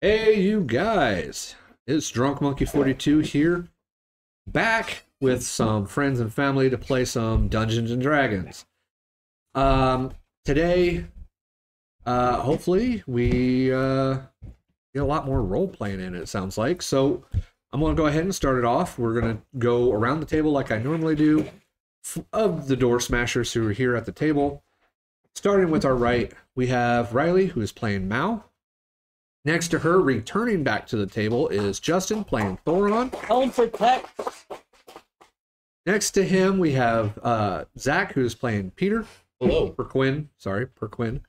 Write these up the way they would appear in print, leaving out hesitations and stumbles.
Hey, you guys, it's Drunk Monkey 42 here, back with some friends and family to play some Dungeons and Dragons. Today, hopefully, we get a lot more role playing in it, sounds like. So, I'm going to go ahead and start it off. We're going to go around the table like I normally do, of the DoorSmashers who are here at the table. Starting with our right, we have Riley, who is playing Mal. Next to her, returning back to the table, is Justin playing Thoron. Helm protect. Next to him, we have Zach, who's playing Peter. Hello. Priqrin.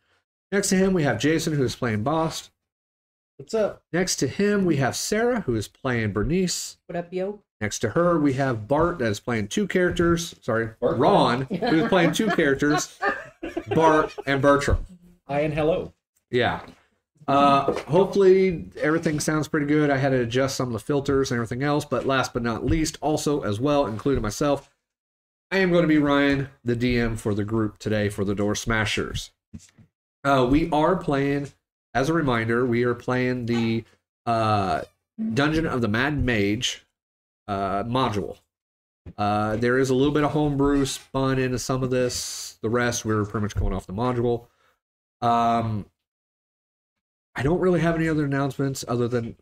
Next to him, we have Jason, who's playing Bahst. What's up? Next to him, we have Sarah, who is playing Bernice. What up, yo? Next to her, we have Bart, that is playing two characters. Sorry, Bart. Ron, who's playing two characters, Bart and Bertram. Hi and hello. Yeah. Hopefully everything sounds pretty good. I had to adjust some of the filters and everything else, but last but not least, also as well, including myself, I am going to be Ryan, the DM for the group today for the DoorSmashers. We are playing, as a reminder, we are playing the Dungeon of the Mad Mage module. There is a little bit of homebrew spun into some of this. The rest, we're pretty much going off the module. I don't really have any other announcements other than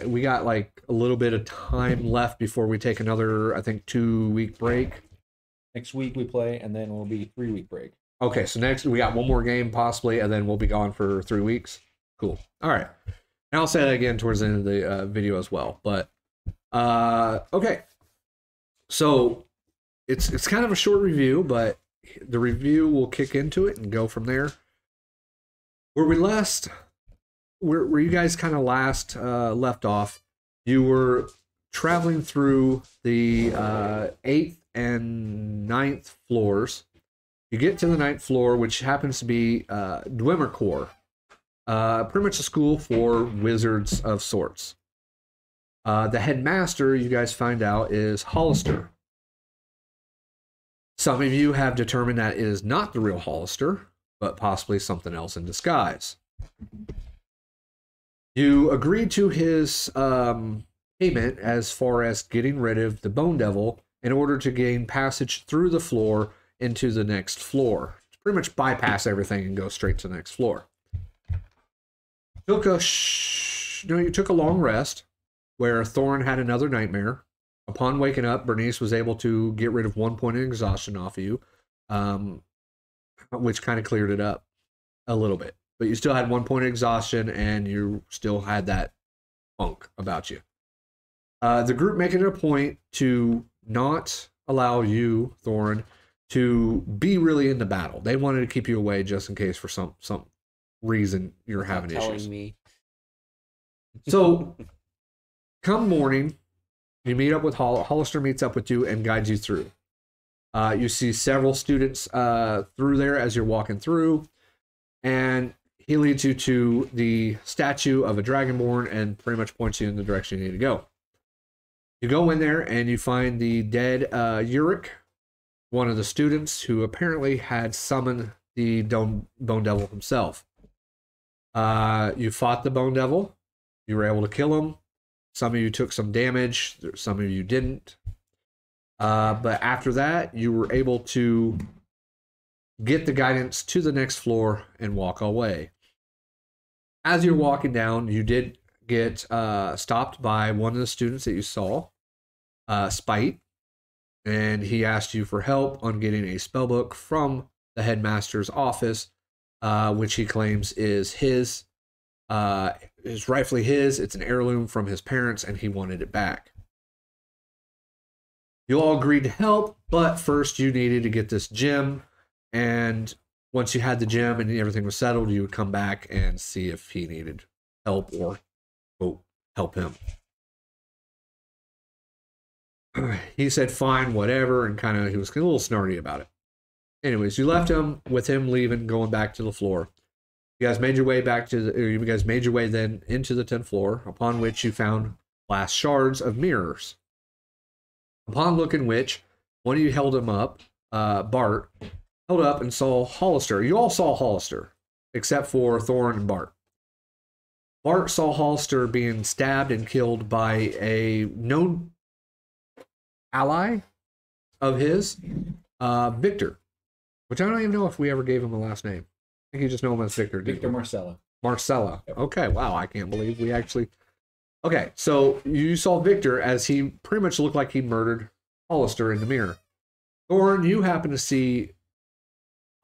we got like a little bit of time left before we take another, I think, 2-week break. Next week we play, and then we'll be 3-week break. Okay, so next we got one more game possibly, and then we'll be gone for 3 weeks. Cool. All right. And I'll say that again towards the end of the video as well. But okay, so it's kind of a short review, but the review will kick into it and go from there. Where you guys kind of last left off, you were traveling through the 8th and 9th floors. You get to the 9th floor, which happens to be Dwemercore, pretty much a school for wizards of sorts. The headmaster, you guys find out, is Hollister. Some of you have determined that it is not the real Hollister, but possibly something else in disguise. You agreed to his payment as far as getting rid of the Bone Devil in order to gain passage through the floor into the next floor. To pretty much bypass everything and go straight to the next floor. You took a long rest where Thoron had another nightmare. Upon waking up, Bernice was able to get rid of 1 point of exhaustion off of you, which kind of cleared it up a little bit. But you still had 1 point of exhaustion, and you still had that funk about you. The group making it a point to not allow you, Thoron, to be really in the battle. They wanted to keep you away just in case for some reason you're having issues. Me. So, come morning, you meet up with Hollister meets up with you and guides you through. You see several students through there as you're walking through, and he leads you to the statue of a Dragonborn and pretty much points you in the direction you need to go. You go in there and you find the dead Uric, one of the students who apparently had summoned the Bone Devil himself. You fought the Bone Devil. You were able to kill him. Some of you took some damage. Some of you didn't. But after that, you were able to get the guidance to the next floor and walk away. As you're walking down, you did get stopped by one of the students that you saw, Spite, and he asked you for help on getting a spellbook from the headmaster's office, which he claims is his, is rightfully his. It's an heirloom from his parents, and he wanted it back. You all agreed to help, but first you needed to get this gem. And once you had the gem and everything was settled, you would come back and see if he needed help or help him. He said, fine, whatever, and he was a little snarty about it. Anyways, you left him with him leaving, going back to the floor. You guys made your way then into the 10th floor, upon which you found glass shards of mirrors. Upon looking which, one of you held him up, Bart, held up and saw Hollister. You all saw Hollister, except for Thoron and Bart. Bart saw Hollister being stabbed and killed by a known ally of his, Victor, which I don't even know if we ever gave him a last name. I think you just know him as Victor. Victor Marcella. Marcella. Yep. Okay, wow, I can't believe we actually... Okay, so you saw Victor as he pretty much looked like he murdered Hollister in the mirror. Thoron, you happen to see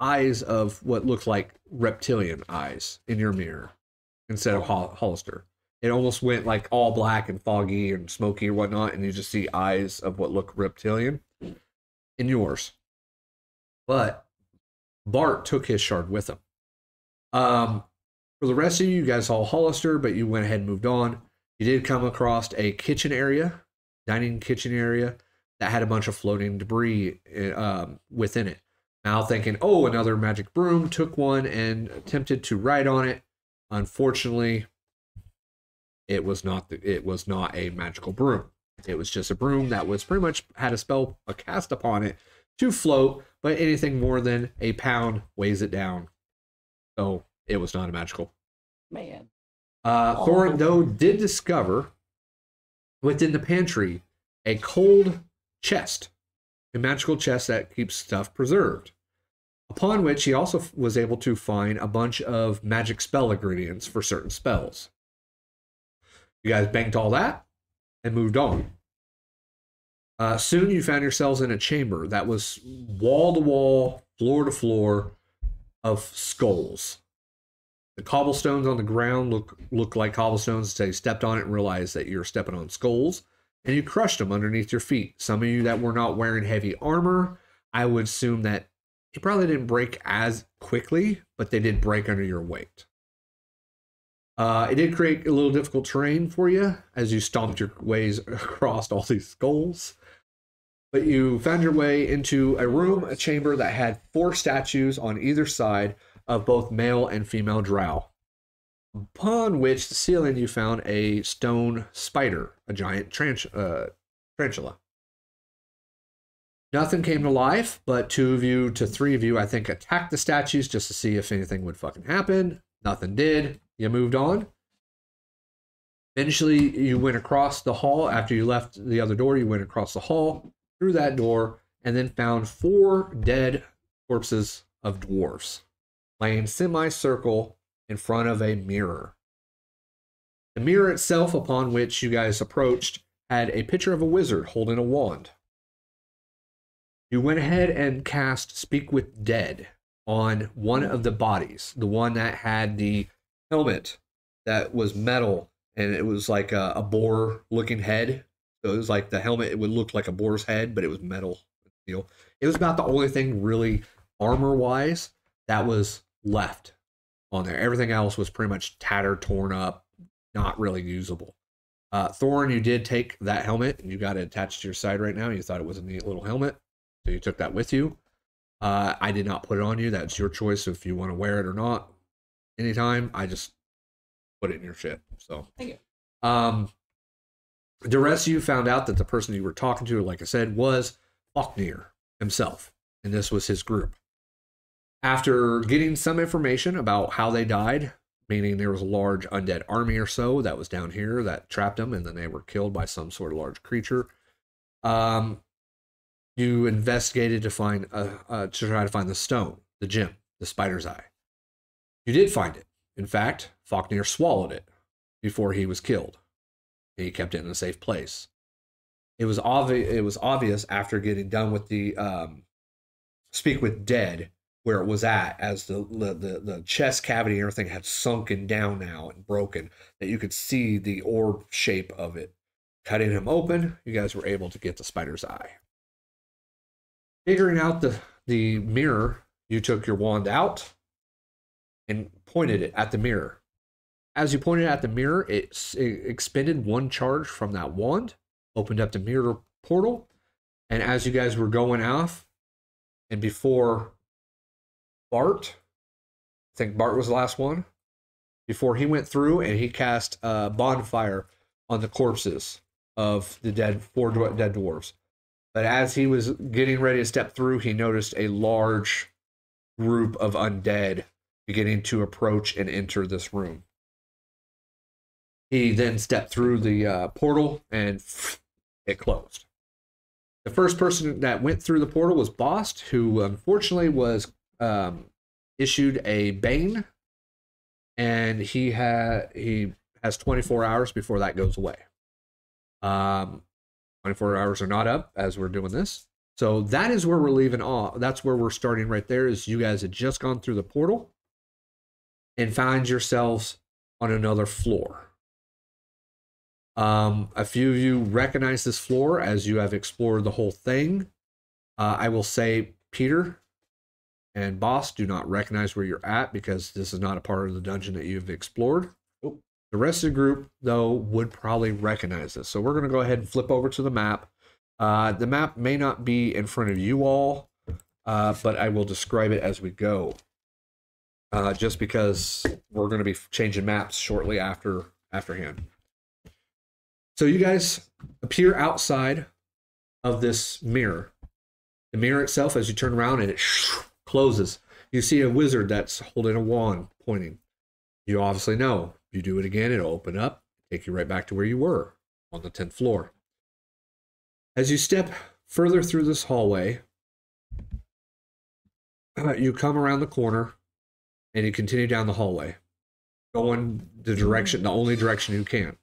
eyes of what looks like reptilian eyes in your mirror instead of Hollister. It almost went like all black and foggy and smoky or whatnot, and you just see eyes of what look reptilian in yours. But Bart took his shard with him. For the rest of you, you guys saw Hollister, but you went ahead and moved on. You did come across a kitchen area, dining kitchen area, that had a bunch of floating debris within it. Now thinking, oh, another magic broom, took one and attempted to ride on it. Unfortunately, it was not a magical broom. It was just a broom that was pretty much had a spell cast upon it to float, but anything more than a pound weighs it down. So it was not a magical. Man. Thoron, though, did discover within the pantry a cold chest, a magical chest that keeps stuff preserved. Upon which he also was able to find a bunch of magic spell ingredients for certain spells. You guys banked all that and moved on. Soon you found yourselves in a chamber that was wall to wall, floor to floor of skulls. The cobblestones on the ground look like cobblestones until you stepped on it and realized that you're stepping on skulls, and you crushed them underneath your feet. Some of you that were not wearing heavy armor, I would assume that it probably didn't break as quickly, but they did break under your weight. It did create a little difficult terrain for you as you stomped your ways across all these skulls. But you found your way into a room, a chamber that had 4 statues on either side of both male and female drow. Upon which the ceiling you found a stone spider, a giant tarantula. Nothing came to life, but 2 of you to 3 of you, I think, attacked the statues just to see if anything would fucking happen. Nothing did. You moved on. Eventually, you went across the hall. After you left the other door, you went across the hall, through that door, and then found 4 dead corpses of dwarves laying semicircle in front of a mirror. The mirror itself, upon which you guys approached, had a picture of a wizard holding a wand. You went ahead and cast Speak with Dead on one of the bodies, the one that had the helmet that was metal, and it was like a boar-looking head. So it was like the helmet, it would look like a boar's head, but it was metal. It was about the only thing really armor-wise that was left on there. Everything else was pretty much tattered, torn up, not really usable. Thoron, you did take that helmet, and you got it attached to your side right now. You thought it was a neat little helmet, so you took that with you. I did not put it on you. That's your choice if you want to wear it or not. Anytime, I just put it in your shit. So, Thank you. The rest of you found out that the person you were talking to, like I said, was Faulkner himself, and this was his group. After getting some information about how they died, meaning there was a large undead army or so that was down here that trapped them, and then they were killed by some sort of large creature, you investigated to find to try to find the stone, the gem, the spider's eye. You did find it. In fact, Faulkner swallowed it before he was killed. He kept it in a safe place. It was obvious after getting done with the Speak with Dead where it was at, as the chest cavity and everything had sunken down now and broken, that you could see the orb shape of it. Cutting him open, you guys were able to get the spider's eye. Figuring out the mirror, you took your wand out and pointed it at the mirror. As you pointed at the mirror, it expended 1 charge from that wand, opened up the mirror portal, and as you guys were going off, and before Bart, I think Bart was the last one, before he went through and he cast a bonfire on the corpses of the 4 dead dwarves. But as he was getting ready to step through, he noticed a large group of undead beginning to approach and enter this room. He then stepped through the portal and it closed. The first person that went through the portal was Bahst, who unfortunately was issued a bane, and he has 24 hours before that goes away. 24 hours are not up as we're doing this. So that is where we're leaving off. That's where we're starting right there, is you guys had just gone through the portal and find yourselves on another floor. A few of you recognize this floor as you have explored the whole thing. I will say Peter and Bahst do not recognize where you're at because this is not a part of the dungeon that you've explored. Nope. The rest of the group, though, would probably recognize this. So we're going to go ahead and flip over to the map. The map may not be in front of you all, but I will describe it as we go. Just because we're going to be changing maps shortly afterhand. So you guys appear outside of this mirror. The mirror itself, as you turn around, and it closes. You see a wizard that's holding a wand pointing. You obviously know. If you do it again, it'll open up, take you right back to where you were on the 10th floor. As you step further through this hallway, you come around the corner and you continue down the hallway, going the only direction you can.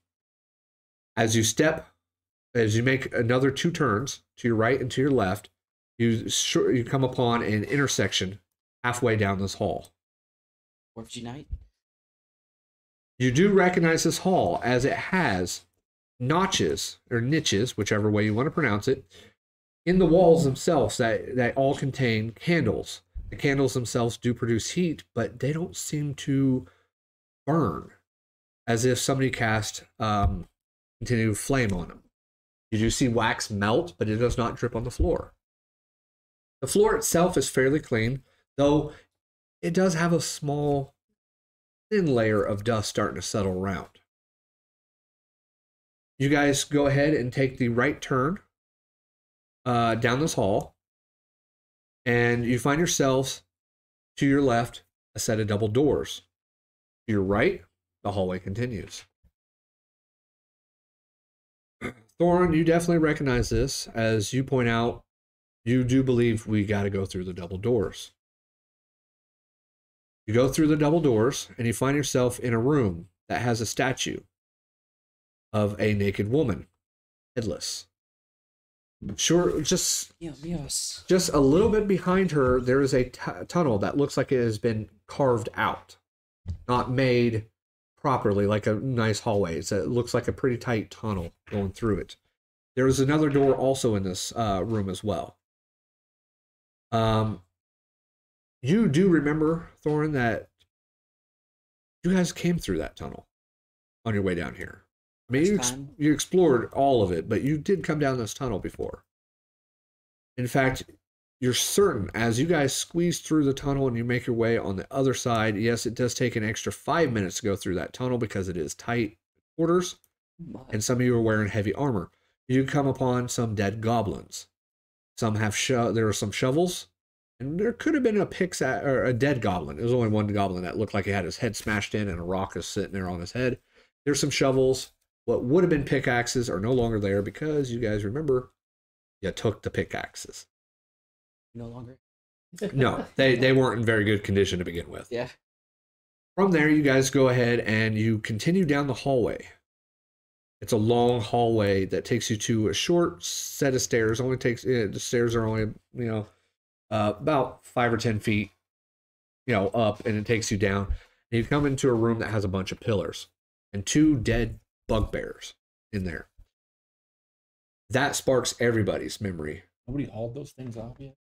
As you make another 2 turns to your right and to your left, you come upon an intersection halfway down this hall. Dwarf Unite. You do recognize this hall as it has notches or niches, whichever way you want to pronounce it, in the walls themselves that all contain candles. The candles themselves do produce heat, but they don't seem to burn, as if somebody cast continued flame on them. You do see wax melt, but it does not drip on the floor. The floor itself is fairly clean, though it does have a small, thin layer of dust starting to settle around. You guys go ahead and take the right turn down this hall, and you find yourselves to your left a set of double doors. To your right, the hallway continues. Thoron, you definitely recognize this. As you point out, you do believe we got to go through the double doors. You go through the double doors, and you find yourself in a room that has a statue of a naked woman, headless. Sure, just a little bit behind her, there is a tunnel that looks like it has been carved out, not made properly like a nice hallway. It looks like a pretty tight tunnel going through it. There is another door also in this room as well. You do remember, Thoron, that you guys came through that tunnel on your way down here. I mean, you explored all of it, but you did come down this tunnel before. In fact, you're certain as you guys squeeze through the tunnel and you make your way on the other side, yes, it does take an extra 5 minutes to go through that tunnel because it is tight quarters, and some of you are wearing heavy armor. You come upon some dead goblins. Some have there are some shovels, and there could have been a pickaxe or a dead goblin. There was only one goblin that looked like he had his head smashed in and a rock is sitting there on his head. There's some shovels. What would have been pickaxes are no longer there because you guys remember you took the pickaxes. No longer. No, they weren't in very good condition to begin with. Yeah. From there, you guys go ahead and you continue down the hallway. It's a long hallway that takes you to a short set of stairs. The stairs are only, about 5 or 10 feet, up, and it takes you down. And you come into a room that has a bunch of pillars and 2 dead bugbears in there. That sparks everybody's memory. Nobody hauled those things off yet?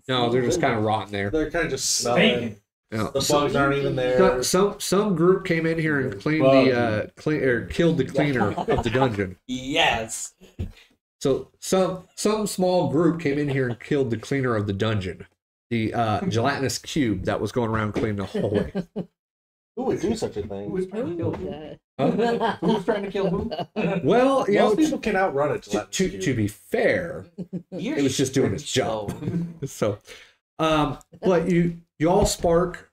No, they're just kind of rotting there. They're kind of just smelling. No. The bugs aren't even there. Some group came in here and cleaned killed the cleaner of the dungeon. Yes. So some small group came in here and killed the cleaner of the dungeon, the gelatinous cube that was going around cleaning the hallway. Who would do such a thing? Who was trying to kill that? Who's trying to kill who? Well, Most people can outrun it. To be fair, it was just doing its job. So, but you all spark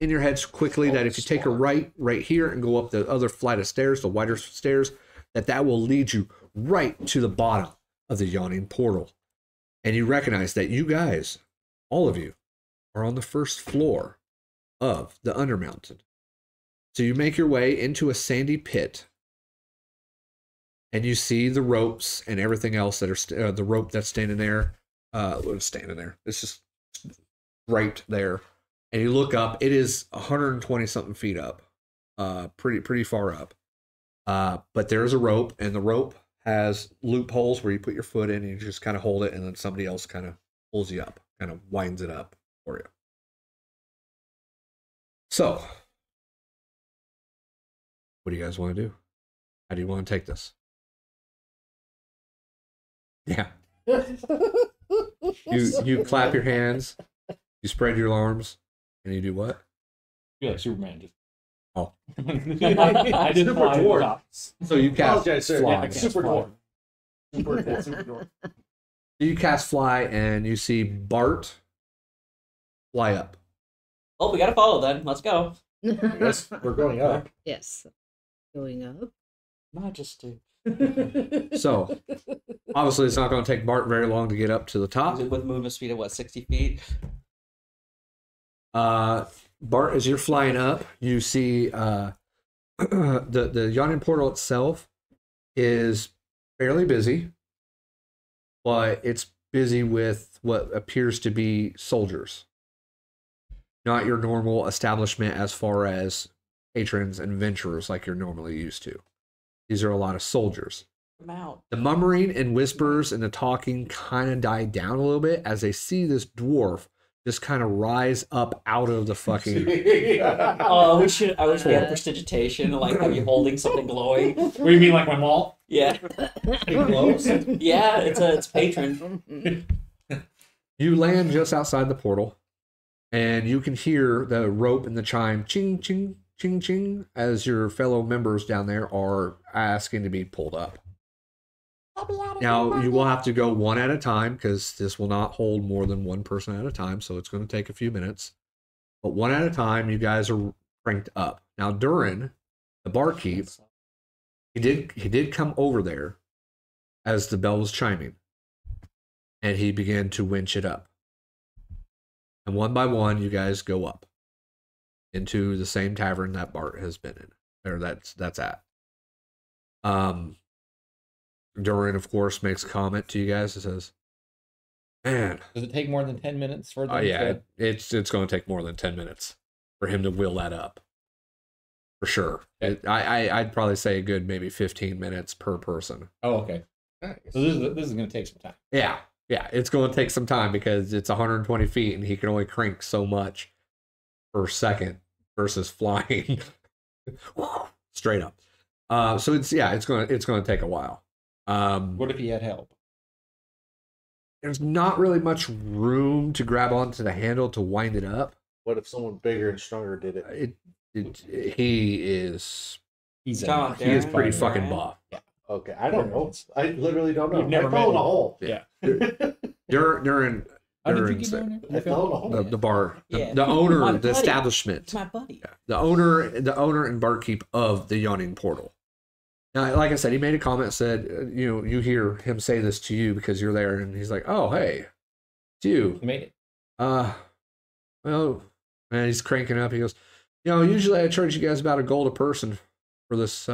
in your heads quickly that if you take a right here and go up the other flight of stairs, the wider stairs, that will lead you right to the bottom of the yawning portal. And you recognize that you guys, all of you, are on the first floor of the Undermountain. So you make your way into a sandy pit, and you see the ropes and everything else that are the rope that's standing there. Standing there. It's just right there. And you look up. It is 120 something feet up, pretty far up. But there's a rope, and the rope has loopholes where you put your foot in, and you just kind of hold it, and then somebody else kind of pulls you up, kind of winds it up for you. So, what do you guys want to do? How do you want to take this? Yeah. You clap your hands, you spread your arms, and you do what? You're like Superman. Just... Oh. I did Super fly to the dwarf. top. So you cast Apologize, sir. fly. Yeah, super dwarf. Super dwarf. You cast fly, and you see Bart fly up. Oh, we gotta follow then. Let's go. Yes, we're going up. Yes. Going up. Not just to. So, obviously, it's not going to take Bart very long to get up to the top. With movement speed of what, 60 feet? Bart, as you're flying up, you see the yawning portal itself is fairly busy, but it's busy with what appears to be soldiers. Not your normal establishment as far as patrons and venturers like you're normally used to. These are a lot of soldiers. I'm out. The murmuring and whispers and the talking kind of die down a little bit as they see this dwarf just kind of rise up out of the fucking... Oh, I wish we had prestidigitation, like have you holding something glowing. What do you mean, like my mall? Yeah. It glows. Yeah, it's patron. You land just outside the portal, and you can hear the rope and the chime ching, ching, ching, ching, as your fellow members down there are asking to be pulled up. Now, you will have to go one at a time because this will not hold more than one person at a time, so it's going to take a few minutes. But one at a time, you guys are cranked up. Now, Durin, the barkeep, he did come over there as the bell was chiming, and he began to winch it up. And one by one, you guys go up into the same tavern that Bart has been in, or that's at. Durin, of course, makes a comment to you guys and says, "Man, Does it take more than 10 minutes for them yeah, to... it's going to take more than 10 minutes for him to wheel that up, for sure. I'd probably say a good maybe 15 minutes per person. Oh, okay. Nice. So this is going to take some time. Yeah, it's going to take some time because it's 120 feet and he can only crank so much per second versus flying straight up. So it's going to take a while. What if he had help? There's not really much room to grab onto the handle to wind it up. What if someone bigger and stronger did it? He is John, he is Darren, pretty Darren. fucking buff. Okay, I don't know. I literally don't know. You've never I fell in met a hole. Yeah. During How did you get down I there? fell in a hole. the bar, Yeah. the owner, My the buddy. establishment, It's my buddy. the owner and barkeep of the Yawning Portal. Now, like I said, he made a comment, said, you hear him say this to you because you're there, and he's like, "Oh, hey, it's you." You made it. Well, man, he's cranking up. He goes, usually I charge you guys about $1 a person for this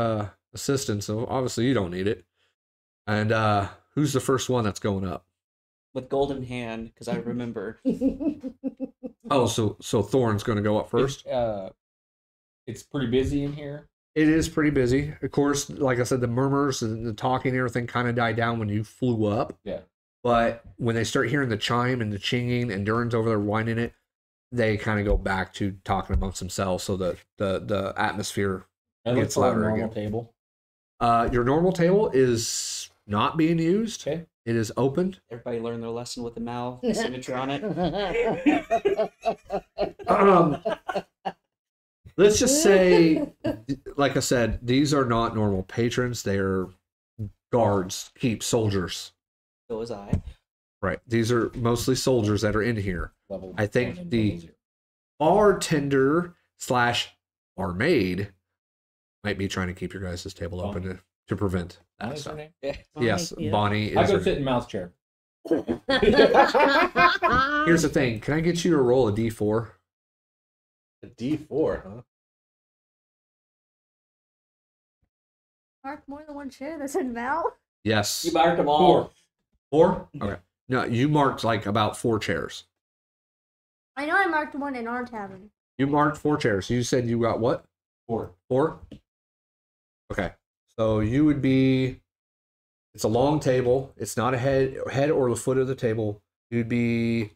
assistance, so obviously you don't need it. And who's the first one that's going up? With golden hand, because I remember. Oh, so Thoron's going to go up first? It's pretty busy in here. It is pretty busy. Of course, like I said, the murmurs and the talking and everything kind of died down when you flew up. Yeah. But when they start hearing the chime and the chinging and Durin's over there winding it, they kind of go back to talking amongst themselves. So the atmosphere I look gets for a louder normal again. table. Your normal table is not being used. Okay. It is opened. Everybody learned their lesson with the Mal signature on it. Let's just say, like I said, these are not normal patrons. They are guards, keep soldiers. So was I. Right. These are mostly soldiers that are in here. Level I think one and the- level 0. bartender slash barmaid might be trying to keep your guys' table open to prevent that Bonnie's her stuff. name? Yes, Yeah. Bonnie I is. go Her sit name. in Mal's chair. Here's the thing. Can I get you to roll a d4? A D4, huh? Mark more than one chair that said Mal. Yes. You marked them all. 4? Okay. No, you marked like about 4 chairs. I know I marked one in our tavern. You marked 4 chairs. You said you got what? 4. 4? Okay. So you would be. It's a long table. It's not a head or the foot of the table. You'd be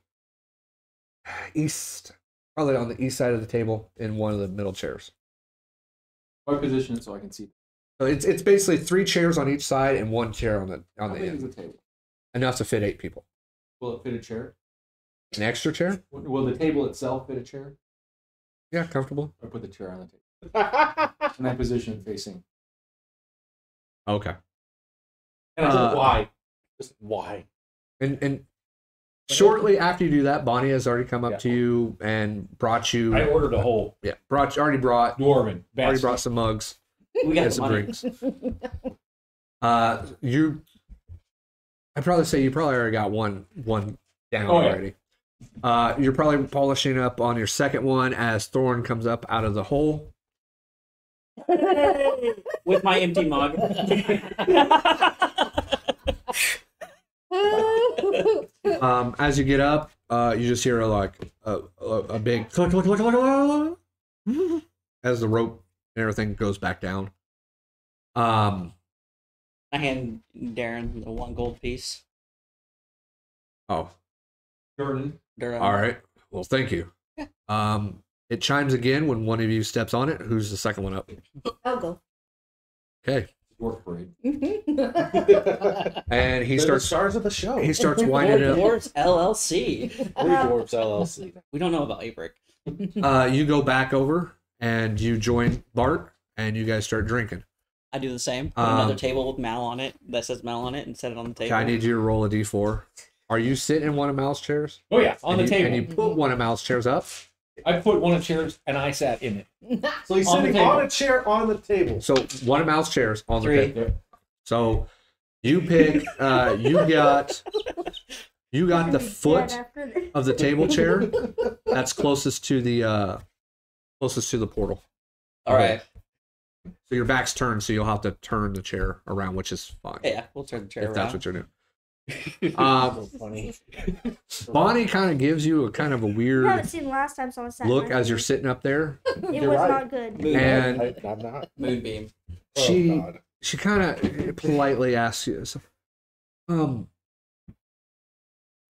east, probably on the east side of the table in one of the middle chairs. My position so I can see. So it's basically 3 chairs on each side and 1 chair on the How big is end. the table? Enough to fit 8 people. Will it fit a chair? An extra chair? Will the table itself fit a chair? Yeah, comfortable. Or put the chair on the table? In that position facing. Okay. And I said, Why? Just why? And shortly after you do that, Bonnie has already come up Yeah. to you and brought you. I ordered a whole already brought dwarven. already brought some mugs We got and the some money. drinks. I'd probably say you probably already got one down Oh, yeah. already. You're probably polishing up on your second one as Thoron comes up out of the hole. With my empty mug. As you get up, you just hear like a big click, click, click, click, click, click, as the rope and everything goes back down. I hand Darren the 1 gold piece. Oh, Jordan. Durham. all right. Well, thank you. It chimes again when one of you steps on it. Who's the second one up? I'll go. Okay, Dwarf parade. and he They're the starts. stars of the show. He starts Four winding up. Dwarves LLC. Three Dwarfs LLC. We don't know about Abrick. You go back over and you join Bart, and you guys start drinking. I do the same. Put another table with Mal on it that says Mal on it and set it on the table. Okay, I need you to roll a d4. Are you sitting in one of Mal's chairs? Oh yeah, on the table. And you put one of Mal's chairs up. I put one of the chairs and I sat in it. So he's On the sitting table. on a chair on the table. So one of Mal's chairs on the 3. table. So you pick. You got the foot of the table chair that's closest to the portal. All right. So your back's turned, so you'll have to turn the chair around, which is fine. Yeah, we'll turn the chair If around. that's what you're doing. So funny. Bonnie kind of gives you a kind of a You weird haven't seen last time someone sat. in look my as you're seat. sitting up there. It You're was right. not good. Moon, And I'm not. Moonbeam. Oh, she God. she kind of politely asks you, so, I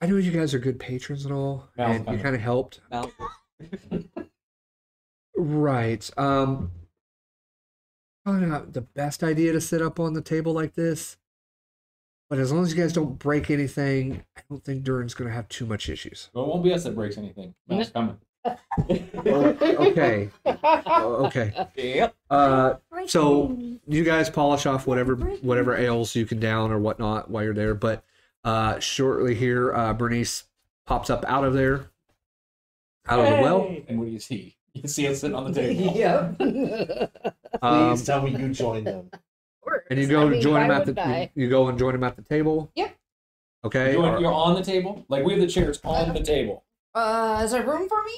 know you guys are good patrons and all, Mal's and you coming. kind of helped. Mal. Right. Probably not the best idea to sit up on the table like this. But as long as you guys don't break anything, I don't think Durin's going to have too much issues. Well, it won't be us that breaks anything. Mal's coming. Okay. Okay. Yep. So you guys polish off whatever ales you can down or whatnot while you're there. But shortly here, Bernnice pops up out of there, out of the well. And what do you see? You see us sitting on the table. Yep. Please tell me you joined them. And you go join why him at wouldn't I? you go and join him at the table. Yep. Okay. You're on the table? Like we have the chairs on the table. Is there room for me?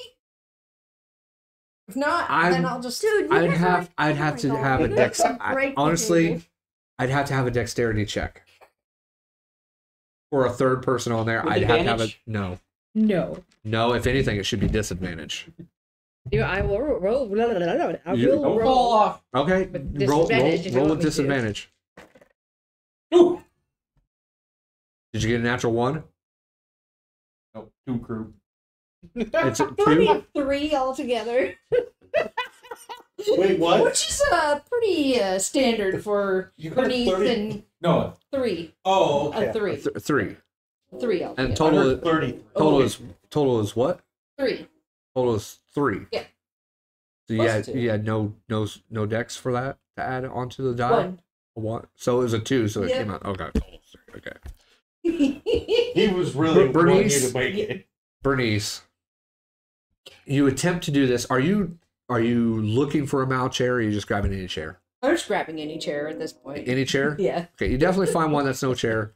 If not, then I'll just. Dude, you I'd guys have are- I'd oh have my to God. have a You dex. guys break the Honestly, table. I'd have to have a dexterity check for a third person on there. With I'd have to have a advantage? no. No. If anything, it should be disadvantage. Yeah, I will roll. I You- will Don't roll. fall off. Okay. With Roll disadvantage if you with want me to. disadvantage. Ooh. Did you get a natural 1? No, 2 crew. It's a Probably 2. 3 altogether, Wait, what? which is pretty standard for You got Bernice 30? and No. 3. Oh, okay. A 3. 3. 3 altogether. And total I heard 30. total is what? 3. Total is 3. Yeah. So Plus 2. you had no dex for that to add onto the die. 1. A 1. So it was a 2. So it Yep. came out. Okay. Okay. He was really wanting you Bernice? to make it. Bernice, you attempt to do this. Are you looking for a Mal chair, or are you just grabbing any chair? I'm just grabbing any chair at this point. Any chair? Yeah. Okay, you definitely find one that's no chair.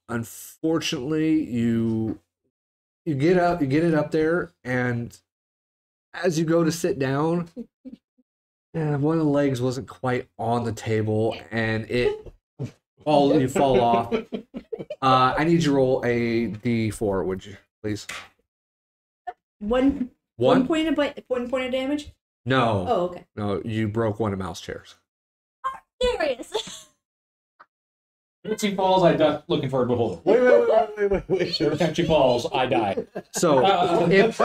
Unfortunately, you get it up there, and as you go to sit down, one of the legs wasn't quite on the table, and you fall off. I need you to roll a D4, would you, please? One point of damage? No. Oh, okay. No, you broke one of Mal's chairs. Serious. Every time she falls, I duck looking for a beholder. Wait. Every time she falls, I die. So if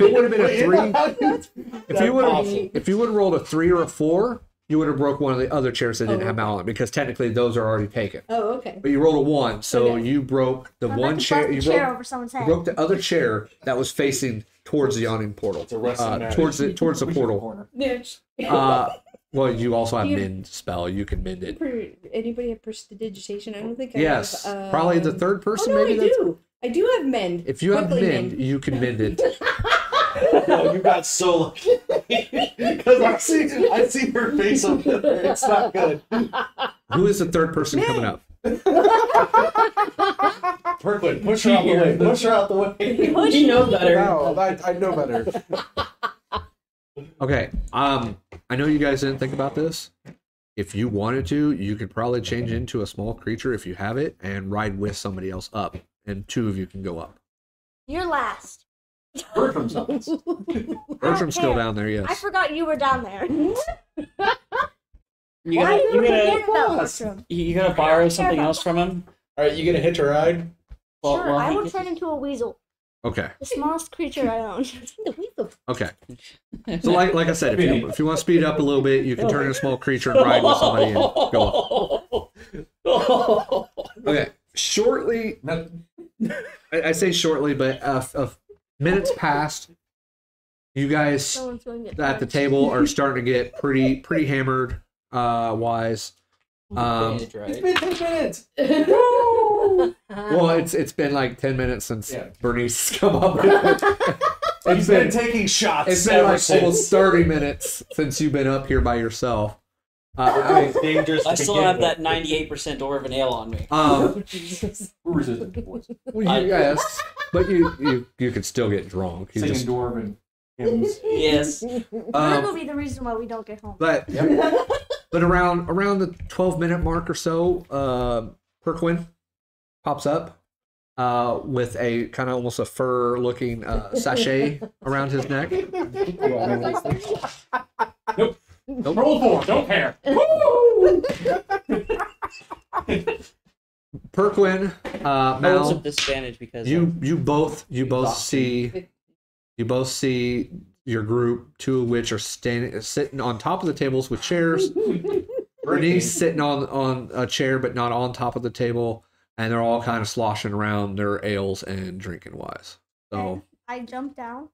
it would have been a 3, if you would have rolled a 3 or a 4, you would have broke one of the other chairs that didn't have Mal on it, because technically those are already taken. Oh, okay. But you rolled a 1, so Okay. you broke the I'm one about to chair. bust the You chair over someone's head. broke the other chair that was facing towards the yawning portal. It's a wrestling match. Towards the portal. Corner. Well, you also have You- mend spell. You can mend it. Anybody have prestidigitation? I don't think I Yes, have. probably the third person. Oh, no, maybe I do. I do have mend. If you have Quickly mend, you can mend it. No, you got so lucky. Because I see her face over there. It's not good. Who is the third person coming up? Priqrin, push her out the way. Push her out the way. You know better. No, I know better. Okay. I know you guys didn't think about this. If you wanted to, you could probably change into a small creature if you have it and ride with somebody else up, and 2 of you can go up. You're last. Bertram's up. Bertram's still care. down there. I Yes. forgot you were down there. You Why gotta, did you you forget gotta, about Bertram? you gotta borrow something else from him. Alright, you gonna hitch a ride? Sure, I he will gets- turn into a weasel. Okay. The smallest creature I own. Okay. So like I said, if you want to speed up a little bit, you can turn into a small creature and ride with somebody and go up. Okay. Shortly, I say shortly, but minutes passed. You guys Someone's going to get at the punched. table are starting to get pretty hammered. Wise. Mage, right? It's been 10 minutes. Well, it's been like 10 minutes since Yeah. Bernice has come up with it. He's been taking shots. It's been ever like since. almost 30 minutes since you've been up here by yourself. I mean, Dangerous. I to still begin have with. that 98% Dwarven ale on me. We're resistant to voice. Yes, but you could still get drunk. You Singing just, dwarven hymns. Yes. That will be the reason why we don't get home. but around the 12-minute mark or so, Priqrin pops up with a kind of almost a fur-looking sachet around his neck. Nope. Roll 4, don't care. Priqrin, Rolls Mal, of disadvantage because you both see your group, 2 of which are sitting on top of the tables with chairs. Bernice sitting on a chair but not on top of the table, and they're all kind of sloshing around their ales and drinking wise. So I jump down,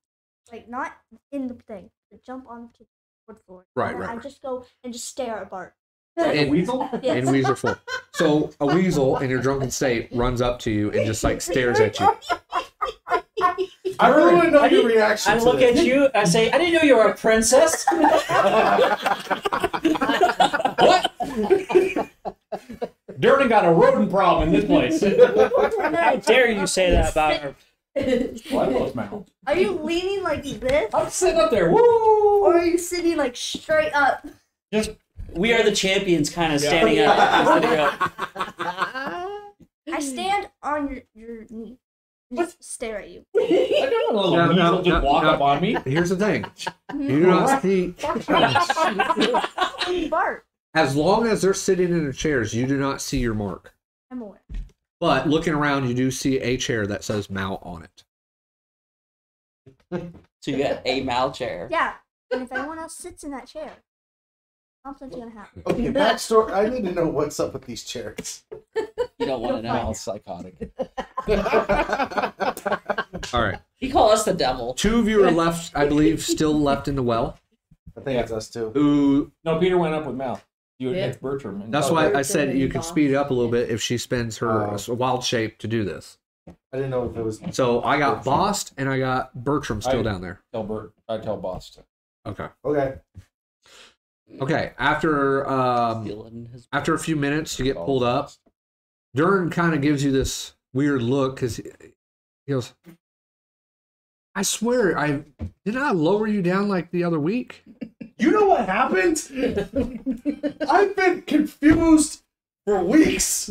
like not in the thing, but jump onto the wood floor. Right, And then right. I just go and just stare at Bart. and, Weasel? Yes. and weasel full. So a weasel in your drunken state runs up to you and just like stares at you. I really want to know your reaction. I to look this. at you, I say, I didn't know you were a princess. What? Durden got a rodent problem in this place. How dare you say that about our... Well, I love Mal. Are you leaning like this? I'm sitting up there. Woo! Or are you sitting like straight up? Just We are the champions kind of standing up. Sitting up. I stand on your knee. and Just stare at you. I don't want a little weasel just walk up on me. Here's the thing: you do not see. Bart. As long as they're sitting in their chairs, you do not see your mark. I'm aware. But looking around, you do see a chair that says Mal on it. So you got a Mal chair. Yeah. And if anyone else sits in that chair, something's gonna happen. Okay, backstory. I need to know what's up with these chairs. You don't want to know. Mal's psychotic. All right. You call us the devil. 2 of you are left, I believe, still left in the well. I think it's us too. Who? No, Peter went up with Mal. You Yeah. it's Bertram. And That's Oh, why I Bertram said and you can Bahst. speed it up a little bit if she spends her Oh. wild shape to do this. I didn't know if it was. So I got Bahst and I got Bertram still down there. I tell Bahst. Okay. Okay. Okay. After a few minutes, you get pulled up. Durin kind of gives you this weird look because he goes, I swear, didn't I lower you down like the other week? You know what happened? I've been confused for weeks.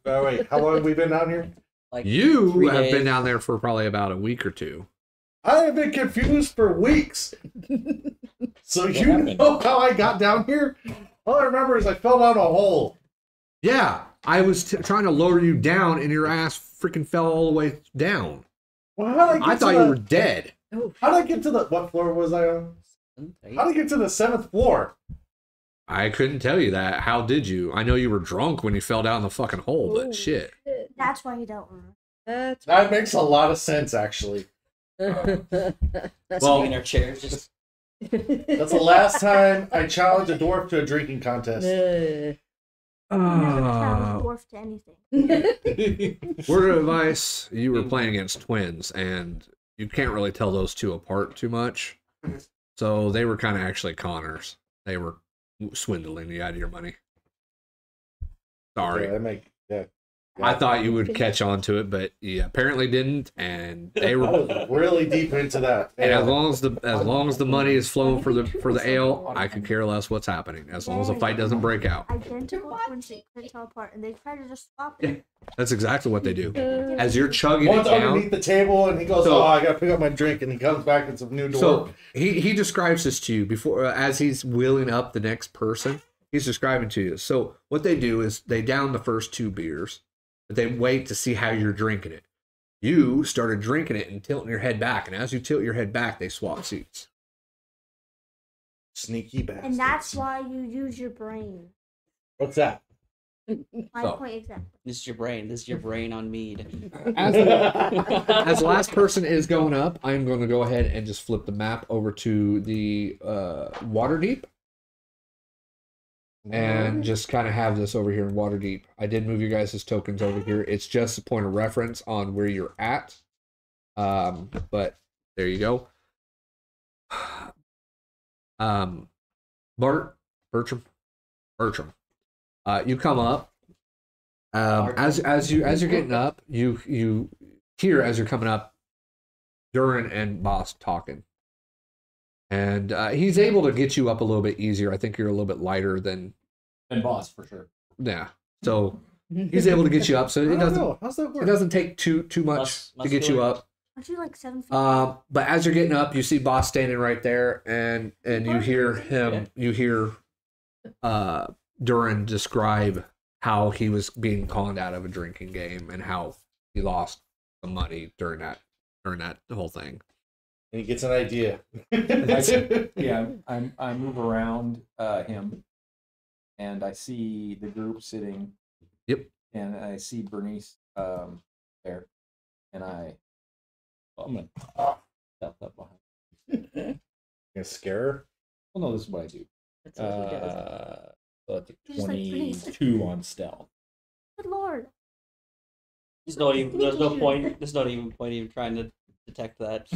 Oh, wait, how long have we been down here? Like You 3 have days. been down there for probably about a week or two. I have been confused for weeks. So you happened? know how I got down here? All I remember is I fell down a hole. Yeah, I was trying to lower you down and your ass freaking fell all the way down. Well, how did I I thought you were dead. How did I get to the... What floor was I on? How did I get to the 7th floor? I couldn't tell you that. How did you? I know you were drunk when you fell down the fucking hole, but shit. That's why you don't remember. That's That makes a lot of sense, actually. Sitting Well- in our chairs, just That's the last time I challenged a dwarf to a drinking contest. You never challenge dwarf to anything. Word of advice, you were playing against twins, and you can't really tell those two apart too much. So they were kind of actually conners. They were swindling you out of your money. Sorry. Yeah, that make... Yeah. I thought you would catch on to it, but you apparently didn't, and they I were. was really deep into that. And as long as the money is flowing for the ale, I could care less what's happening. As long as the fight doesn't break out. Identical twins that couldn't tell apart, and they try to just swap Yeah. it. That's exactly what they do. As you're chugging One's it down. underneath the table, and he goes, So- "Oh, I gotta pick up my drink," and he comes back and some new door. So he describes this to you before as he's wheeling up the next person. He's describing to you. So what they do is they down the first 2 beers, but they wait to see how you're drinking it. You started drinking it and tilting your head back, and as you tilt your head back, they swap seats. Sneaky bastard. And that's why you use your brain. What's that? 5 point exactly. this is your brain. This is your brain on mead. As the last person is going up, I'm going to go ahead and just flip the map over to the Waterdeep. And just kind of have this over here in Waterdeep. I did move you guys' tokens over here. It's just a point of reference on where you're at. But there you go. Bertram. You come up. As you're getting up, you hear as you're coming up, Durin and Bahst talking. And he's able to get you up a little bit easier. I think you're a little bit lighter than Bahst for sure. yeah. So he's able to get you up. So it doesn't How's that work? it doesn't take too much to get you muscular. up. Aren't you like 7 feet? But as you're getting up, you see Bahst standing right there, and you hear him. You hear Durin describe how he was being conned out of a drinking game and how he lost the money during that whole thing. And he gets an idea. I move around him, and I see the group sitting. Yep. And I see Bernnice there, and I'm gonna step up behind. Gonna scare her? Well, no, this is what I do. That's what he does. So I think You're just like, "Please." 22 on stealth. Good lord. There's not even. There's no point. There's not even point even trying to detect that.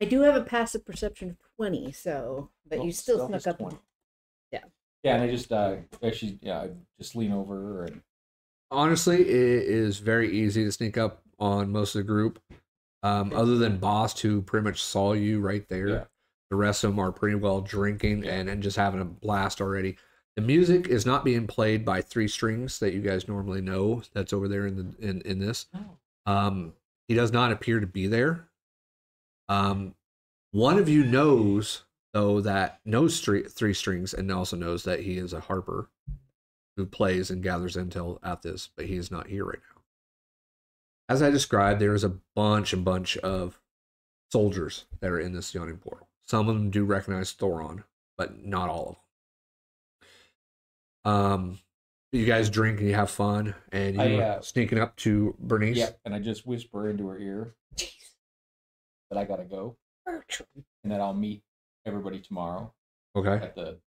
I do have a passive perception of 20, so but you still Stealth snuck is up 20. on. Yeah. Yeah, and I just I just lean over her and Honestly, it is very easy to sneak up on most of the group. Other than Bahst, who pretty much saw you right there. Yeah. The rest of them are pretty well drinking and just having a blast already. The music is not being played by 3 strings that you guys normally know. That's over there in this. He does not appear to be there. One of you knows though that knows 3 strings and also knows that he is a harper who plays and gathers intel at this, but he is not here right now. As I described, there is a bunch of soldiers that are in this yawning portal. Some of them do recognize Thoron, but not all of them. You guys drink and you have fun, and you're sneaking up to Bernice. yeah, and I just whisper into her ear that I gotta go, Bertram. and that I'll meet everybody tomorrow Okay. at the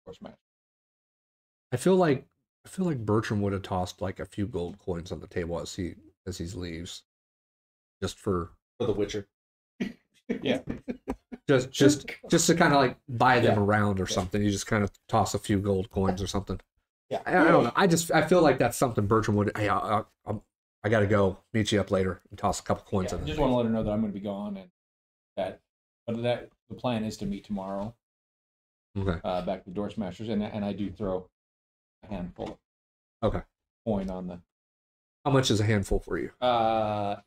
DoorSmashers. I feel like Bertram would have tossed like a few gold coins on the table as he as he leaves, just for For the Witcher. Yeah. just to kind of like buy them Yeah. around or something. You just kind of toss a few gold coins or something. Yeah. I don't know. I feel like that's something Bertram would. Hey, I got to go. Meet you up later and toss a couple coins in. Just want to let her know that I'm going to be gone and that the plan is to meet tomorrow. Okay. Back to DoorSmashers, and I do throw a handful. Okay. Coin on the. How much is a handful for you?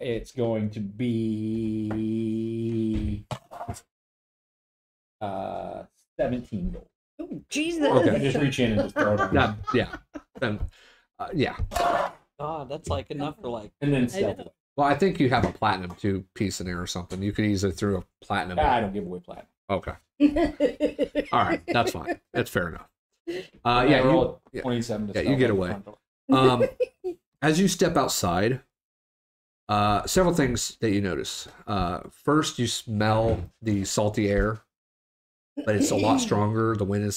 It's going to be 17 gold. Oh, Jesus. Okay. I just reach in and just throw it on. Not, yeah. Then, yeah. God, that's like enough for like. And then I stealth. know. Well, I think you have a platinum too piece in there or something. You could easily throw a platinum. I don't give away platinum. Okay. All right. That's fine. That's fair enough. I Yeah. roll You, 27 to yeah, you stealth get on the away. front door. as you step outside, several things that you notice. First, you smell the salty air, but it's a lot stronger. The wind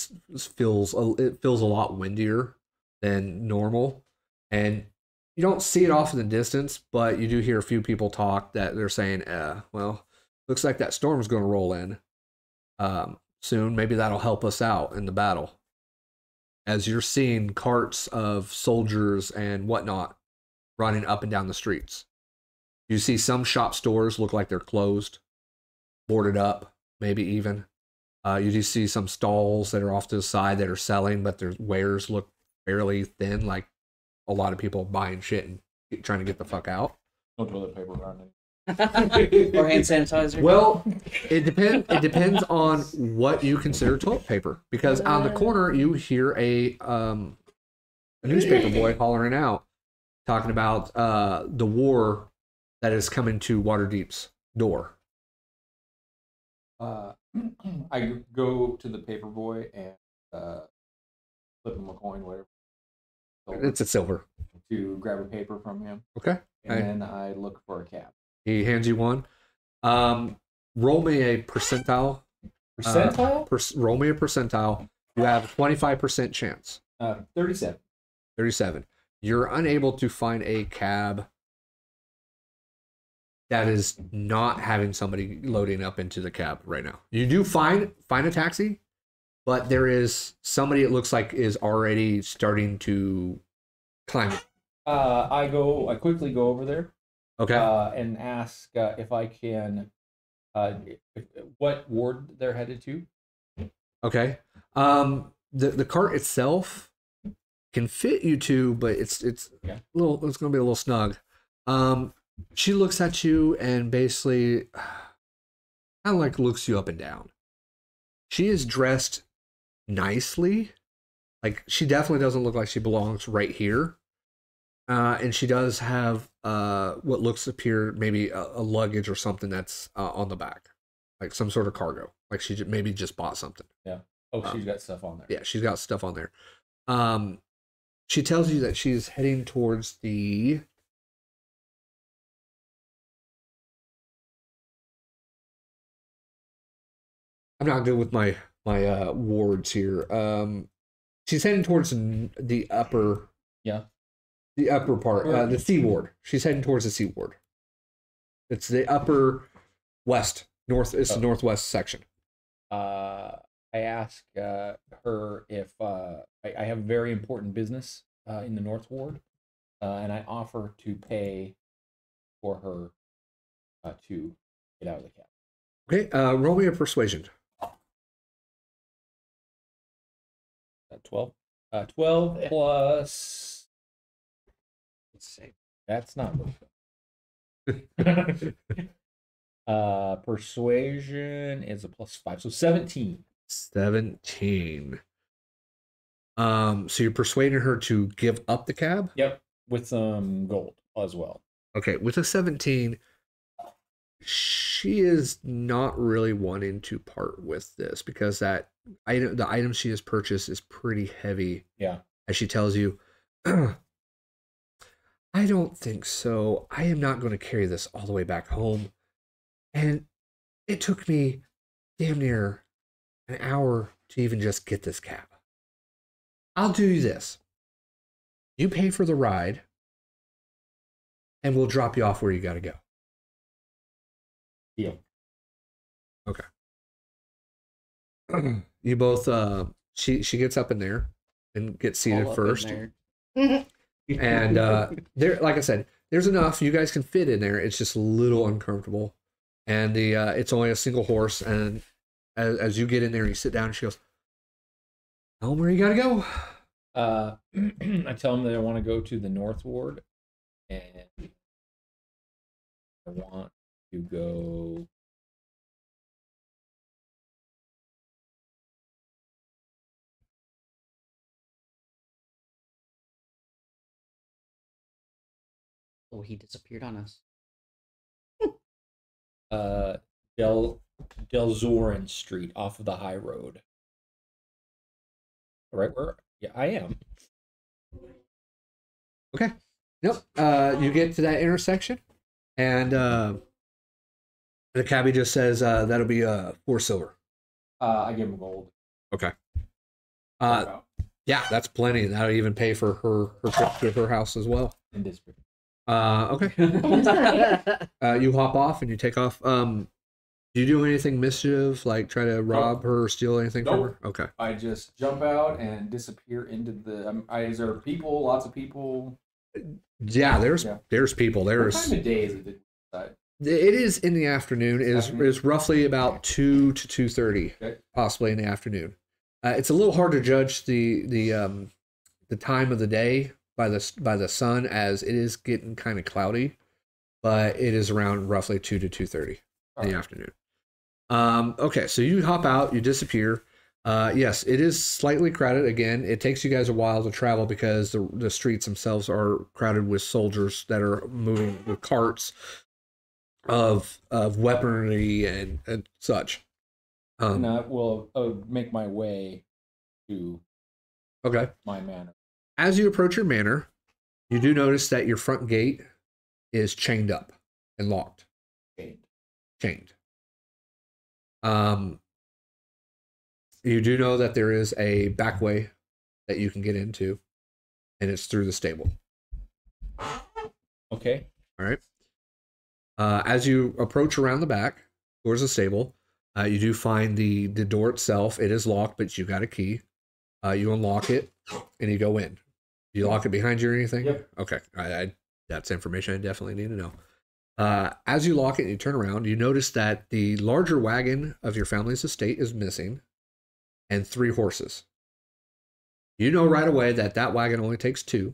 feels a lot windier than normal, and you don't see it off in the distance, but you do hear a few people talk that they're saying, well, looks like that storm's going to roll in soon. Maybe that'll help us out in the battle. As you're seeing carts of soldiers and whatnot running up and down the streets. You see some shop stores look like they're closed, boarded up, maybe even. You do see some stalls that are off to the side that are selling, but their wares look fairly thin, like a lot of people buying shit and trying to get the fuck out. No toilet paper around it. Or hand sanitizer. Well, it depends on what you consider toilet paper, because on the corner you hear a newspaper boy hollering out, talking about the war that is coming to Waterdeep's door. I go to the paper boy and flip him a coin, whatever. It's a silver. To grab a paper from him, Okay. and then I look for a cab. He hands you one. Roll me a percentile. Percentile? Roll me a percentile. You have a 25% chance. 37. 37. You're unable to find a cab that is not having somebody loading up into the cab right now. You do find a taxi, but there is somebody it looks like is already starting to climb it. I quickly go over there. Okay. And ask if I can, what ward they're headed to. Okay. The cart itself can fit you two, but it's Yeah. going to be a little snug. She looks at you and basically kind of like looks you up and down. She is dressed nicely. Like, she definitely doesn't look like she belongs right here. And she does have what looks appear maybe a luggage or something that's on the back, like some sort of cargo. Like she maybe just bought something. Yeah. Oh, she's got stuff on there. Yeah, she's got stuff on there. She tells you that she's heading towards the. I'm not good with my wards here. She's heading towards the upper. Yeah. The upper part, the C ward. She's heading towards the C ward. It's the upper west, north. It's the northwest section. I ask her if I have very important business in the North Ward, and I offer to pay for her to get out of the cab. Okay, roll me a persuasion. 12. 12 plus. Let's see. That's not persuasion is a +5, so 17. 17. So you're persuading her to give up the cab? Yep, with some gold as well. Okay, with a 17, she is not really wanting to part with this because the item she has purchased is pretty heavy. Yeah. As she tells you, I don't think so. I am not going to carry this all the way back home. And it took me damn near an hour to even just get this cab. I'll do this. You pay for the ride, and we'll drop you off where you got to go. Deal. You both, she gets up in there and gets seated All up first. in there. And there, like I said, there's enough. You guys can fit in there. It's just a little uncomfortable. And it's only a single horse. And as you get in there, you sit down, and she goes, "Tell them where you got to go." I tell them that I want to go to the North Ward, and I want to go. Oh, he disappeared on us. Del Zoran Street off of the high road. Right where? Yeah, I am. Okay. Nope. You get to that intersection, and the cabbie just says that'll be 4 silver. I give him gold. Okay. Yeah, that's plenty. That'll even pay for her trip to her house as well. In district. Okay. You hop off and you take off. Do you do anything mischief, like try to rob her or steal anything from her? Okay. I just jump out and disappear into the. Is there people? Lots of people. Yeah, there's people. What There's. time of day is it? It is in the afternoon. Is roughly about 2 to 2:30, Okay. possibly in the afternoon. It's a little hard to judge the time of the day by the sun, as it is getting kind of cloudy, but it is around roughly 2 to 2:30 in the afternoon. Okay, so you hop out, you disappear. Yes, it is slightly crowded. Again, it takes you guys a while to travel because the streets themselves are crowded with soldiers that are moving with carts of weaponry and such. And I will make my way to Okay. my manor. As you approach your manor, you do notice that your front gate is chained up and locked. Chained. You do know that there is a back way that you can get into, and it's through the stable. Okay. All right. As you approach around the back towards the stable, you do find the door itself. It is locked, but you got a key. You unlock it, and you go in. Do you lock it behind you or anything? Yep. Okay. That's information I definitely need to know. As you lock it and you turn around, you notice that the larger wagon of your family's estate is missing, and 3 horses. You know right away that wagon only takes 2.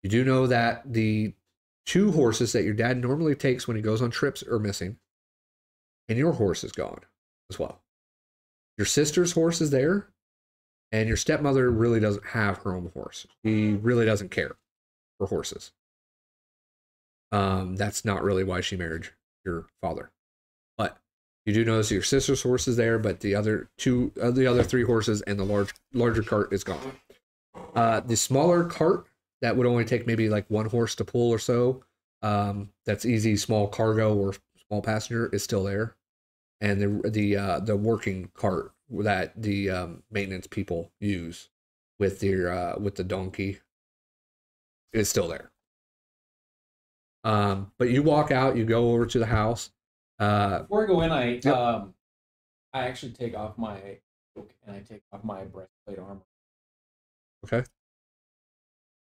You do know that the 2 horses that your dad normally takes when he goes on trips are missing, and your horse is gone as well. Your sister's horse is there, and your stepmother really doesn't have her own horse. She really doesn't care for horses. That's not really why she married your father. But you do notice your sister's horse is there, but the other 3 horses and the larger cart is gone. The smaller cart that would only take maybe like 1 horse to pull or so, that's easy small cargo or small passenger, is still there. And the working cart that the maintenance people use with the donkey is still there. But you walk out, you go over to the house. Before I go in, I actually take off my cloak and I take off my breastplate armor. Okay.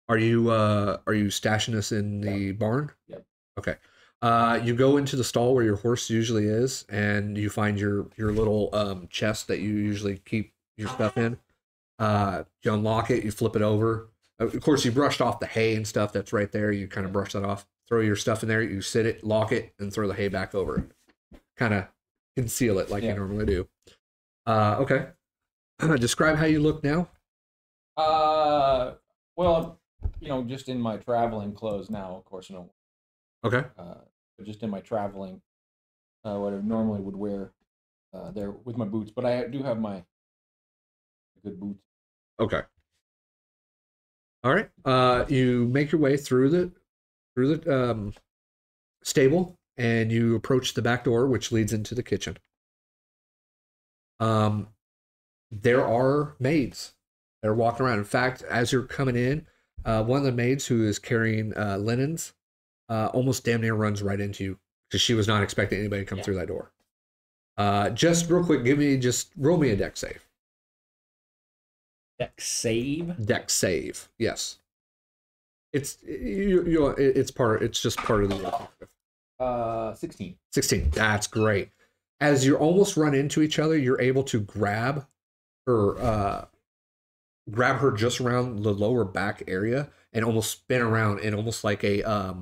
Are you stashing this in the barn? Yep. Okay. You go into the stall where your horse usually is, and you find your little chest that you usually keep your stuff in. You unlock it, you flip it over. Of course, you brushed off the hay and stuff that's right there. You kind of brush that off. Throw your stuff in there. You sit it, lock it, and throw the hay back over it. Kind of conceal it like you normally do. Okay. Describe how you look now. Well, just in my traveling clothes now, of course, no. Okay. But just in my traveling, what I normally would wear there with my boots. But I do have my good boots. Okay. All right. You make your way through the stable, and you approach the back door, which leads into the kitchen. There are maids that are walking around. In fact, as you're coming in, one of the maids who is carrying linens almost damn near runs right into you because she was not expecting anybody to come through that door. Just real quick, roll me a deck save. Deck save. Deck save, yes. It's it's just part of the 16. 16. That's great. As you almost run into each other, you're able to grab her just around the lower back area and almost spin around in almost like a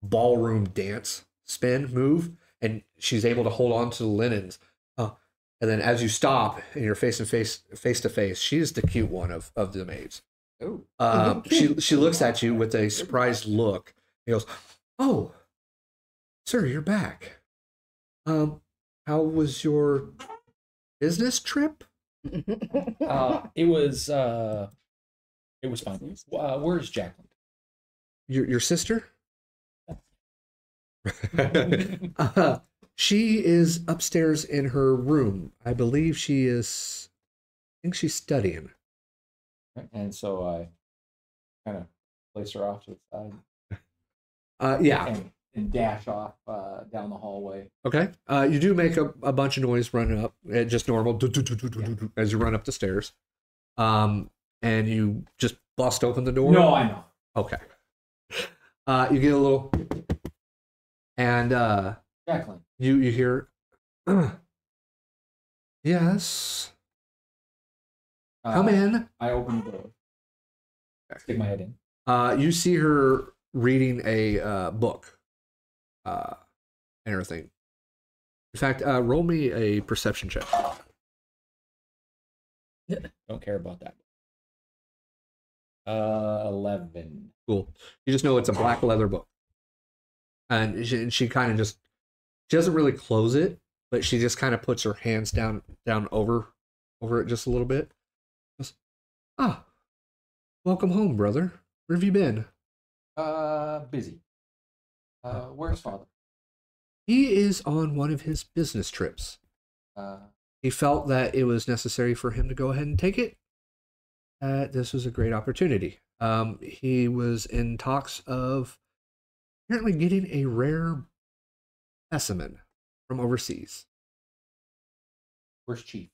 ballroom dance spin move, and she's able to hold on to the linens. And then as you stop and you're face to face, she's the cute one of the maids. Oh. She looks at you with a surprised look. He goes, "Oh, sir, you're back. How was your business trip?" It was fine. Where's Jacqueline? Your sister? She is upstairs in her room. I believe I think she's studying. And so I kind of place her off to the side. Yeah. And dash off down the hallway. Okay. You do make a bunch of noise running up, just normal, as you run up the stairs. And you just bust open the door. No, I know. Okay. You get a little, and Jacqueline. you hear, yes. Come in. I open the door. Stick my head in. You see her reading a book, and everything. In fact, roll me a perception check. Don't care about that. 11. Cool. You just know it's a black leather book, and she kind of just, she doesn't really close it, but she just kind of puts her hands down over it just a little bit. Goes, welcome home, brother. Where have you been? Busy. Where's father? He is on one of his business trips. He felt that it was necessary for him to go ahead and take it. This was a great opportunity. He was in talks of apparently getting a rare specimen from overseas. Where's Chief?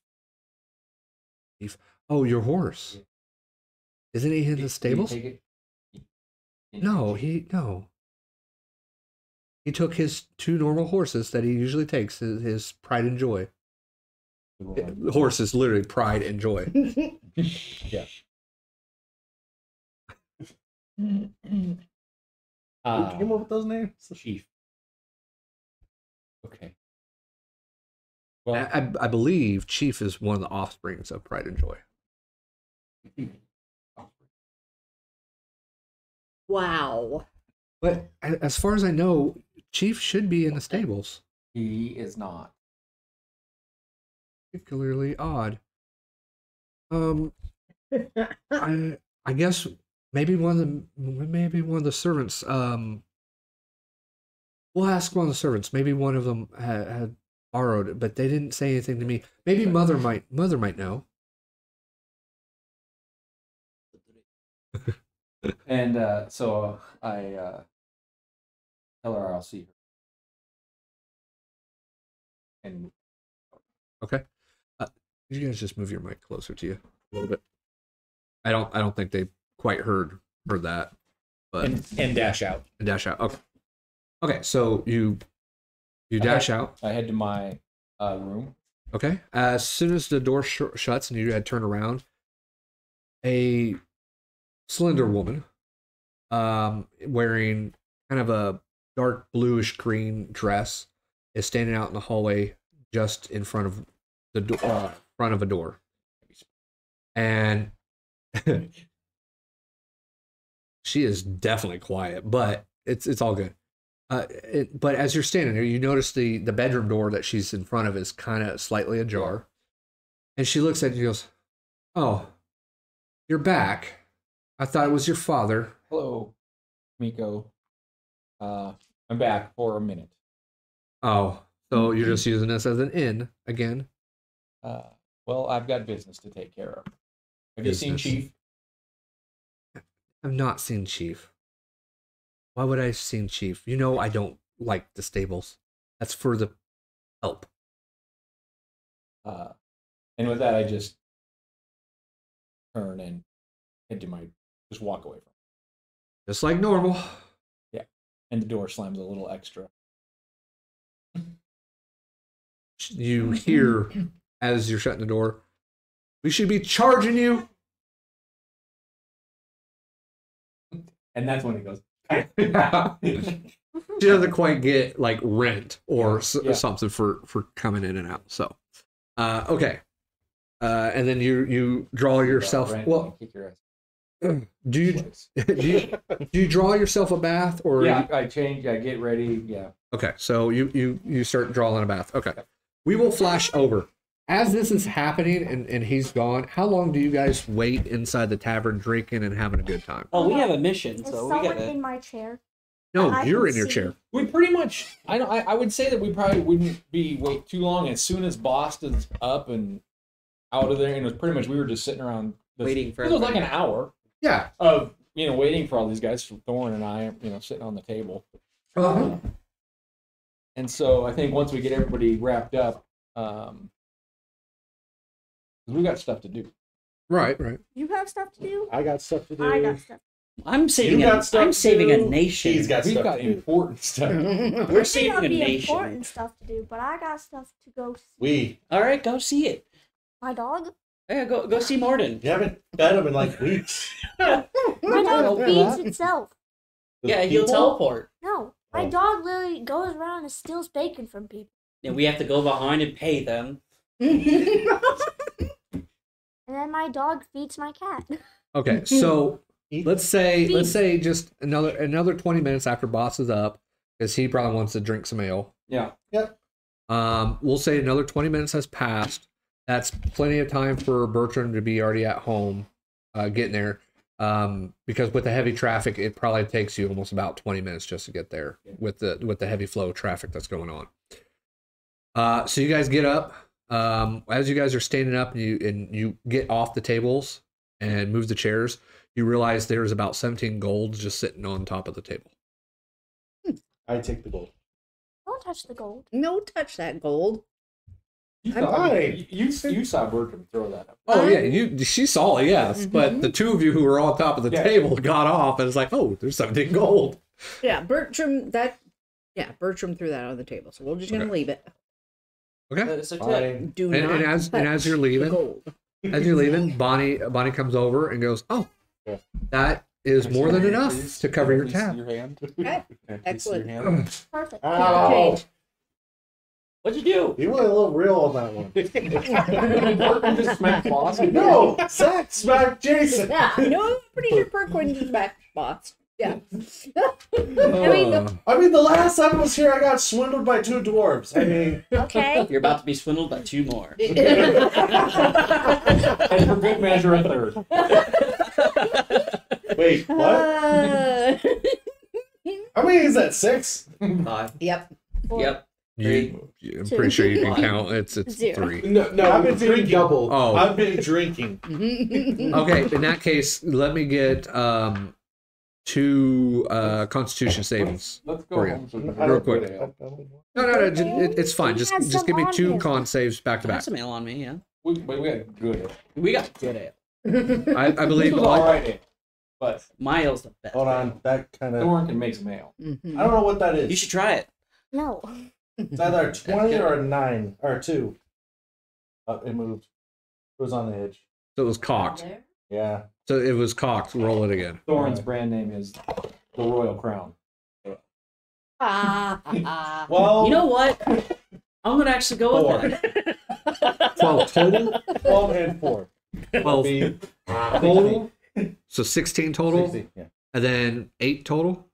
Chief? Oh, your horse. Isn't he in the stables? Did he take it? No. He took his 2 normal horses that he usually takes, his Pride and Joy. The horse is literally Pride and Joy. Yeah. Who came up with those names? Chief. Okay. Well, I believe Chief is one of the offsprings of Pride and Joy. Wow. But as far as I know, Chief should be in the stables. he is not. Particularly odd. I guess maybe one of the servants. We'll ask one of the servants. Maybe one of them had borrowed it, but they didn't say anything to me. Maybe mother might know. And so I tell her I'll see her. And Okay. You guys just move your mic closer to you a little bit. I don't think they quite heard that, but and dash out. dash out. Okay. Okay. So you dash out. I head to my room. Okay. As soon as the door shuts and you had turned around, a slender woman, wearing kind of a dark bluish green dress, is standing out in the hallway just in front of the door, front of a door, and she is definitely quiet, but it's all good. But as you're standing there, you notice the bedroom door that she's in front of is kind of slightly ajar. And she looks at you and goes, "Oh, you're back. I thought it was your father." Hello, Miko. I'm back for a minute. Oh, so you're just using this as an in again? Well, I've got business to take care of. Have you seen Business. Chief? I've not seen Chief. Why would I have seen Chief? You know I don't like the stables. That's for the help. And with that, I just turn and head to just walk away from it. Just like normal. Yeah. And the door slams a little extra. You hear as you're shutting the door, we should be charging you. And that's when he goes, She doesn't quite get like rent or Yeah. something for coming in and out. So, okay. And then you draw yourself. Rent, Well, kick your ass. do you draw yourself a bath or? Yeah, I change. I get ready. Yeah. Okay, so you start drawing a bath. Okay, we will flash over as this is happening and he's gone. How long do you guys wait inside the tavern drinking and having a good time? Oh, we have a mission, Is so we someone gotta. in my chair? No, I you're can in your see. chair. We pretty much. I would say that we probably wouldn't wait too long. As soon as Bahst is up and out of there, and it was pretty much we were just sitting around Waiting for It was like everybody. an hour Yeah. of waiting for all these guys, Thoron and I, sitting on the table. And so I think once we get everybody wrapped up, 'cause we got stuff to do. Right. You have stuff to do? I got stuff to do. I got stuff. I'm saving. You got stuff I'm saving a to do. nation. He's got We've stuff got to do. important stuff. We're There may saving not a be nation. important stuff to do, but I got stuff to go see. We. All right, go see it. My dog? Yeah, go see Morden. You haven't fed him in like weeks. My dog feeds itself. Yeah, he'll People? teleport. No, my Oh. dog literally goes around and steals bacon from people. And we have to go behind and pay them. And then my dog feeds my cat. Okay, so Eat. let's say just another 20 minutes after Boss is up, because he probably wants to drink some ale. Yeah. We'll say another 20 minutes has passed. That's plenty of time for Bertram to be already at home, getting there. Because with the heavy traffic, it probably takes you almost about 20 minutes just to get there with the heavy flow of traffic that's going on. So you guys get up. As you guys are standing up and you get off the tables and move the chairs, you realize there's about 17 golds just sitting on top of the table. I take the gold. Don't touch the gold. No, touch that gold. You I'm saw, fine. you saw Bertram throw that up. Oh yeah, she saw it, yes. But the two of you who were on top of the table got off and it's like, oh, there's 17 gold. Yeah, Bertram. Bertram threw that on the table, so we're just gonna leave it. Okay. That's a tip. Fine. Do And, not and as touch you're the leaving, gold. Bonnie comes over and goes, "Oh, Yeah. that is more than enough to cover your tab." Your hand. Okay, excellent. Perfect. Ow! What'd you do? You went a little real on that one. Bertram just smacked Boss. No! Zach smacked Jason! Yeah, no, I'm pretty sure Priqrin just back spots. Yeah. I mean, the last time I was here, I got swindled by 2 dwarves. I mean, Okay. You're about to be swindled by 2 more. And for good measure, a third. wait, what? How many is that? 6? 5. Yep. Yep. I'm pretty sure you can count. It's 0. 3. No, I've been drinking double. Oh. I've been drinking. Okay, in that case, let me get 2 Constitution savings. Let's go For you. home. So Real quick. No, it's fine. He Just has give me some 2 on him. con saves back to I have back. some ale on me, yeah. we got good. We got good ale. I This believe was all right, ale, but My ale's the best. Hold on, that kind of. Thoron can make some ale. I don't know what that is. You should try it. No. It's either a 20 or a 9 or a 2. It moved. It was on the edge. So it was cocked. Yeah. So it was cocked. Roll it again. Thoron's brand name is the Royal Crown. Well, You know what? I'm gonna actually go 4. with that. 12 total. 12 and 4. 12 Be total. So 16 total, 60, yeah. and then 8 total.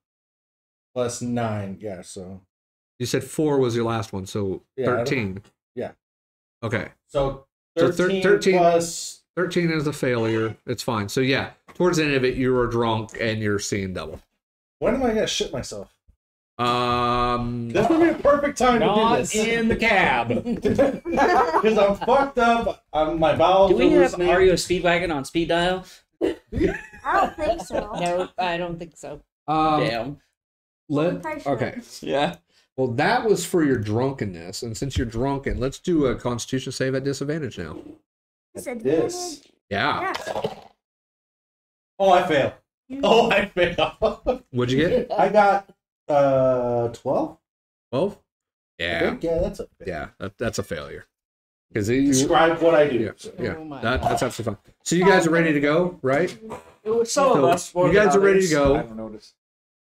Plus 9, yeah, so. You said 4 was your last one, so Yeah, I don't- 13. yeah. Okay. So So 13, 13 plus. 13 is a failure. It's fine. So yeah, towards the end of it, you are drunk and you're seeing double. When am I going to shit myself? This would be a perfect time to do Not this. in the cab. Because I'm fucked up. My bowels Do we are have loosening. Ario Speedwagon on speed dial? I don't think so. No, I don't think so. Damn. Okay. Yeah. Well, that was for your drunkenness, and since you're drunken, let's do a Constitution save at disadvantage now. This. Yeah. Oh, I fail. Oh, I fail. What'd you get? I got 12. 12? Yeah. Yeah, that's a Yeah, that's a failure. Because describe what I do. Yeah, yeah. Oh my That's absolutely fine. So you guys are ready to go, right? Some So of us. you guys are ready to I go. don't notice.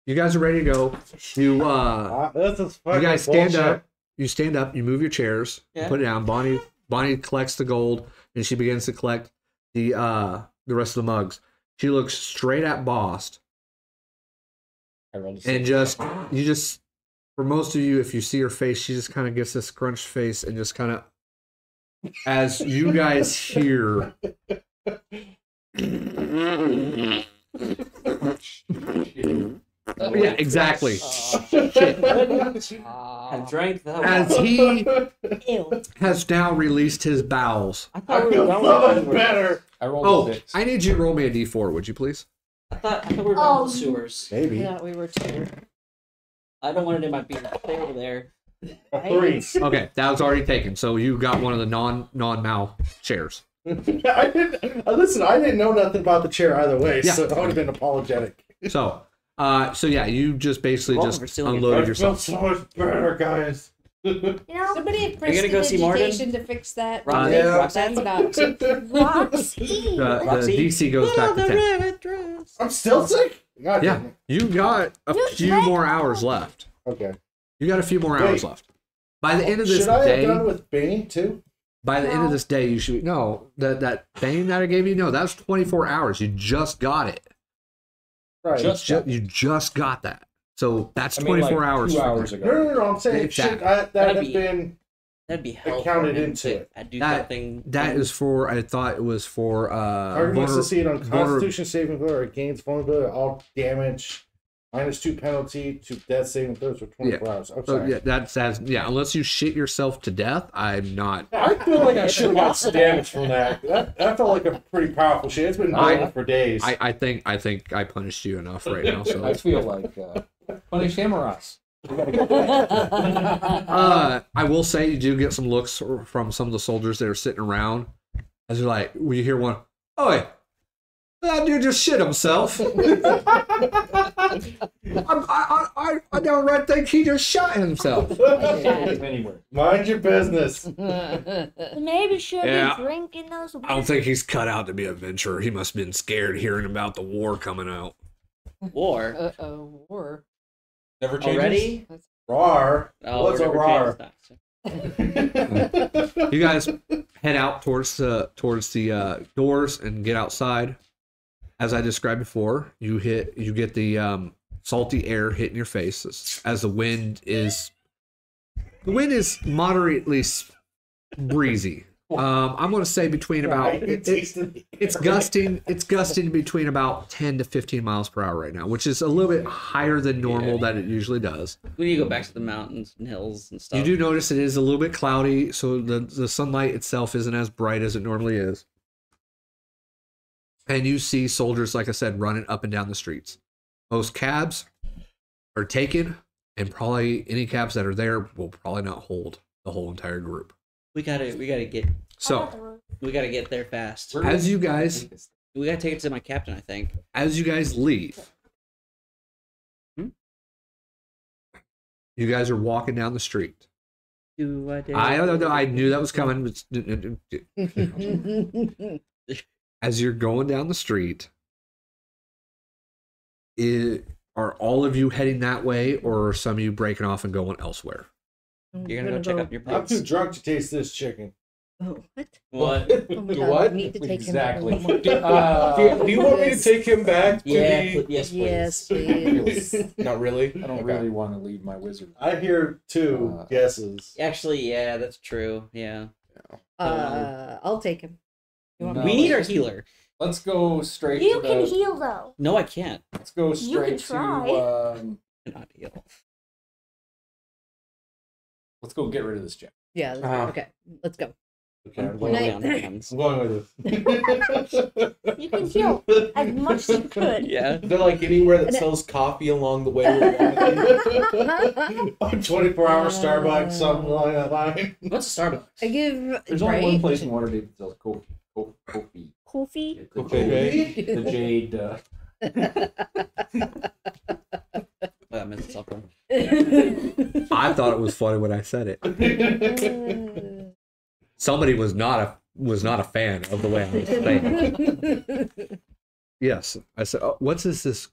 You guys are ready to go. You This is you fucking guys stand bullshit. up. You stand up. You move your chairs. You Yeah. put it down. Bonnie collects the gold, and she begins to collect the rest of the mugs. She looks straight at Bahst, I rolled a and six. you just for most of you, if you see her face, she just kind of gets this scrunched face and just kind of as you guys hear. Yeah, exactly. I drank that. As he Ew. has now released his bowels. I I thought we feel were done so with much better. I rolled Oh, a 6. I need you to roll me a d4, would you please? I thought we were done with the sewers. I Maybe. thought we were too. I don't want to do my beer. Stay over there. A 3. Okay, that was already taken. So you got one of the non-Mal chairs. I didn't listen. I didn't know nothing about the chair either way, Yeah. so I would have been apologetic. So yeah, you just basically Well, just we're stealing your unloaded I feel yourself. so much better, guys. You know, Somebody have Are you gonna go see prestidigitation to fix that. Roxy? Yeah. Roxanne? That's not. Roxy. The Roxy? DC goes back to 10. I'm still sick. God Yeah, damn it. you got a You few drank more all hours left. Okay. You got a few more hours Wait. left. By the end of this Should I day, have done with Bane too? by the end of No. this day, you should no that bane that I gave you. No, that's 24 hours. You just got it. Right. You just got that. So that's I mean, 24 like, hours. 2 from hours there. ago. No. I'm saying Exactly. should that That'd have be- been That'd be helpful. counted for him into to- it. I'd do That- something. That is for. I thought it was for. Target must vulner- succeed on vulner- Constitution saving throw or gains vulnerability, all damage, -2 penalty to death saving throws for 24 hours. I'm So sorry. yeah, that says unless you shit yourself to death, I'm not. I feel like I should have got some damage from that. That felt like a pretty powerful shit. It's been going for days. I think I punished you enough right now. So I feel like punish him or us. We gotta go. I will say you do get some looks from some of the soldiers that are sitting around as you're like, when you hear one, "Oi, that dude just shit himself." I downright think he just shot himself. Anywhere. Mind your business. Maybe should Yeah. be drinking those. I don't think he's cut out to be a adventurer. He must have been scared hearing about the war coming out. War. Uh-oh. War. Never changes. Already? Rar. Oh, What's we're a never rar? changed that. You guys head out towards the doors and get outside. As I described before, you get the salty air hitting your face as the wind is moderately breezy. I'm going to say between about it's gusting between about 10 to 15 miles per hour right now, which is a little bit higher than normal that it usually does. We need to go back to the mountains and hills and stuff. You do notice it is a little bit cloudy, so the sunlight itself isn't as bright as it normally is. And you see soldiers, like I said, running up and down the streets. Most cabs are taken, and probably any cabs that are there will probably not hold the whole entire group. We gotta get So, there fast. as you guys We gotta take it to my captain, I think. leave, you guys are walking down the street. I don't know. I knew that was coming. As you're going down the street, are all of you heading that way, or are some of you breaking off and going elsewhere? You're gonna go check out your I'm place. too drunk to taste this chicken. Oh, what? What? Oh my Do God, what? we need to take Exactly. him home. Do you want me to take him back to Yeah, the... yes, Yes, please. please. Not really. I don't really want to leave my wizard. I hear two guesses. Actually, yeah, that's true. Yeah. I'll take him. You want No. We need our healer. Let's go straight You to can the. heal though. No, I can't. Let's go You can straight try. to. Cannot heal. Let's go get rid of this gem. Yeah. Uh-huh. Okay. Let's go. Okay, I'm Going going, on hands. I'm going with this. You can heal as much as you could. Yeah. They're like anywhere that sells coffee along the way. We're walking. 24-hour Starbucks, something along that line. What's a Starbucks? I give. There's only one right? place in Waterdeep that sells coffee. Kofi. The Jade. I missed something. I thought it was funny when I said it. Somebody was not a fan of the way I was saying it. Yes, I said, oh, what's this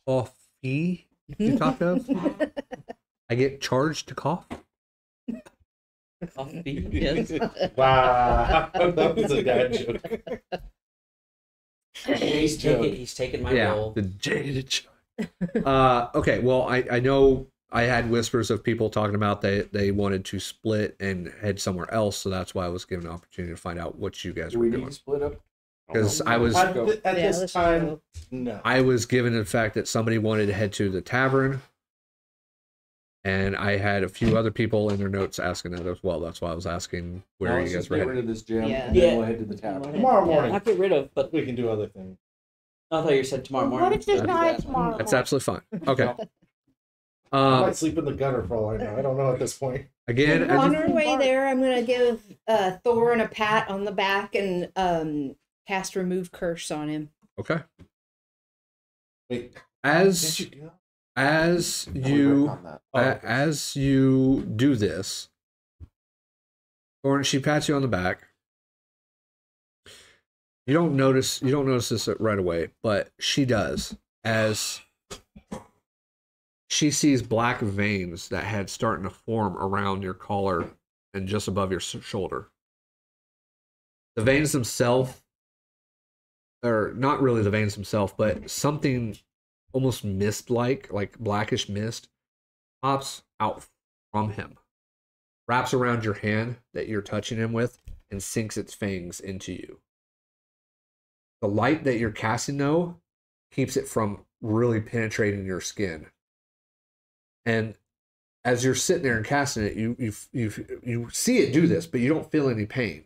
coffee you talked of? I get charged to cough. Coffee. Yes. Wow, that was a dad joke. He's taking my role. The jaded child. Okay, well, I know I had whispers of people talking about they wanted to split and head somewhere else, so that's why I was given an opportunity to find out what you guys Do were we need doing. to split up? Because I was At Yeah, this let's time, go. no. I was given the fact that somebody wanted to head to the tavern, and I had a few other people in their notes asking that as well. That's why I was asking where you guys were get headed. rid of this gem, Yeah. and then Yeah. we'll head to the tavern. Tomorrow morning, Not get rid of, but we can do other things. I thought you said tomorrow What morning. if there's Don't do not a that. tomorrow? That's absolutely fine. Okay. I might sleep in the gutter for all I know. I don't know at this point. Again, On our way there, I'm gonna give Thorin a pat on the back and cast remove curse on him. okay. Wait, As can't you do that? as I'll you work on that. as you do this, Lauren, she pats you on the back. You don't notice this right away, but she does, as she sees black veins that had starting to form around your collar and just above your shoulder. The veins themselves, or not really the veins themselves, but something almost mist-like blackish mist, pops out from him, wraps around your hand that you're touching him with, and sinks its fangs into you. The light that you're casting, though, keeps it from really penetrating your skin. And as you're sitting there and casting it, you see it do this, but you don't feel any pain.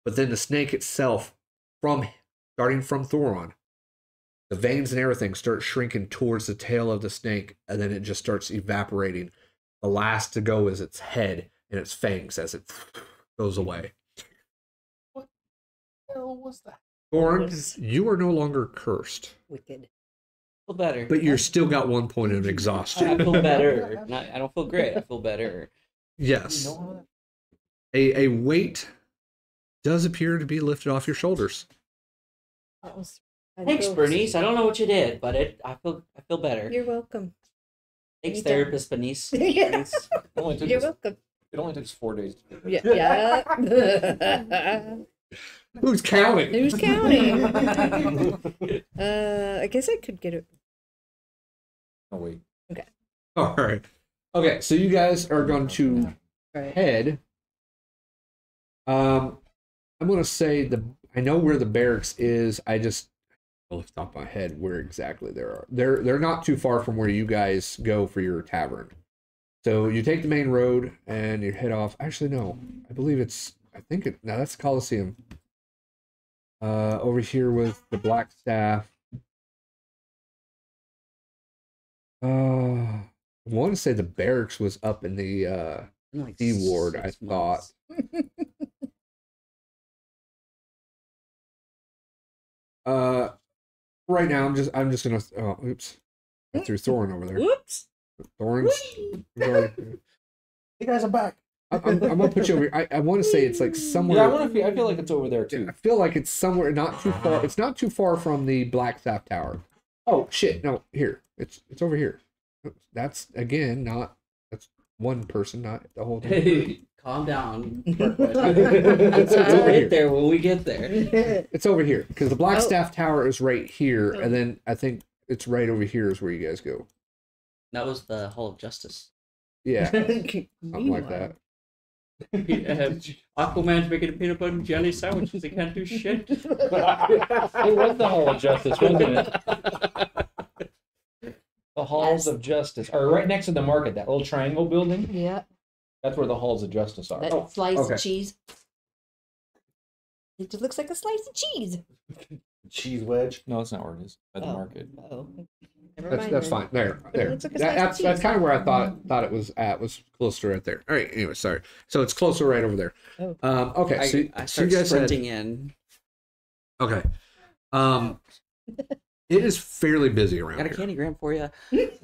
But then the snake itself, starting from Thoron, the veins and everything start shrinking towards the tail of the snake, and then it just starts evaporating. The last to go is its head and its fangs as it goes away. What the hell was that? Thorin, you are no longer cursed, Wicked. I feel better. but you're still got 1 point of I exhaustion. feel better. I don't feel great. I feel better. Yes. A weight does appear to be lifted off your shoulders. That was. Thanks, Bernice. I don't know what you did, but I feel better. You're welcome. Thanks, anytime. therapist Bernice. Yeah. Thanks. It only took You're us, welcome. it only took us 4 days to do it. Yeah. Who's counting? Who's counting? I guess I could get it. Oh, wait. All right. Okay, so you guys are going to Right. head. I'm going to say I know where the barracks is. I just off the top of my head where exactly they are. They're not too far from where you guys go for your tavern. So you take the main road and you head off. Actually, no. No, that's the Coliseum. Over here with the Black Staff. I want to say the barracks was up in the Like D ward, I 6 thought. months. Right now I'm just gonna oops. I threw Thorin over there. Whoops. Thorin's You guys are back. I'm gonna put you over here. I want to say it's like somewhere. Yeah, I feel like it's over there too. I feel like it's somewhere not too far. It's not too far from the Black Staff Tower. Oh shit! No, here. It's over here. That's again not. That's one person, not the whole thing. Hey, calm down. It's We'll over get here. there when we get there. It's over here because the Black Oh. Staff Tower is right here, and then I think it's right over here is where you guys go. That was the Hall of Justice. Yeah, something like that. Aquaman's making a peanut butter and jelly sandwiches. They can't do shit. It was the Hall of Justice, wasn't it? The Halls of Justice are right next to the market. That little triangle building. Yeah. That's where the Halls of Justice are. That Oh, slice okay. of cheese. It just looks like a slice of cheese. Cheese wedge. No, that's not where it is. At the market. Oh, never That's mind that's then. fine. There. But it There. looks like a slice of That's cheese. kind of where I thought it was at. Was closer right there. All right. Anyway, sorry. So it's closer right over there. Oh. Okay. So, I so you start guys said sprinting in. okay. It is fairly busy around Got a here. candygram for you. It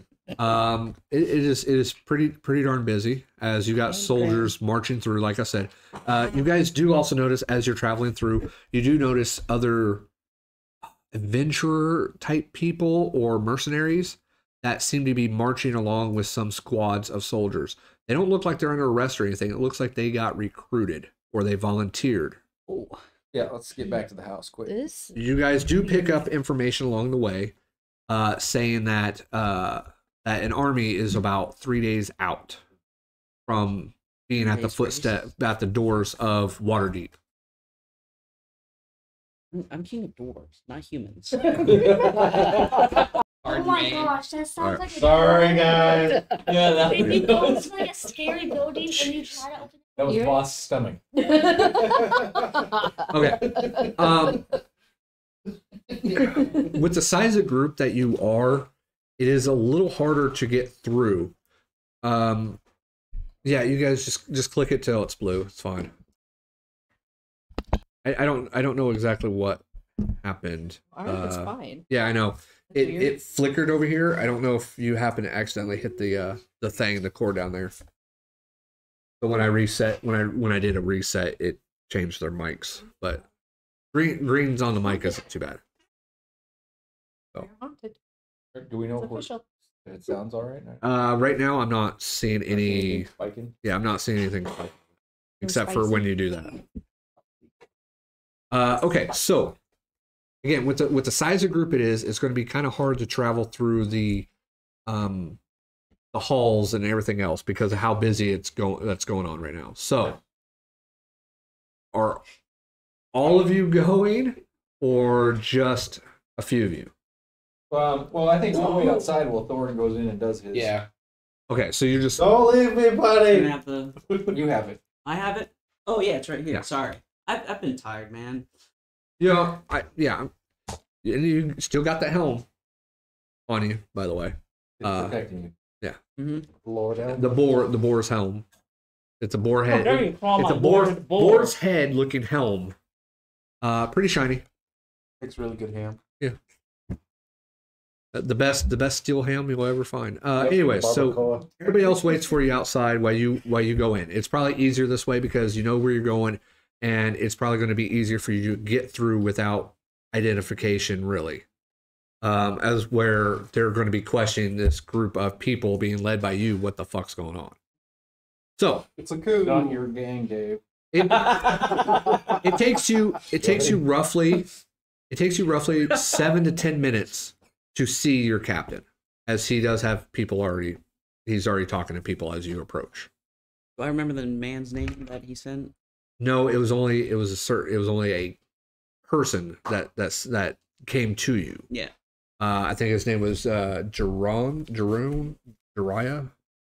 is pretty darn busy as you got soldiers marching through. Like I said, you guys do also notice as you're traveling through, you do notice other adventurer type people or mercenaries that seem to be marching along with some squads of soldiers. They don't look like they're under arrest or anything. It looks like they got recruited or they volunteered. Oh, Yeah, let's get back to the house quick. This You guys do pick up information along the way, saying that that an army is about 3 days out from being at the at the doors of Waterdeep. I'm king of dwarves, not humans. Oh my gosh, that sounds Alright. like a Sorry, guys. Yeah, that If you go into like a scary building and you try to open That was You're- Boss' stomach. Okay. With the size of group that you are, it is a little harder to get through. Yeah, you guys just click it till it's blue. It's fine. I don't know exactly what happened. it's fine. Yeah, I know. That's weird. It flickered over here. I don't know if you happen to accidentally hit the cord down there. But when I reset, when I did a reset, it changed their mics. But green's on the mic isn't too bad. You're haunted. Do we know It's official. if it sounds all right now? Right now I'm not seeing any. Spiking? Yeah, I'm not seeing anything except for spicy. when you do that. Okay, so again, with the size of group it is, it's going to be kind of hard to travel through the halls and everything else because of how busy that's going on right now. So, are all of you going, or just a few of you? Well, I think we'll wait outside while Thorin goes in and does his. Yeah. Okay, so you just Don't leave me, You're buddy. gonna have to. You have it. I have it. Oh yeah, it's right here. Yeah. Sorry, I've been tired, man. yeah, and you still got the helm on you, by the way. It's protecting you. Mm-hmm. Lord help. The boar's helm. It's a boar head. dare you call It's my a lord boar. boar's head looking helm. Pretty shiny. It's really good ham. The best steel helm you'll ever find. Anyway, so Barbacoa. everybody else waits for you outside while you go in. It's probably easier this way because you know where you're going, and it's probably going to be easier for you to get through without identification, really. As where they're going to be questioning this group of people being led by you. What the fuck's going on? So It's a coup. Not your gang, Dave. it takes you roughly 7 to 10 minutes to see your captain, as he does have people already. He's already talking to people as you approach. Do I remember the man's name that he sent? No, it was only a person that came to you. Yeah. I think his name was Jiraiya.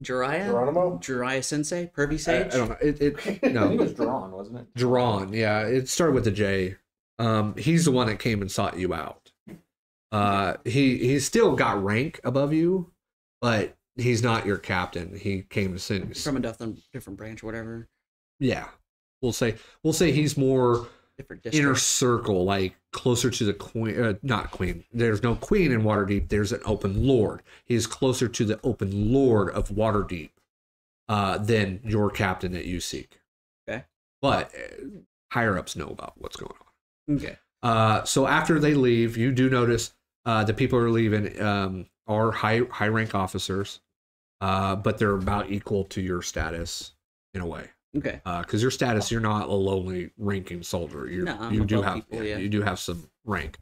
Geronimo? Jiraiya Sensei? Pervy I Sage? don't know. I think it No, was drawn, wasn't it? Jiran. Yeah, it started with a J. He's the one that came and sought you out. He's still got rank above you, but he's not your captain. He came to send. From a different branch or whatever. Yeah, we'll say he's more Different inner district. circle, like closer to the queen. Not queen. There's no queen in Waterdeep. There's an open lord. He's closer to the open lord of Waterdeep than your captain that you seek. Okay. But higher ups know about what's going on. Okay. So after they leave, you do notice the people who are leaving are high rank officers, but they're about equal to your status in a way. Okay. Because your status, you're not a lowly ranking soldier. No, I'm you do above have people, yeah. you do have some rank.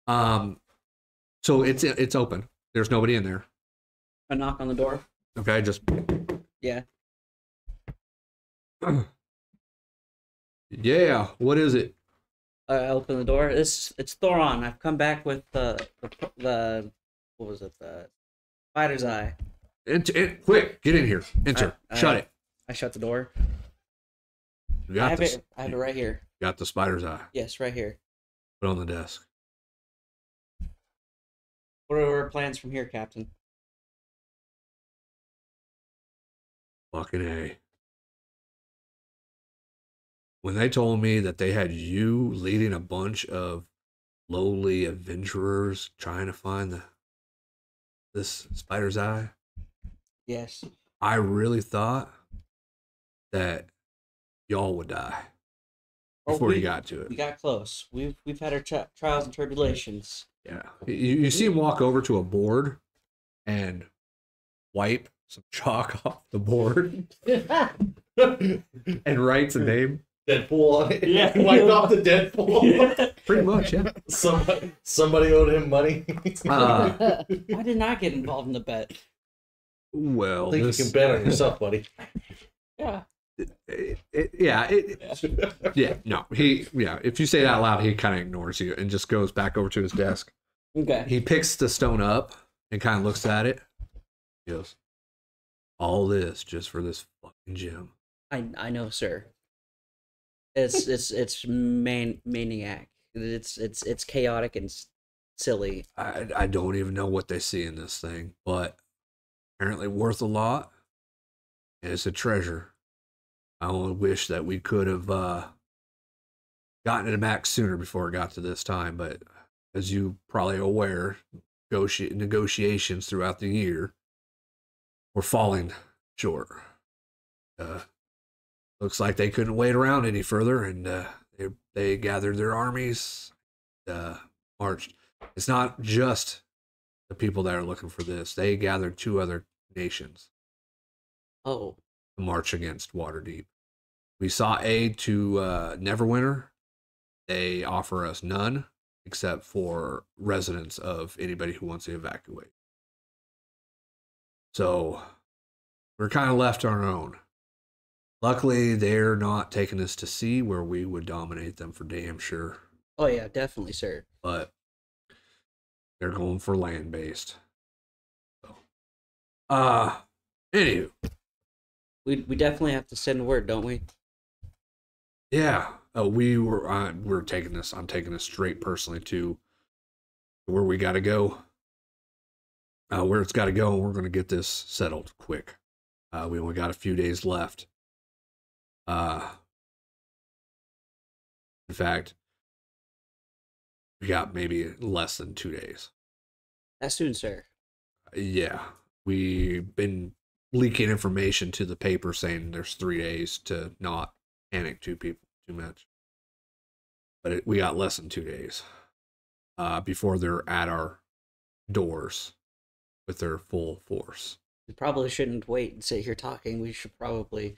So it's open. There's nobody in there. A knock on the door. Okay, just Yeah. yeah. What is it? I open the door. It's Thoron. I've come back with the what was it? The spider's eye. Quick, get in here. Enter. I- Shut it. I shut the door. You got I have this. it right here. Got the spider's eye. Yes, right here. Put it on the desk. What are our plans from here, Captain? Fucking A. When they told me that they had you leading a bunch of lowly adventurers trying to find this spider's eye, Yes. I really thought that y'all would die before you got to We it. got close. We've had our trials and tribulations. Yeah. You see him walk over to a board and wipe some chalk off the board and writes a name. Deadpool on it. Yeah. He wiped off the Deadpool. Pretty much, yeah. Somebody owed him money. Uh, Why didn't I get involved in the bet? well, I think you can bet on yourself, buddy. Yeah. No, if you say it out loud, he kind of ignores you and just goes back over to his desk. Okay. He picks the stone up and kind of looks at it. He goes, all this just for this fucking gem. I know, sir. It's maniac. It's chaotic and silly. I don't even know what they see in this thing, but apparently worth a lot. And it's a treasure. I only wish that we could have gotten it back sooner before it got to this time, but as you probably are aware, negotiations throughout the year were falling short. Looks like they couldn't wait around any further, and they gathered their armies, marched. It's not just the people that are looking for this. They gathered 2 other nations Oh. to march against Waterdeep. We saw aid to Neverwinter. They offer us none, except for residents of anybody who wants to evacuate. So we're kind of left on our own. Luckily, they're not taking us to sea where we would dominate them for damn sure. Oh yeah, definitely, sir. But they're going for land-based. So, anywho. We definitely have to send word, don't we? Yeah. We're taking this. I'm taking this straight personally to where we got to go. Where it's got to go, and we're going to get this settled quick. We only got a few days left. In fact, we got maybe less than 2 days. As soon, sir. Yeah, we've been leaking information to the paper saying there's 3 days to not panic too much. But we got less than 2 days before they're at our doors with their full force. We probably shouldn't wait and sit here talking. We should probably.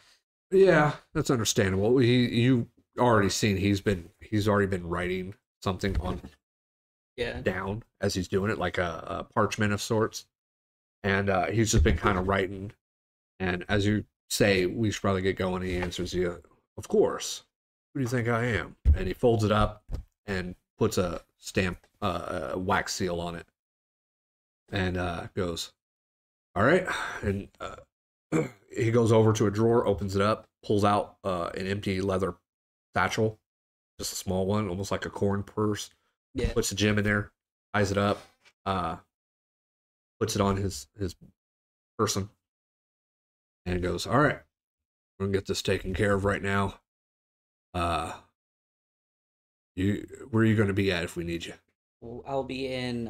Yeah, that's understandable. You already seen he's already been writing something on down as he's doing it, like a parchment of sorts, and he's just been kind of writing. And as you say, we should probably get going. He answers you, of course. Who do you think I am? And he folds it up and puts a stamp, a wax seal on it, and goes, all right. And he goes over to a drawer, opens it up, pulls out an empty leather satchel, just a small one, almost like a corn purse. Yeah. Puts the gem in there, ties it up, puts it on his person, and goes, all right, we're gonna get this taken care of right now. Where are you gonna be at if we need you? Well, I'll be in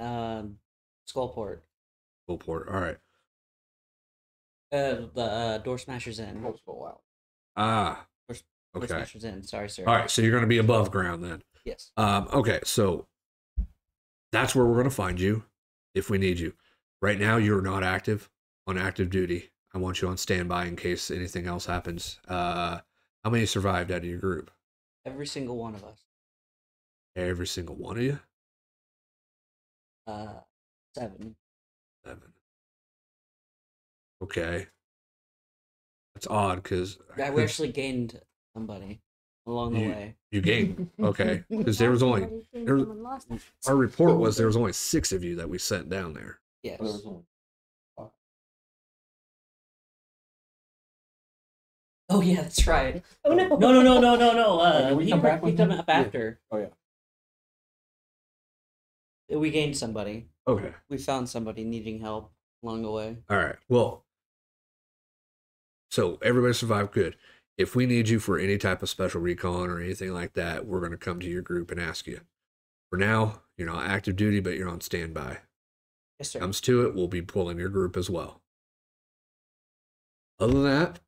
Skullport. Skullport, all right. The DoorSmashers Inn. Okay. DoorSmashers Inn. Sorry, sir. All right, so you're gonna be above ground then. Yes. Okay, so that's where we're going to find you if we need you. Right now, you're not on active duty. I want you on standby in case anything else happens. How many survived out of your group? Every single one of us. Every single one of you? 7. 7. Okay. That's odd because We actually gained somebody along the way. You gained. Okay. Because there was only our report was there was only 6 of you that we sent down there. Yes. Oh yeah, that's right. Oh no. No. Did we He come back with come him? up after. Oh yeah. We gained somebody. Okay. We found somebody needing help along the way. All right. Well, so everybody survived good. If we need you for any type of special recon or anything like that, we're going to come to your group and ask you. For now, you're not active duty, but you're on standby. Yes, sir. Comes to it, we'll be pulling your group as well. Other than that,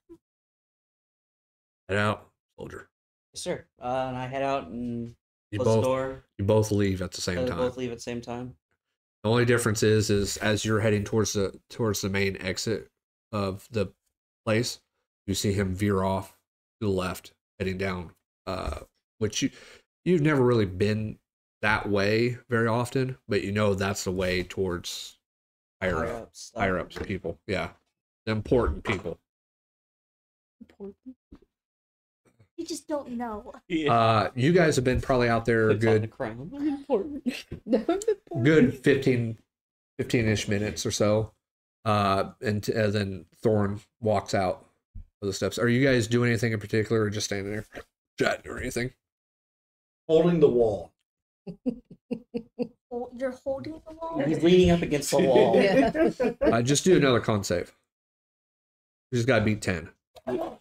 head out, soldier. Yes, sir. And I head out and You close the both door. you both leave at the same We time. both leave at the same time. The only difference is as you're heading towards the main exit of the place, you see him veer off to the left, heading down. Which you've never really been that way very often, but you know that's the way towards higher ups people. Yeah, the important people. You just don't know. You guys have been probably out there Puts on the good crown. Important. good 15-ish minutes or so. And then Thoron walks out of the steps. Are you guys doing anything in particular or just standing there chatting or anything? Holding the wall. You're holding the wall. He's leaning up against the wall. Yeah. Just do another con save. You just gotta beat 10.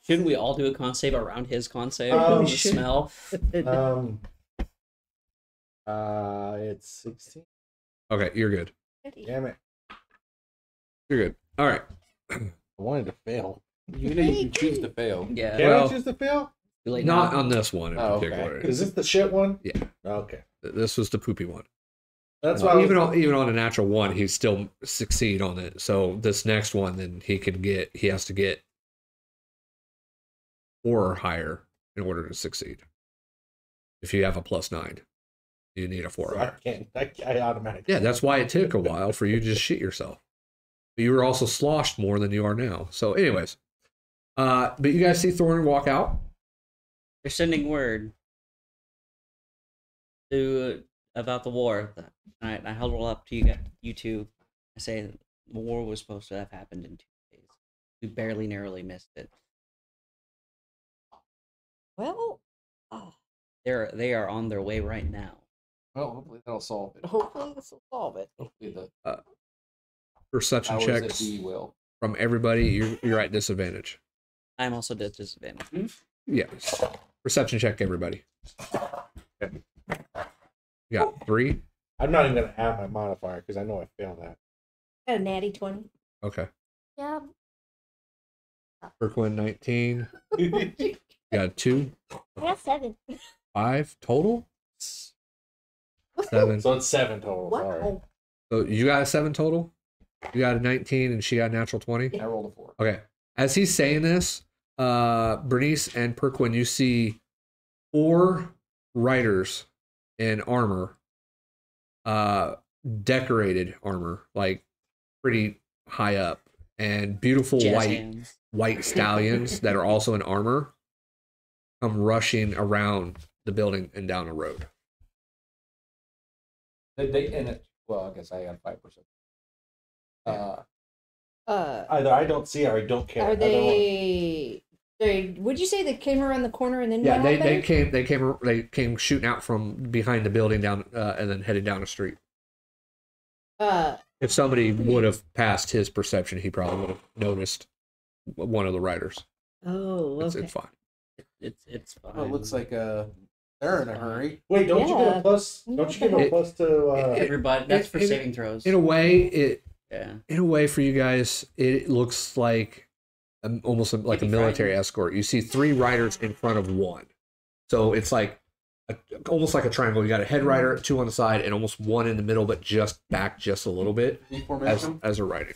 Shouldn't we all do a con save around his con save? Um, The smell. It's 16. Okay, you're good. Damn it. You're good. All right. I wanted to fail. You can choose to fail. Yeah. Can Well, I choose to fail? Like, Not on this one in Oh, okay. particular. Is this the shit one? Yeah. Okay. This was the poopy one. That's why I was, Even on a natural one, he still succeed on it. So this next one, then he has to get 4 or higher in order to succeed. If you have a +9, you need a 4 or I higher. can't. I automatically. Yeah, that's why it took a while for you to just shit yourself. But you were also sloshed more than you are now. So, anyways, but you guys see Thoron walk out. They're sending word to about the war. I held it up to you two. I say the war was supposed to have happened in 2 days. We barely narrowly missed it. Well, They are on their way right now. Well, hopefully that'll solve it. hopefully this will solve it. Hopefully the Perception powers that checks be will. from everybody. You're at disadvantage. I'm also at disadvantage. Yes. Perception check, everybody. You got 3. I'm not even gonna add my modifier because I know I failed that. Got a natty 20. Okay. Yeah. Priqrin 19. You got 2. I got 7. 5 total. 7. So it's 7 total. Sorry. Wow. So you got a 7 total. You got a 19, and she got a natural 20. I rolled a 4. Okay. As he's saying this, Bernnice and Priqrin, you see 4 riders in armor, decorated armor, like pretty high up, and beautiful Jazz hands. white stallions that are also in armor come rushing around the building and down a road. Well, I guess I had 5%. Either I don't see or I don't care. Are they? Would you say they came around the corner and then? Yeah, what they happened? came shooting out from behind the building down and then headed down the street. If somebody would have passed his perception, he probably would have noticed one of the riders. Oh, okay. It's fine. It's fine. Well, it looks like they're in a hurry. Wait, don't you get Yeah. a plus? Don't you give a plus to? Everybody. That's for it- saving throws. In a way, Yeah. in a way for you guys, it looks like almost like a Maybe military frightened. escort. You see 3 riders in front of 1, so it's like almost like a triangle. You got a head rider, 2 on the side, and almost 1 in the middle, but just back just a little bit as a riding.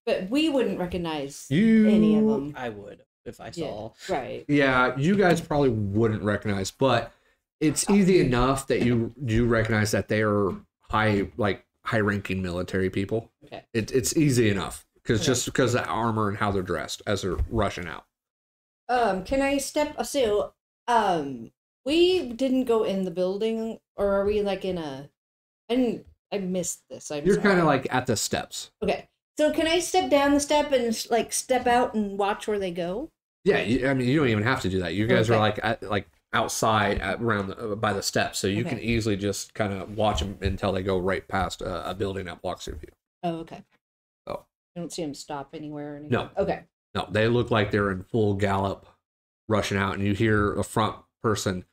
But we wouldn't recognize You any of them. I would if I Yeah, saw. right. Yeah, you guys probably wouldn't recognize, but it's easy enough that you recognize that they are high-ranking military people. Okay. It's easy enough just because of the armor and how they're dressed as they're rushing out. Can I step? So, we didn't go in the building, or are we like in a? I missed this. You're kind of like at the steps. Okay. So can I step down the step and like step out and watch where they go? Yeah, I mean, you don't even have to do that. You guys are Okay. like outside by the steps, so you can Okay. easily just kind of watch them until they go right past a building that blocks your view. Oh, okay. Oh. I don't see him stop anywhere or anything. No. Okay. No, they look like they're in full gallop, rushing out, and you hear a front person.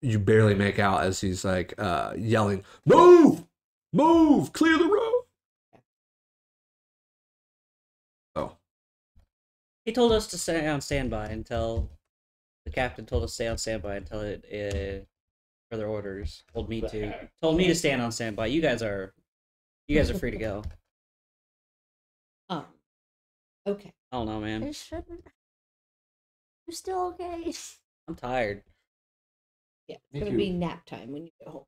You barely make out as he's like yelling, "Move! Move! Clear the road!" Oh, He told us to stay on standby until the captain told us to stay on standby until further orders told me to stand on standby. You guys are free to go. Okay. I don't know, I man. shouldn't. You're still okay. I'm tired. Yeah, it's Me gonna too. be nap time when you get home.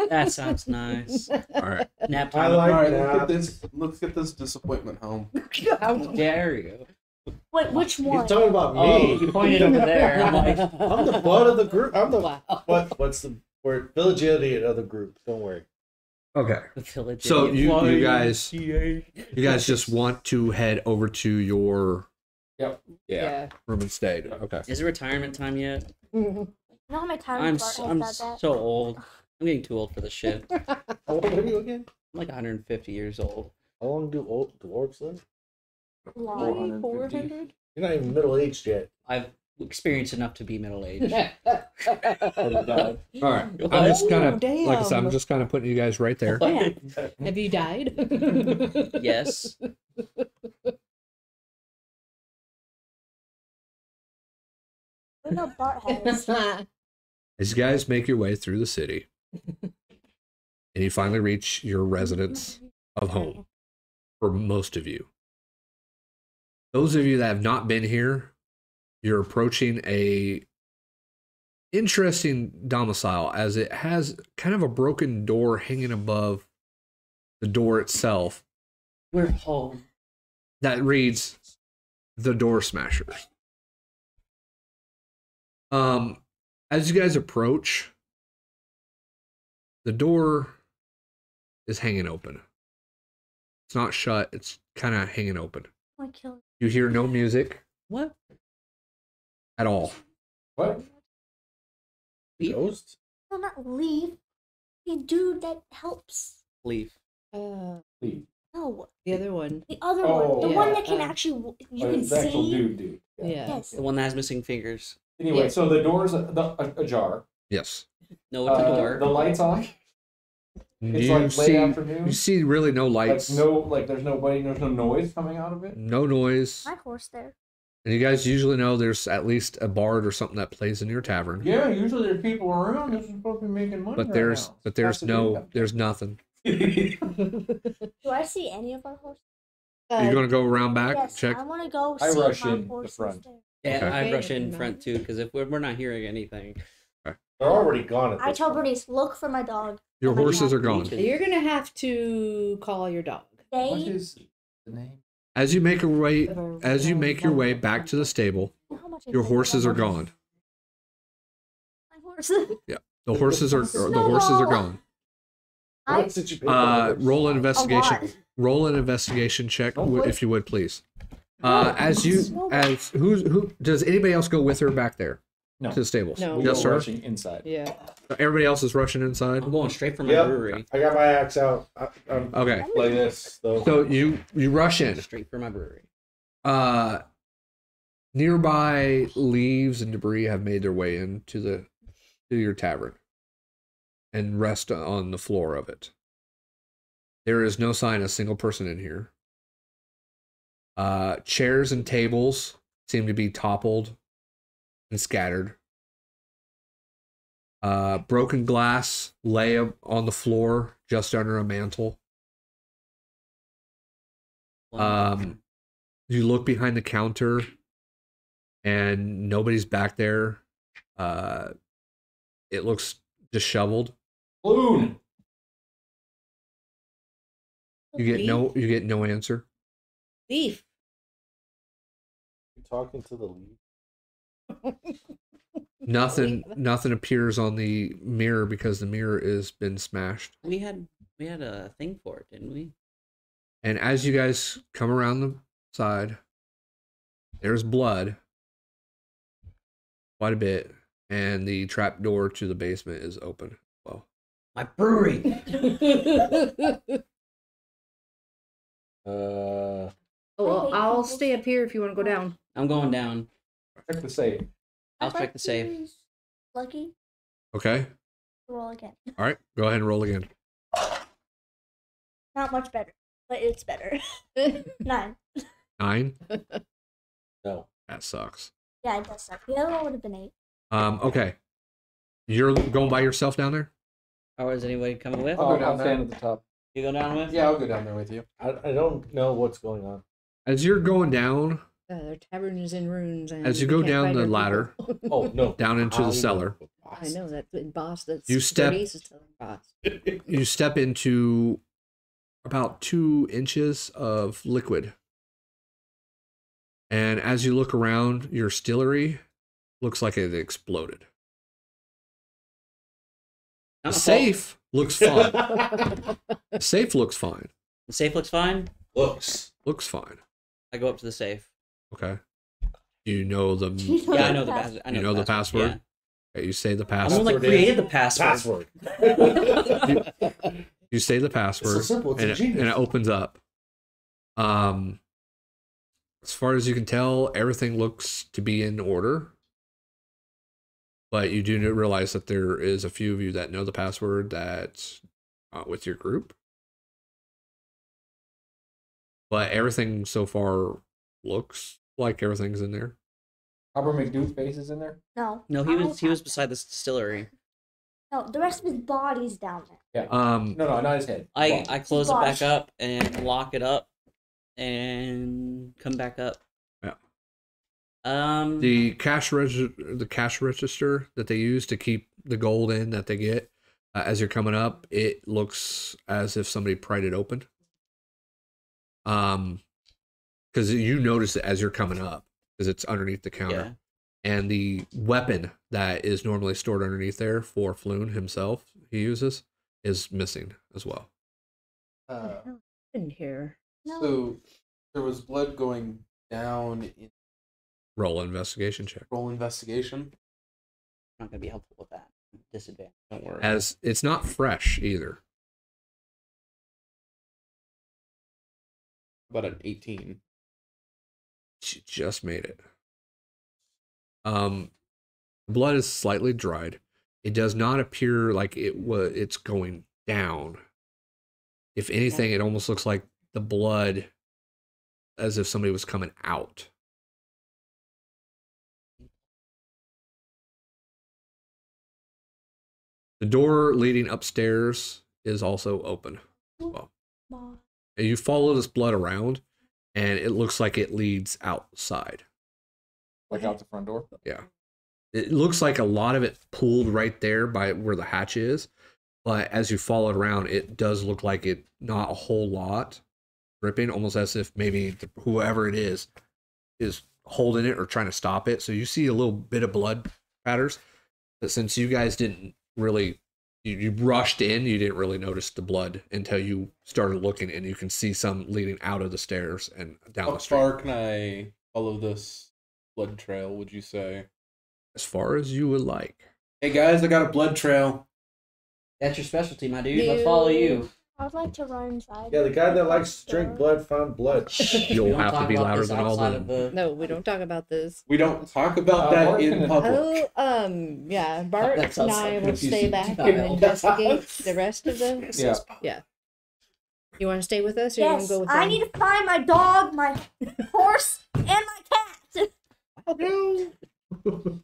That sounds nice. all right. Nap I time. like All right, that. let's get this disappointment home. How dare you? Wait, which He's one? talking about Oh, me. you pointed over there. I'm like, I'm the butt of the group. I'm the Wow. what's the word? Village idiot of the group. Don't worry. Okay. the village. So idiot. you guys just want to head over to your Yeah. room and stay. Okay. Is it retirement time yet? You know how many times I'm Bart I'm has said that? so old. I'm getting too old for this shit. I'm How old are you again? like 150 years old. How long do old dwarves live? Long. 400? You're not even middle aged yet. I've experienced enough to be middle aged. All right. I'm just kind of like I said. I'm Damn. just kind of putting you guys right there. Yeah. Have you died? Yes. I know Bart has. As you guys make your way through the city, and you finally reach your residence of home for most of you. Those of you that have not been here, you're approaching a interesting domicile as it has kind of a broken door hanging above the door itself We're home. that reads the DoorSmashers. As you guys approach, the door is hanging open. It's not shut, it's kind of hanging open. I killed. You hear no music What? at all. What? Ghost? No, not leave. The dude that helps. Leave. Leave. No, the other one. the other Oh, one. The yeah, one that can uh, actually you Oh, can it's the actual see. dude. Yeah. Yes. The one that has missing fingers. Anyway, Yeah. so the door's ajar. Yes. No, it's a door. The lights on. It's You like late see, afternoon. you see really no lights, There's no noise coming out of it. no noise. My horse there. And you guys usually know there's at least a bard or something that plays in your tavern. Yeah, usually there's people around. This is supposed to be making money. But right there's now. but there's Passive no income. there's nothing. Do I see any of our horses? Are you gonna go around back, Yes, check? I want to go I see rush if my in the horse is front. there. Yeah, Okay. I rush Okay, in no. front too because if we're not hearing anything, They're already gone at this I tell point. Bernice, look for my dog. Your Oh my horses God. are gone. too. You're gonna have to call your dog. What They. is the name? As you make your way back to the stable, How much is your it? horses are gone. My horse. The horses are Snowball. gone. I, What did you pay for the Roll an horse? investigation. lot. Roll an investigation check, Don't play. if you would, please. Who does anybody else go with her back there No. to the stables? No. We Just go her. rushing inside. Yeah. Everybody else is rushing inside. I'm going straight for my Yep. brewery. I got my axe out. I'm Okay, like this though. so you rush in. Straight for my brewery. Nearby leaves and debris have made their way into your tavern and rest on the floor of it. There is no sign of a single person in here. Chairs and tables seem to be toppled and scattered. Broken glass lay on the floor just under a mantle. You look behind the counter and nobody's back there. It looks disheveled. Floon. You get no answer. Thief. You talking to the lead? Nothing appears on the mirror because the mirror has been smashed. We had a thing for it, didn't we? And as you guys come around the side, There's blood. Quite a bit. And the trap door to the basement is open. Well, My brewery. Oh, well, I'll stay up here if you want to go down. I'm going down. Check the safe. I'll I'd check like the to safe. use Lucky. okay. Roll again. All right. Go ahead and roll again. Not much better, but it's better. 9. 9. No. That sucks. Yeah, it does suck. The other one would have been 8. Okay. You're going by yourself down there? Or is anybody coming with? I'll go down I'll stand at the top. You go down with? Yeah, I'll go down there with you. I don't know what's going on. As you're going down, Their tavern is in ruins. And as you we go can't down find the our ladder, people. Oh no! down into I the cellar, I know that's in Bahst. That's You step- Bernice is telling Bahst. you step into about 2 inches of liquid. And as you look around, your distillery looks like it exploded. The Not my fault. safe looks fine. The safe looks fine. The safe looks fine. Looks fine. I go up to the safe. Okay. You know the. Yeah, I know the password. You know the password? Okay, you say the Yeah. I'm password. the one that created the password. You say the It's so password, simple. It's and a it, genius. and it opens up. As far as you can tell, everything looks to be in order. But you do realize that there is a few of you that know the password that's not with your group. But everything so far looks like everything's in there. Albert McDude's face is in there? No. No, he was beside this distillery. No, the rest of his body's down there. Yeah. Um, No, not his head. I close it Gosh. back up and lock it up and come back up. Yeah. The the cash register that they use to keep the gold in that they get as you're coming up, it looks as if somebody pried it open. Because you notice it as you're coming up, because it's underneath the counter. And the weapon that is normally stored underneath there for Floon himself, he uses, is missing as well. In here. No. So there was blood going down in Roll an investigation check. roll investigation. not gonna be helpful with that. Disadvantage. Don't worry. As it's not fresh either. About an 18. She just made it. Blood is slightly dried. It does not appear like it's going down. If anything, it almost looks like the blood as if somebody was coming out. The door leading upstairs is also open. Well, Mom. and you follow this blood around, and it looks like it leads outside. Like out the front door? Yeah. It looks like a lot of it pooled right there by where the hatch is. But as you follow it around, it does look like it not a whole lot dripping, almost as if maybe whoever it is holding it or trying to stop it. So you see a little bit of blood spatters. But since you guys didn't really, you rushed in, you didn't really notice the blood until you started looking, and you can see some leading out of the stairs and down How the street. far can I follow this blood trail, would you say? As far as you would like. Hey guys, I got a blood trail. That's your specialty, my dude. Let's follow you. I would like to run inside. Yeah, the guy that likes to drink blood found blood. You'll Don't have to talk be about louder this than all outside the... of the. No, we don't talk about this. We don't talk about that Mark in and- public. Oh, yeah. Bart That's and outside I of will the stay PC back and file. investigate the rest of them. Yeah. You want to stay with us, or you want Yes, to go with I them? need to find my dog, my horse, and my cat.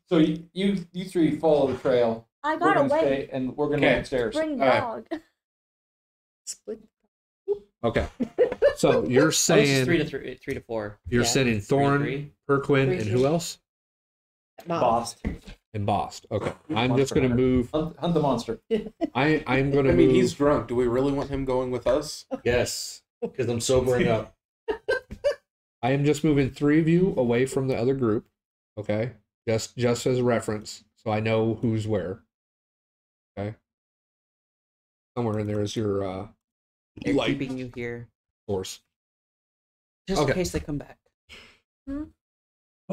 So you three follow the trail. I We're got gonna away. stay, and we're gonna Okay. go upstairs. Bring the Alright. dog. Split. Okay. So you're Oh, this is saying... 3 to 4. You're Yeah. sending 3 to Thoron, 3. Perquin, Three, and three. who else? Boss. And Bahst. Okay. I'm Monster just going to hunter. move. Hunt the monster. I'm going to I mean, move. he's drunk. Do we really want him going with us? Yes, because I'm sobering up. I am just moving 3 of you away from the other group. Okay. Just as a reference, so I know who's where. Okay. Somewhere in there is your They're light keeping you here source. just Okay. in case they come back.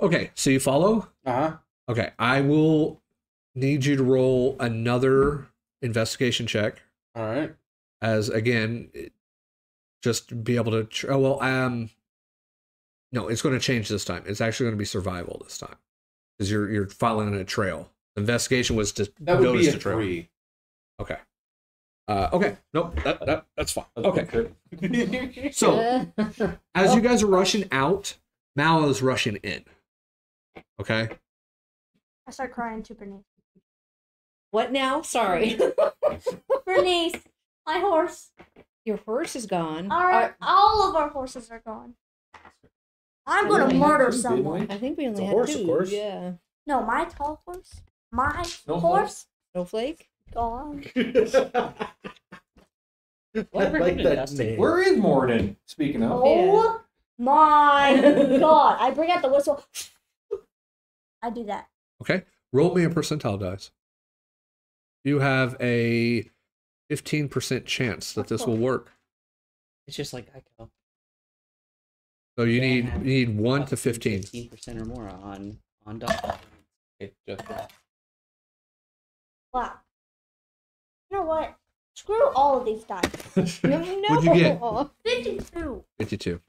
Okay, so you follow? Uh-huh. Okay, I will need you to roll another investigation check. All right. As again, just be able to. No, it's going to change this time. It's actually going to be survival this time because you're following a trail. Investigation was to That would notice be a the trail. 3. Okay. Okay. Nope. That's fine. Okay. So as you guys are rushing out, Mal is rushing in. Okay. I start crying to Bernice. What now? Sorry. Bernice, my horse. Your horse is gone. All of our horses are gone. I'm gonna murder Didn't someone. we? I think we only a had horse, 2. of course. Yeah. No, my tall horse. My Snowflake? horse Snowflake? gone. Why bring like him that Dusty? name. Where is Morden? Speaking of. Oh my god! I bring out the whistle. I do that. Okay. Roll me a percentile dice. You have a 15% chance that this will work. It's just like I go. So you Yeah. need 1 to 15. 15% or more on dog. It just Wow. You know what? Screw all of these dice. No. What'd you get? 52. 52.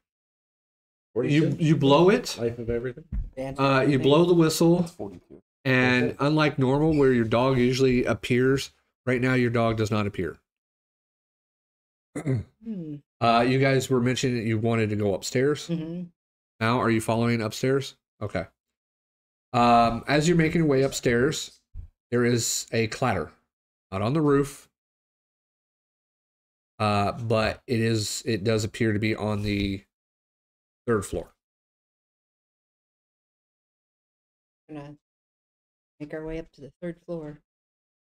42? You blow it. Life of everything. You blow the whistle, 42. and unlike normal, where your dog usually appears, right now your dog does not appear. Hmm. You guys were mentioning that you wanted to go upstairs. Mm-hmm. Now, are you following upstairs? Okay. As you're making your way upstairs, there is a clatter, not on the roof, but it does appear to be on the 3rd floor. We're gonna make our way up to the 3rd floor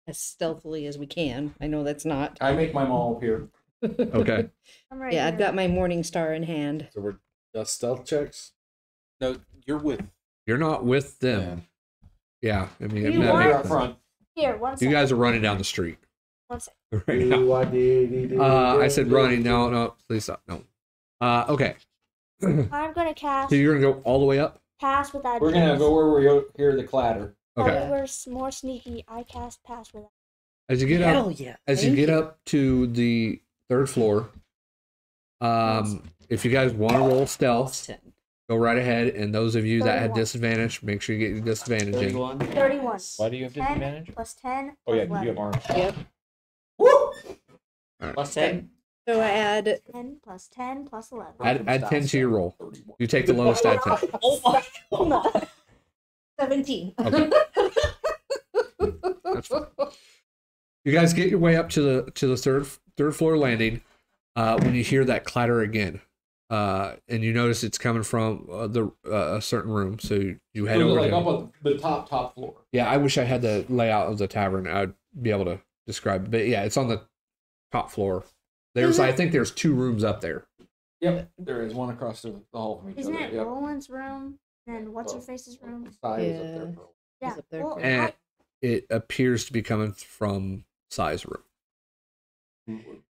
as stealthily as we can. I know that's not. I make my mall appear. Okay. I'm right Yeah, I've here. got my morning star in hand. So we're stealth checks. No, you're with You're not with them. them. Yeah, I mean, You that want- makes You're up sense. front. Here, one You second. guys are running down the street One second. right now. I said running. No, please stop. No. Okay. I'm gonna cast So you're gonna go all the way up. pass without. We're gonna go where we hear the clatter. Okay. We're more sneaky. I cast pass without. As you get up, Hell yeah. as you get up to the 3rd floor, if you guys want to roll stealth, 10. go right ahead. And those of you that had 31. disadvantage, make sure you get your disadvantage in. 31. 31. Why do you have 10 disadvantage? plus 10. Oh yeah, plus you have 11. arms. Yep. Plus 10. So I add 10 plus 10 plus 11. Add 10 to your roll. You take the lowest, add 10. Oh my. 17. Okay. That's fine. You guys get your way up to the third floor landing when you hear that clatter again, and you notice it's coming from a certain room. So you head So over. like to- up on the top floor. Yeah, I wish I had the layout of the tavern. I'd be able to describe it. But yeah, it's on the top floor. I think there's 2 rooms up there. Yep, there is one across the hall from each Isn't other. it Yep. Roland's room? And what's her face's room? Side is up there. Yeah. Yeah. up there Well, for- And it appears to be coming from Sai's room.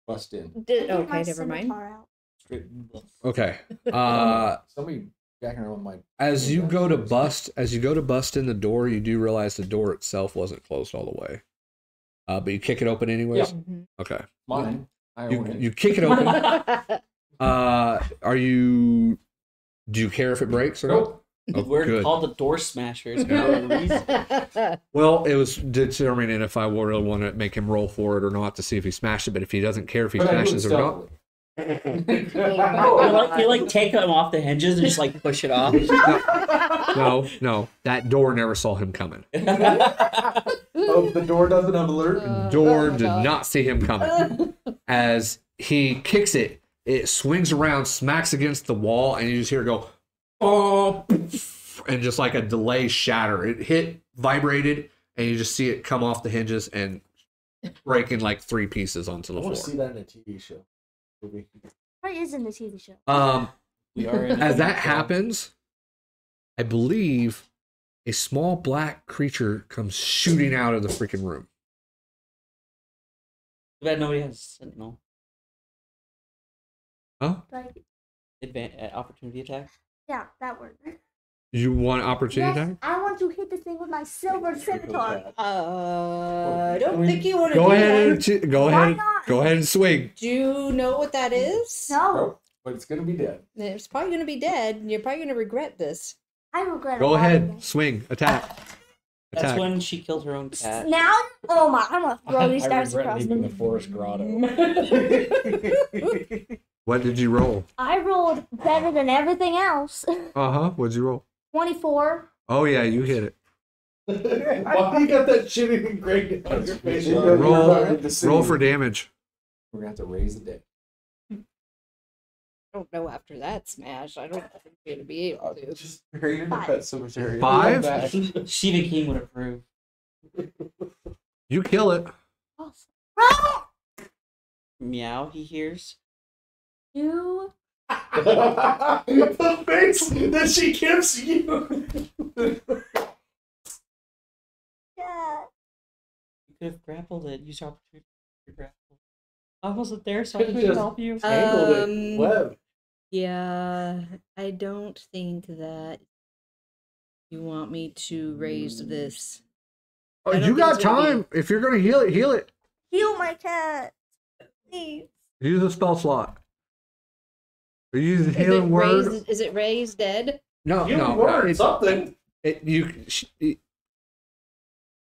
Bust in. I Okay, my never mind. scimitar out. Straight. Okay. Somebody jacking around with my. As you go to bust in the door, you do realize the door itself wasn't closed all the way. But you kick it open anyways. Yeah. Mhm. Okay. Mine. I own it. You kick it open. Do you care if it breaks or Nope. not? Oh, We're good. called the DoorSmashers for a reason. Well, it was determining if I really want to make him roll for it or not to see if he smashed it. But if he doesn't care if he But I do it smashes it or not, stealthily. You like take them off the hinges and just like push it off. no, that door never saw him coming. Oh, the door doesn't have alert. Door did not see him coming. As he kicks it, it swings around, smacks against the wall, and you just hear it go, oh, and just like a delay shatter. It hit, vibrated, and you just see it come off the hinges and break in like 3 pieces onto I the want to floor. see that in a TV show. Movie. What is in the TV show? We are in As that happens, I believe a small black creature comes shooting out of the freaking room. Too bad nobody has Sentinel. Huh? Like, Opportunity attack. yeah, that word. You want opportunity Yes, attack? I want to hit the thing with my silver scimitar. I don't think you want to Go do ahead that. and go Why ahead. not? Go ahead and swing. Do you know what that is? No, Nope, but it's gonna be dead. It's probably going to be dead, and you're probably going to regret this. I regret it. Go ahead. Swing. Attack. That's Attack. when she killed her own cat. Now, oh my, I'm gonna throw these I dice regret across leaving the the forest grotto. What did you roll? I rolled better than everything else. What'd you roll? 24. Oh yeah, you hit it. Why you got that shit engraved on your face? Roll for damage. We're gonna have to raise the dead. I don't know after that smash. I don't think you're going to be able to. Just buried in the pet cemetery. 5? Sheeta King would approve. You kill it. Meow, he hears. You. The face that she gives you. Yeah. You could have grappled it. Use your opportunity to grapple. I wasn't there, so I couldn't Just- help you. Tangled it. Web. Yeah, I don't think that you want me to raise this. Oh, I don't you think got it's gonna time. If you're gonna heal it, heal it. Heal my cat. Please. Use a spell slot. Are you using Is it healing word? raised? Is it raised dead? No, You no. word It's, something.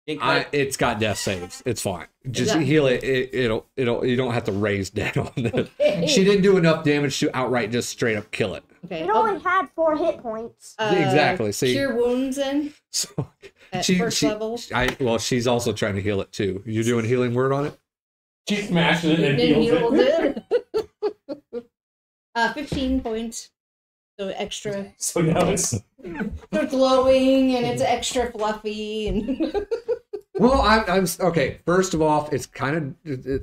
it's got death saves. It's fine. Just that- heal it. It'll. You don't have to raise dead on it. Okay. She didn't do enough damage to outright just straight up kill it. Okay. It only had 4 hit points. Exactly, see? Cure wounds then So at first level. she's also trying to heal it too. You doing healing word on it? She smashes it and Then heals it. healed it. 15 points. So extra. So now it's It's glowing and it's extra fluffy and. Well, I'm okay. First of all, it's kind of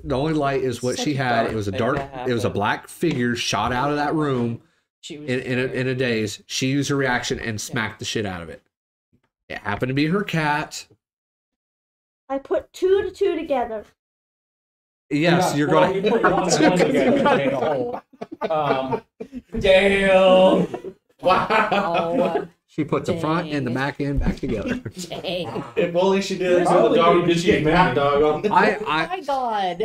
the only light is what Such she a had. dark It was a thing dark. to It was a happen. black figure shot out of that room She was in a daze. She used her reaction and smacked the shit out of it. It happened to be her cat. I put 2 to 2 together. Yes, Yeah, you're well, gonna. you put your one and one together to make a whole. Damn. Oh, She put the front and the Dang. back end back together. dang. If only she did it to the Probably dog, did did she get get cat dog on? Oh my god.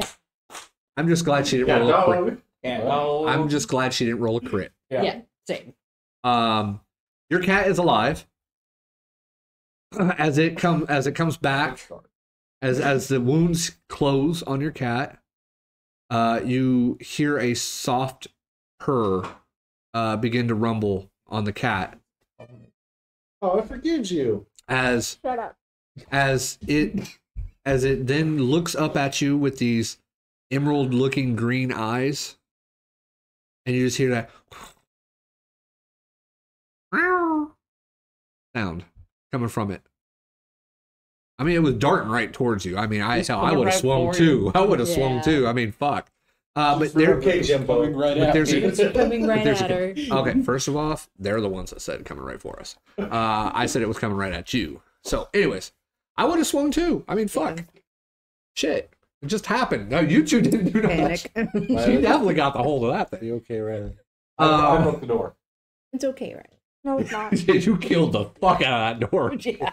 I'm just glad she didn't Cat roll a crit. dog. Yeah, well, I'm just glad she didn't roll a crit. Yeah, same. Your cat is alive. As it comes back, as the wounds close on your cat, you hear a soft purr begin to rumble on the cat Oh, it forgives you. as Shut up. it then looks up at you with these emerald looking green eyes, and you just hear that sound coming from it. I mean, it was darting right towards you. I mean, I It's would coming have right swung for too. I would have swung Yeah. too. I mean, fuck. But there, Okay, Jimbo. coming right but at there's me. a, Coming right there's at her. okay. First of all, they're the ones that said coming right for us. I said it was coming right at you. So, anyways, I would have swung too. I mean, fuck, shit, it just happened. No, you two didn't do that. Panic. She definitely got the hold of that thing. You okay, Riley? I broke the door. It's okay, right? No, it's not. You killed the fuck out of that door. Yeah.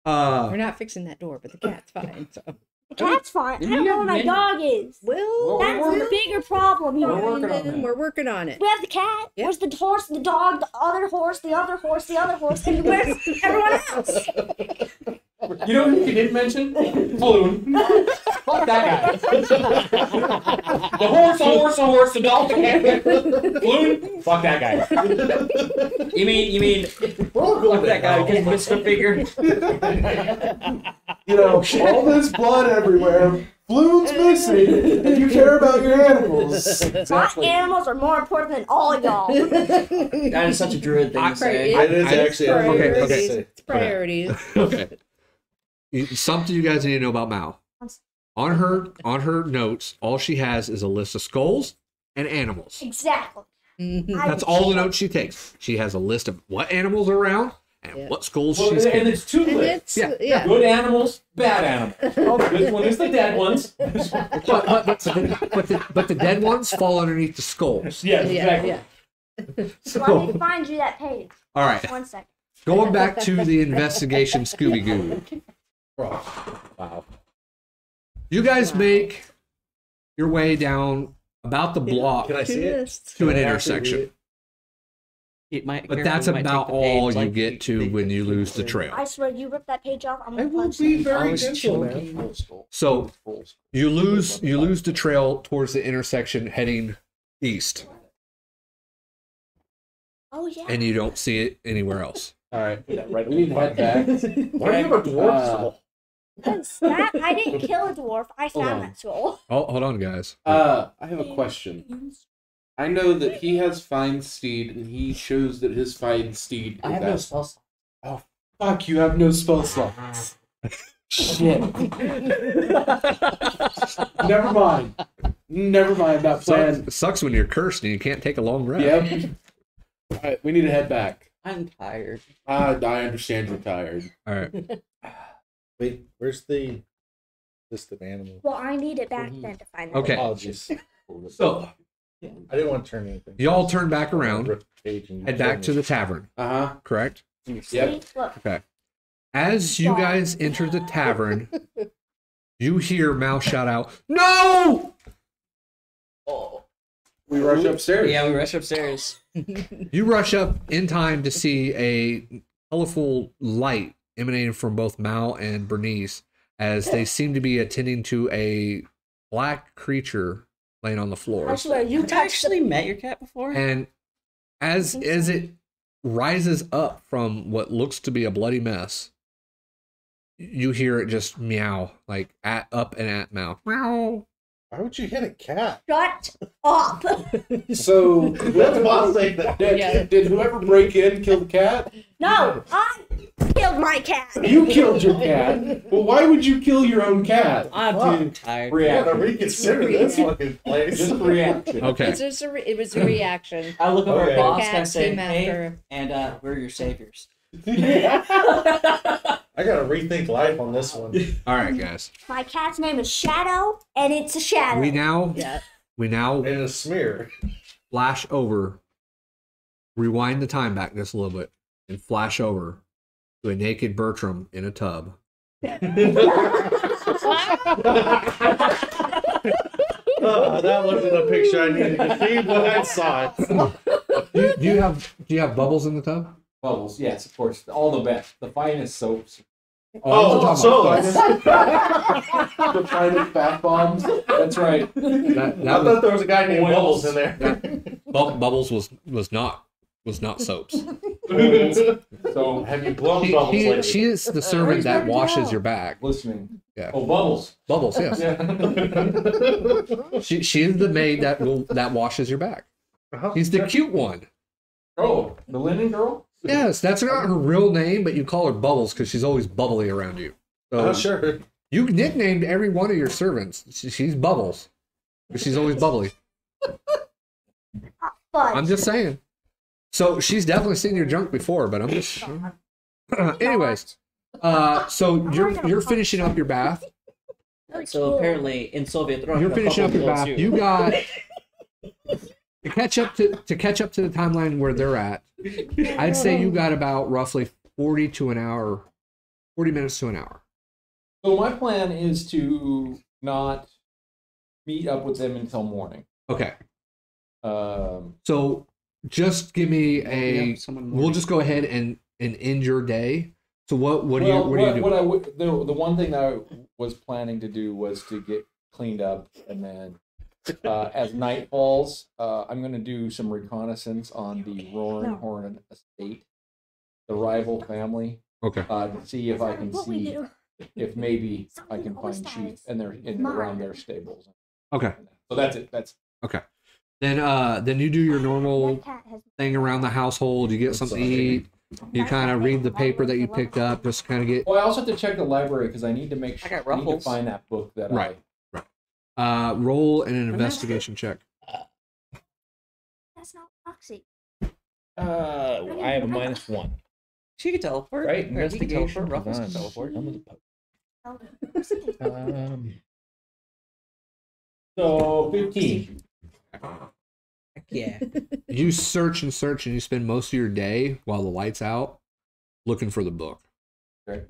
Uh, We're not fixing that door, but the cat's fine. So. Cat's fine. Did I don't you know where my have dog is. Well, That's the bigger problem here. We're working on that. We're working on it. We have the cat. Yeah. Where's the horse, the dog, the other horse, the other horse, the other horse, and where's everyone else? You know who you didn't mention? Floon. Fuck that guy. The horse, the dog, the cat. Floon. Fuck that guy. You mean Fuck that guy who gets Mr. Figure? You know, all this blood everywhere. Floon's missing, and you care about your animals. My animals are more important than all y'all. That is such a druid thing to say. It is actually. Okay. It's priorities. okay. Something you guys need to know about Mal. On her notes, all she has is a list of skulls and animals. Exactly. Mhm. That's all the notes she takes. She has a list of what animals are around and Yeah. what skulls Well, she's and carrying. it's 2 And lists. it's, Yeah. Good animals, bad animals. This one is the dead ones. But the dead ones fall underneath the skulls. Yes, yeah, exactly. yeah. Let me find you that page. All right. 1 second. Going back to the investigation Scooby-Goo. Wow. You guys make your way down about the block Can I see it? to an Can I intersection. It might, But careful, that's you might take about the page, all you like, get to when you lose the trail. I swear, you rip that page off, I'm I gonna will punch be you. very gentle, man. So you lose the trail towards the intersection heading east, Oh yeah. and you don't see it anywhere else. All right. Right. We need to head back. Why do you have a dwarf skull? Because that I didn't kill a dwarf. I Hold found on. that skull. Oh, hold on, guys. I have a question. I know that he has fine steed, and he shows that his fine steed is I have no fast. spell slot. Oh, fuck, you have no spell slots. Shit. Never mind. Never mind that plan. It sucks when you're cursed and you can't take a long rest. Yep. Alright, we need to head back. I'm tired. I understand you're tired. All right. Wait, where's the list of animals? Well, I need it back then to find that. Okay. Apologies. So I didn't want to turn anything. y'all turn back around, Rip the page and head back to the tavern. Uh-huh. Correct. Yep. See? Look. Okay. As you guys enter the tavern, you hear Mal shout out, "No!" We rush upstairs. Yeah, we rush upstairs. You rush up in time to see a colorful light emanating from both Mal and Bernice as they seem to be attending to a black creature laying on the floor. I swear, you You've touched actually met your cat before? And as it rises up from what looks to be a bloody mess, you hear it just meow, like up and at Mal. Meow. Why would you hit a cat? Shut up. So, Let's boss say that. did whoever break in kill the cat? No, I killed my cat. You killed your cat. Well, why would you kill your own cat? I'm too tired. We gotta Reaction. reconsider this fucking place. Just a reaction. Okay. It's just it was a reaction. I look over Okay. at Bahst and Cats say, came hey, after. and we're your saviors. I gotta rethink life on this one. All right, guys. My cat's name is Shadow, and it's a shadow. We now Yeah. And a smear. flash over, rewind the time back just a little bit, and flash over to a naked Bertram in a tub. Oh, that wasn't a picture I needed to see, but I saw it. Do you have bubbles in the tub? Bubbles, yes, of course. All the best. The finest soaps. Oh, so The finest bath bombs. That's right. that I thought there was a guy named Oils. Bubbles in there. Bubbles was not soaps. So, Have you blown Bubbles lately? She is the servant that washes your back. listening. Yeah. Oh, bubbles. Bubbles, yes. Yeah. She is the maid that washes your back. Uh-huh. She's the cute one. Oh, the linen girl? Yes, that's not her real name, but you call her Bubbles because she's always bubbly around you. So Sure. you nicknamed every one of your servants. She's Bubbles. 'Cause she's always bubbly. Fudge. I'm just saying. So she's definitely seen your junk before, but I'm just. Anyways, so you're finishing up your bath. So apparently in Soviet Russia, You're finishing up your Bubbles bath. knows You got to catch up to the timeline where they're at. I'd say you got about roughly 40 minutes to an hour. So my plan is to not meet up with them until morning. Okay. Um, So just give me Yeah, someone we'll just go ahead and end your day. So what are you doing? What I would, the one thing that I was planning to do was to get cleaned up, and then as night falls, I'm going to do some reconnaissance on the Roaring Horn estate, the rival family, Okay. to see if I can What we see do. if maybe I Something can always find sheep dies. and they're in Mine. around their stables. Okay. So that's it. That's Okay. Then you do your normal That cat has thing around the household. You get something to eat. You kind of read the paper that you picked up, just kind of get well. I also have to check the library because I need to make I sure got I need to Ruffles. find that book that Right. Roll an investigation check. That's not Foxy. I have a -1. She could teleport. Right, Or he could investigation. teleport. Ruffles can design. teleport. Come with a poke. Oh, So 15. Yeah. You search and search, and you spend most of your day while the light's out looking for the book. Okay.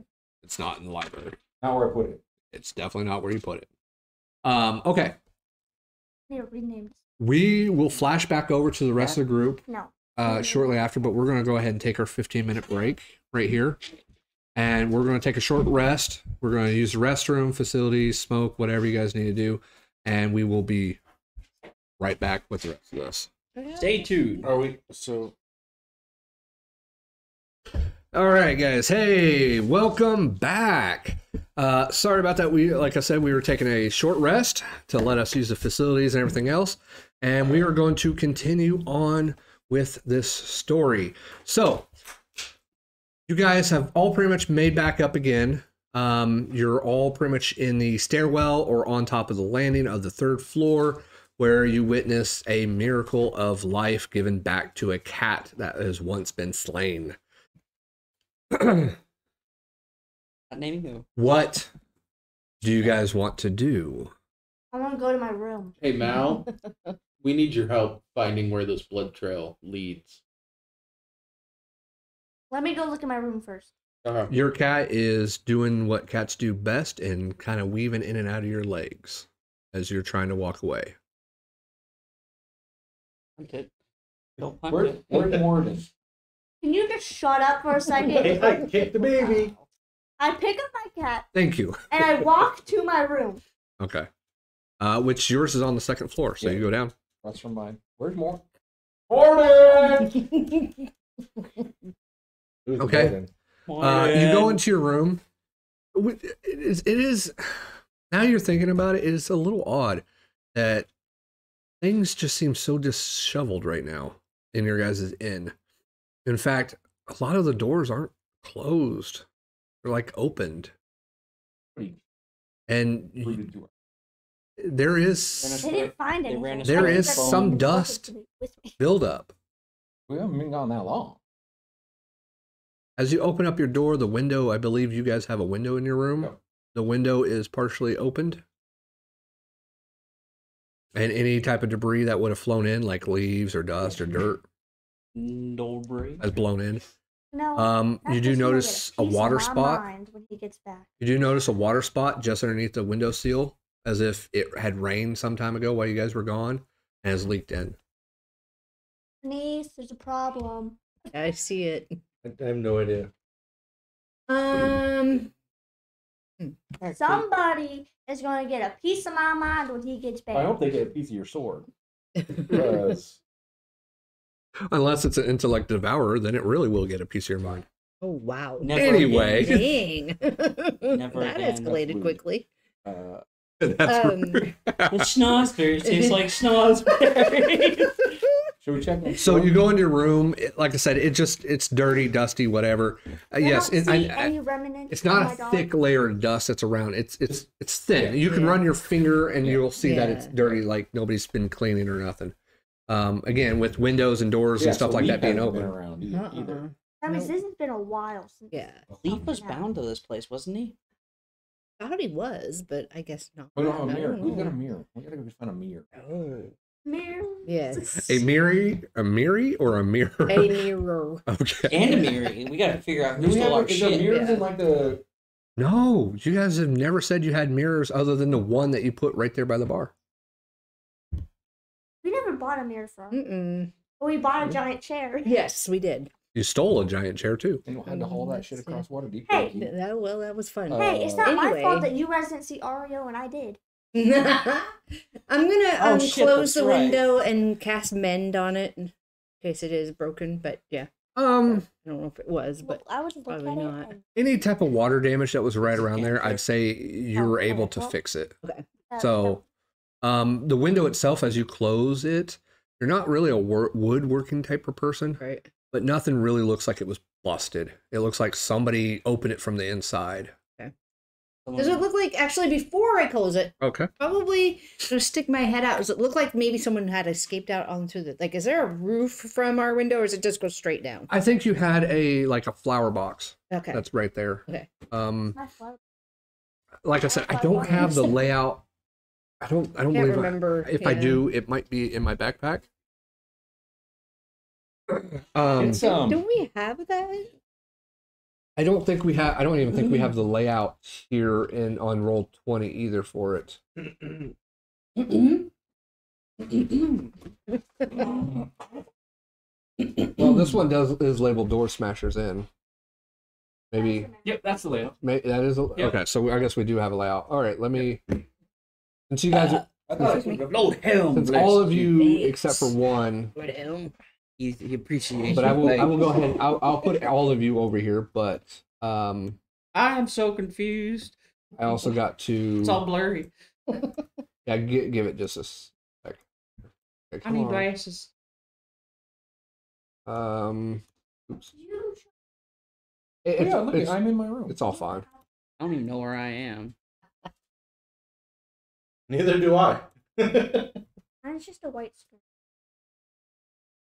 It's not in the library. Not where I put it. It's definitely not where you put it. Okay. They were renamed. We will flash back over to the rest of the group No. shortly after, but we're going to go ahead and take our 15-minute break right here. And we're going to take a short rest. We're going to use the restroom, facilities, smoke, whatever you guys need to do. And we will be right back with the rest of this. Stay tuned. Are we so? All right, guys. Hey, welcome back. Sorry about that. Like I said, we were taking a short rest to let us use the facilities and everything else. And we are going to continue on with this story. So, you guys have all pretty much made back up again. You're all pretty much in the stairwell or on top of the landing of the 3rd floor, where you witness a miracle of life given back to a cat that has once been slain. Not naming who. What do you guys want to do? I want to go to my room. Hey, Mal, we need your help finding where this blood trail leads. Let me go look at my room first. Your cat is doing what cats do best and kind of weaving in and out of your legs as you're trying to walk away. Okay. Don't hunt Where's it. Warden? Can you just shut up for a second? Hey, kick the baby. I pick up my cat Thank you. and I walk to my room. Okay. Which yours is on the 2nd floor, so you go down. That's from mine. Where's more? Warden! Okay. You go into your room. It is now you're thinking about it, it is a little odd that things just seem so disheveled right now in your guys' inn. In fact, a lot of the doors aren't closed. They're like opened. And there is They didn't find They ran anything. us there over is the phone. some dust With me. buildup. We haven't been gone that long. As you open up your door, the window, I believe you guys have a window in your room. Yep. The window is partially opened. And any type of debris that would have flown in, like leaves or dust or dirt, Nobody. has blown in. No. You do notice a water spot. When he gets back. You do notice a water spot just underneath the window sill, as if it had rained some time ago while you guys were gone, and has leaked in. Bernice, there's a problem. I see it. I have no idea. Somebody is going to get a piece of my mind when he gets back. I hope they get a piece of your sword. Because Unless it's an intellect devourer, then it really will get a piece of your mind. Oh wow. Never Anyway. Dang. Never that again. escalated quickly. That's Um, The schnozberries taste like schnozberries. should we check? So you go into your room. Like I said, it's dirty, dusty, whatever. Yes, I don't see I, any remnants it's of my not a dog. thick layer of dust that's around. It's thin. You can run your finger and you'll see that it's Yeah. dirty, like nobody's been cleaning or nothing. Again, with windows and doors and stuff like that being open. Around either. I mean, Nope. this has been a while since. yeah. Leaf was bound to this place, wasn't he? Thought he was, but I guess not. We don't have a I mirror. don't We got a know. mirror. We gotta go find a mirror. Oh. Mirror. Yes. A mirror or a mirror? A mirror. Okay. And a mirror. We gotta figure out who stole our is there shit. mirrors Yeah. in like the? No, you guys have never said you had mirrors other than the one that you put right there by the bar. We never bought a mirror from. Mm-mm. But we bought a giant chair. Yes, we did. You stole a giant chair too. They don't have to haul that shit across Waterdeep. Hey. That was fun. Hey, it's not my Anyway. fault that you guys didn't see Ario and I did. I'm gonna Oh, shit, close that's the right. window and cast mend on it in case it is broken. But yeah, I don't know if it was, but Well, I would look probably at not. it. And, Any type of water damage that was right around there, I'd say you were Okay, able to well- fix it. uh, So, the window itself, as you close it, you're not really a woodworking type of person, right. but nothing really looks like it was busted. It looks like somebody opened it from the inside. Does it look like actually before I close it? Okay. Probably gonna stick my head out. Does it look like maybe someone had escaped out onto the like? Is there a roof from our window, or does it just go straight down? I think you had a flower box Okay. that's right there. Okay. my fault. Like I said, I don't have the layout. I don't Can't believe remember. if I yeah. do, it might be in my backpack. It's Don't we have that? I don't think we have. I don't even think we have the layout here in on roll 20 either for it. Well, this one is labeled DoorSmashers in. Maybe. Yep, that's the layout. That is okay. So I guess we do have a layout. All right, let me. Since you guys, Lord Helm. since all of you except for one, Lord Helm. He appreciates. but I you. will go ahead. I'll put all of you over here. But I'm so confused. I also got to. It's all blurry. Yeah, give it just a sec. Okay, I need come on. glasses. Oops. Yeah, look, It's, I'm in my room. it's all fine. I don't even know where I am. Neither do I. Mine's just a white screen.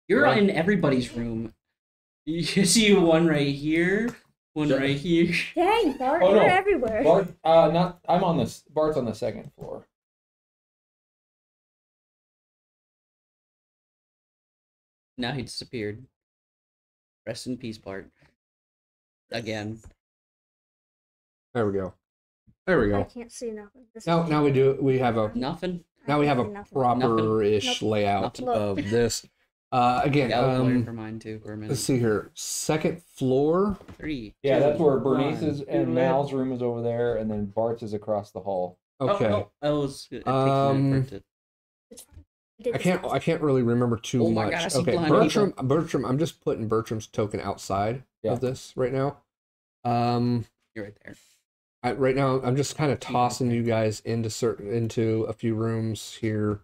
You're Right. in everybody's room. You see one right here, one Shut- right here. Dang, Bart, Oh, no. you're everywhere. Bart, I'm on this. Bart's on the second floor. Now he disappeared. Rest in peace, Bart. Again. There we go. There we I go. can't see nothing. This Now, is- now we have a Nothing. now we have a Nothing. proper-ish Nope. layout Nothing. of this. Again, Yeah, I was looking for mine too for a minute. let's see here. Second floor. 3. Yeah, 2, that's where 1. Bernice's and Mal's room is over there, and then Bart's is across the hall. Okay. I was. It takes a minute for it It's fine. did I this can't. last- I can't really remember too Oh my much. God, I see Okay, blind Bertram. Bertram. I'm just putting Bertram's token outside Yeah. of this right now. You're right there. Right now I'm just kind of tossing you guys into a few rooms here.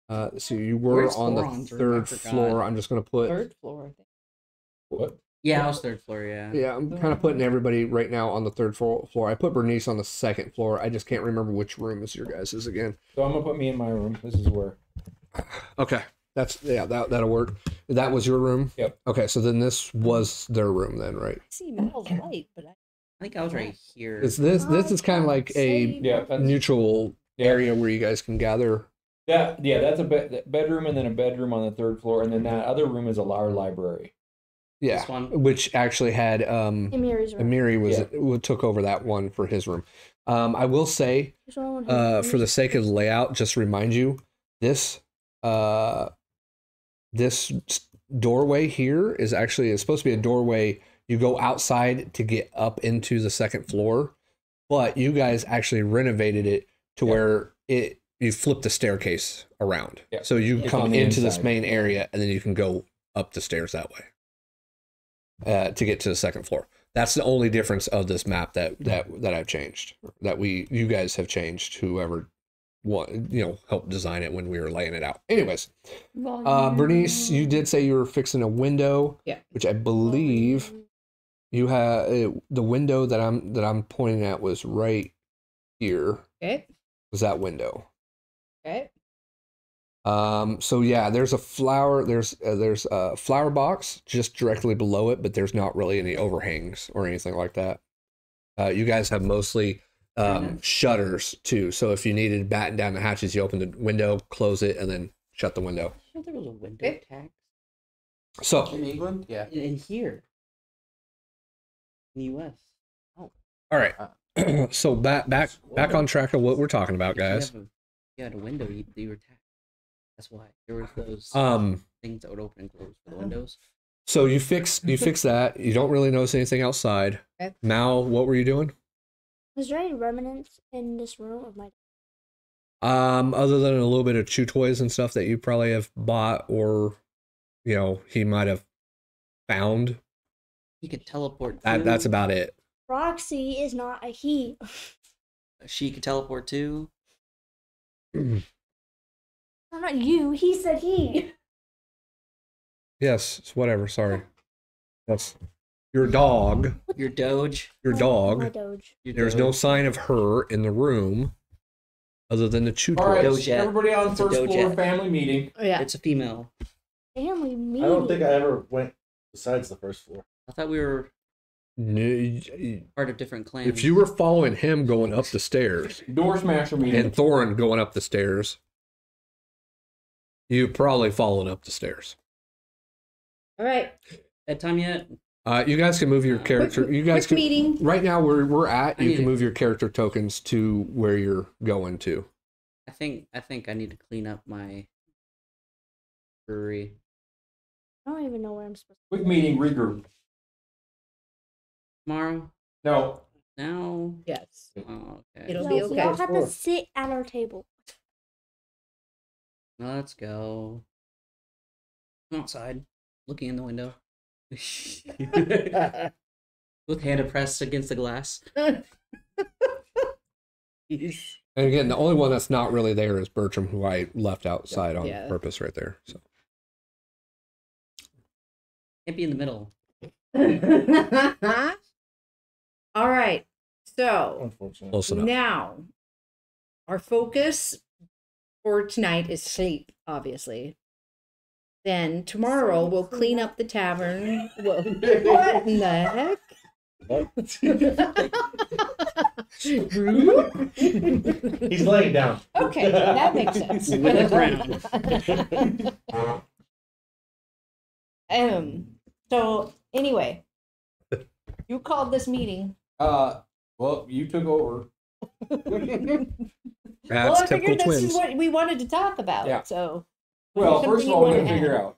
So you were Where's on the Thoron's room? I third forgot. floor. I'm just gonna put. Third floor, I think. What? Yeah, I was 3rd floor. Yeah. Yeah, I'm kind of putting everybody right now on the third floor. I put Bernice on the second floor. I just can't remember which room is your guys's again. So I'm gonna put me in my room. This is where. Okay, that'll work. That was your room. Yep. Okay, so then this was their room then, right? I see Mal's light, but I I think I was right here. Is this is kind of like a Yeah, that's, neutral Yeah. area where you guys can gather. that's a bedroom, and then a bedroom on the third floor, and then that other room is our library. Yeah, This one? which actually had Amiri's room. Amiri took over that one for his room. I will say, There's only one who- for the sake of the layout, just remind you this this doorway here is supposed to be a doorway. You go outside to get up into the second floor, but you guys actually renovated it to where you flip the staircase around. Yeah. So you It's come on the into this inside. main area and then you can go up the stairs that way to get to the second floor. That's the only difference of this map that I've changed, that you guys have changed, whoever helped design it when we were laying it out. Anyways, Bernice, you did say you were fixing a window, Yeah. which I believe you have. The window that I'm pointing at was right here. okay. Was that window? Okay. So yeah, there's a flower. There's a flower box just directly below it, but there's not really any overhangs or anything like that. You guys have mostly shutters too. So if you needed to batten down the hatches, you open the window, close it, and then shut the window. I thought there was a window Okay. tax So In England? Yeah. in here. In the U.S. all right. So back on track of what we're talking about, guys. You had a window. You were taxed. That's why there was those things that would open and close for the windows. So you fix that. You don't really notice anything outside. Okay. Mal, what were you doing? Was there any remnants in this room of my? Other than a little bit of chew toys and stuff that you probably have bought or, he might have found. He could teleport. That's about it. Roxy is not a he. She could teleport too. No, not you. He said he. Yes, it's whatever. Sorry. That's your dog. Your Doge. Your My dog. doge. Your There's no sign of her in the room other than the chew All right, toys. Doja. everybody on It's a first floor Doja. family meeting. Oh, yeah. It's a female. Family meeting. I don't think I ever went besides the first floor. I thought we were No, part of different clans. if you were following him going up the stairs Door smasher meeting. and Thoron going up the stairs, you probably fallen up the stairs. All right. Bedtime yet? You guys can move your character. You guys Quick can meeting. right now where we're at. I You need can it. move your character tokens to where you're going to. I think I need to clean up my brewery. I don't even know where I'm supposed Quick meeting, regroup. Tomorrow? No. Now? Yes. Oh, okay. It'll to. be No, okay. we all have to sit at our table. Let's go. I'm outside, looking in the window. With hand pressed against the glass. And again, the only one that's not really there is Bertram, who I left outside on Yeah. purpose right there. So Can't be in the middle. All right. So Unfortunately. close enough. now, our focus for tonight is sleep, obviously. Then tomorrow we'll clean up the tavern. What in the heck? He's laying down. Okay, that makes sense. With the So anyway, you called this meeting. Well, you took over. That's I typical figured this twins. is what we wanted to talk about. Yeah. So Well, something first of you all, we wanna gotta figure add? out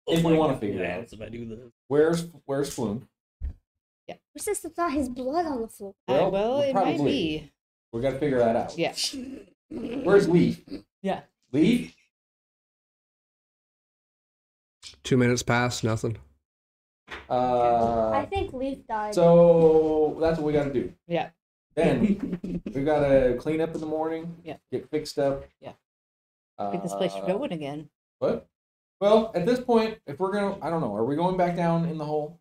if we want to figure out if I do this. where's Floon. What's this? That's not his blood on the floor. Well, well, we'll it might probably- be. We gotta figure that out. Yeah. Where's Leaf? Yeah. Leaf? 2 minutes past, nothing. I think Leaf died. So that's what we gotta do. Yeah. Then we gotta clean up in the morning. Yeah. Get fixed up. Yeah. Get this place going again. What? Well, at this point, if we're gonna, I don't know, are we going back down in the hole?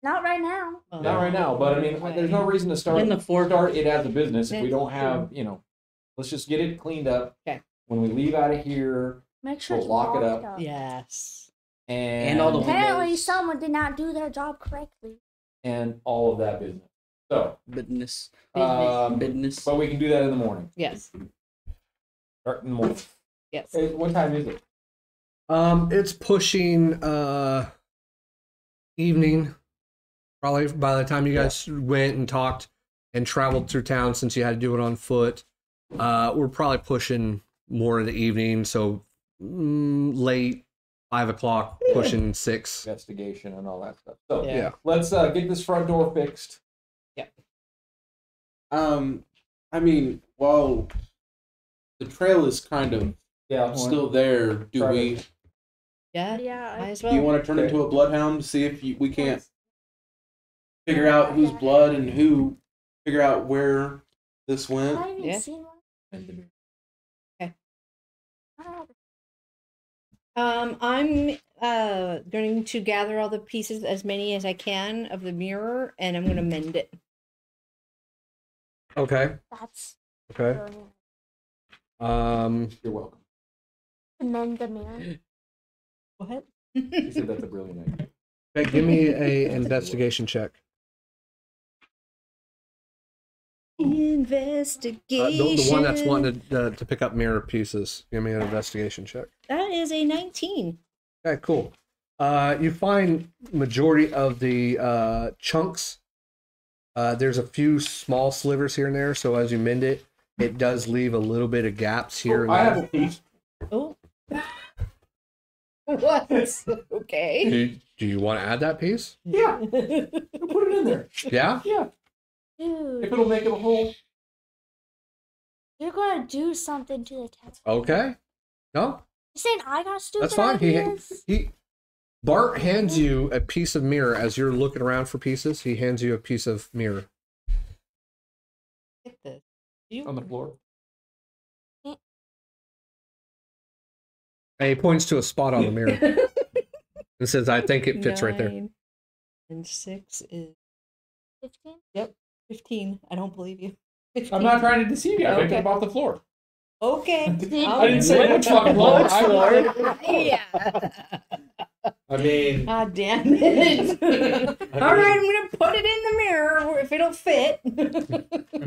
Not right now. Well, Not right now, but I mean, there's no reason to start In the fort. start it as a business if we That's don't have, you know. Let's just get it cleaned up. Okay. When we leave out of here, Make sure We'll it's lock it locked up. Yes. and all the Apparently, windows. someone did not do their job correctly. and all of that business. So, Business. but we can do that in the morning. Yes. Start in the morning. Yes. Hey, what time is it? It's pushing evening. Probably by the time you guys went and talked and traveled through town, since you had to do it on foot, we're probably pushing more in the evening. So late 5 o'clock, pushing 6. Investigation and all that stuff. So Yeah. let's get this front door fixed. I mean, while the trail is kind of Yeah. still there, do Try we? to- Yeah. Yeah. Might as Do you well. want to turn Okay. into a bloodhound to see if we can't figure out whose blood and who figure out where this I went? haven't even Yeah. seen one. Okay. I don't have I'm going to gather all the pieces, as many as I can, of the mirror, and I'm going to mend it. Okay. That's Okay. brilliant. You're welcome. Mend the mirror. What? He said that's a brilliant idea. Okay, give me a investigation check. Investigation. The one that's wanting to pick up mirror pieces. Give me an investigation check. That is a 19. Okay, cool. You find majority of the chunks. There's a few small slivers here and there, so as you mend it, it does leave a little bit of gaps here and I there. have a piece. Oh. What? Okay. Do you want to add that piece? Yeah. Put it in there. Yeah? Yeah. Dude, If it'll make it a whole. you're gonna do something to the cat. Okay. No, You saying I got stupid that's fine. ideas? Bart hands you a piece of mirror as you're looking around for pieces. He hands you a piece of mirror. Get this. You On the floor. And he points to a spot on the mirror and says, I think it fits right there. 9 and 6 is 15? 15. I don't believe you. I'm not trying to deceive you. I picked Okay. it up off the floor. Okay. I didn't say which fucking floor. Yeah. I mean, God damn it. All right, I'm going to put it in the mirror if it'll fit.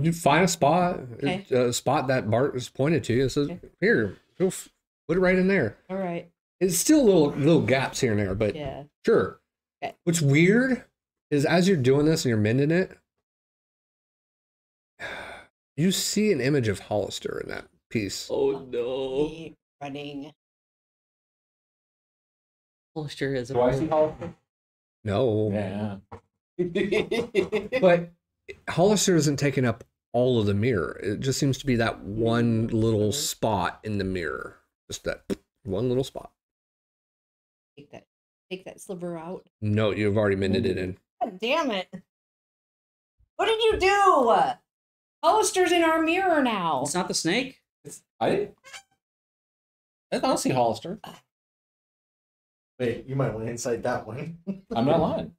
You find a spot, Okay. a spot that Bart has pointed to. It says, Okay. here, put it right in there. All right. It's still little gaps here and there, but Yeah. sure. Okay. What's weird is as you're doing this and you're mending it, you see an image of Hollister in that piece. Oh no. Keep running. Hollister is a Do I see Hollister? No. Yeah. But Hollister isn't taking up all of the mirror. It just seems to be that one little spot in the mirror. Just that one little spot. Take that sliver out. No, you've already mended it in. God damn it. What did you do? Hollister's in our mirror now. It's not the snake. I don't see Hollister. Wait, you might want to insight that one. I'm not lying.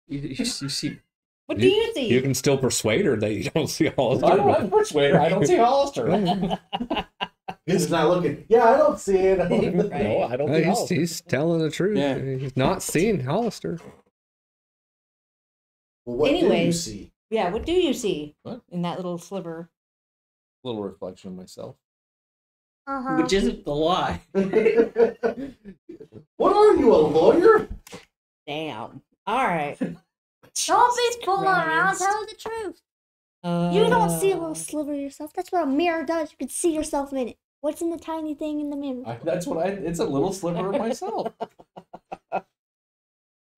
You see. What do you see? You can still persuade her that you don't see Hollister. I don't persuade her. I don't see Hollister. He's not looking. Yeah, I don't see it. Right. No, I don't see Hollister. He's telling the truth. Yeah. He's not seeing Hollister. Well, what do you Anyways. see? Yeah, what do you see What? in that little sliver? Little reflection of myself. Which isn't the lie. What are you, a lawyer? Damn. All right. Don't be fooling around. Christ. Tell her the truth. You don't see a little Uh, sliver of yourself. That's what a mirror does. You can see yourself in it. What's in the tiny thing in the mirror? It's a little sliver of myself.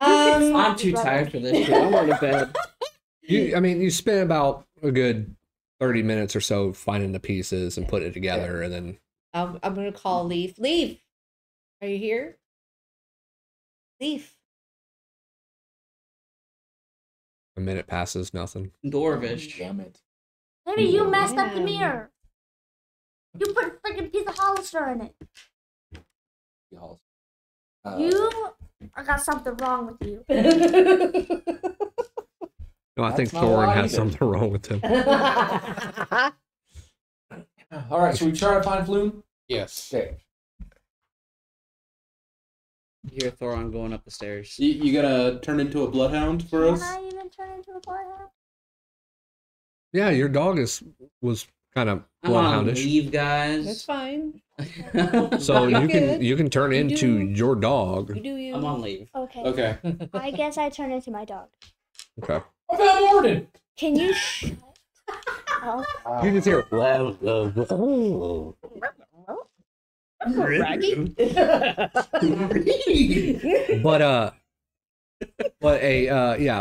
I'm too tired for this shit. I'm going to bed. You spent about a good 30 minutes or so finding the pieces and putting it together, and then I'm gonna call Leaf. Leaf, are you here? Leaf. a minute passes, nothing. Dwarvish. Damn it. Maybe you messed up the Damn. mirror. You put a freaking piece of Hollister in it. You got something wrong with you. No, I think That's not Thoron why has either. something wrong with him. All right, should we try to find Floon? Yes. Okay. You hear Thoron going up the stairs. You gotta turn into a bloodhound for Can us? I even turn into a bloodhound? Yeah, your dog was kind of I'm on bloodhoundish. leave, guys. That's fine. So You're you good. can turn You into do. your dog. You do you. I'm on leave. Okay. Okay. I guess I turn into my dog. Okay. I found Morden. Can you shut up? You just hear.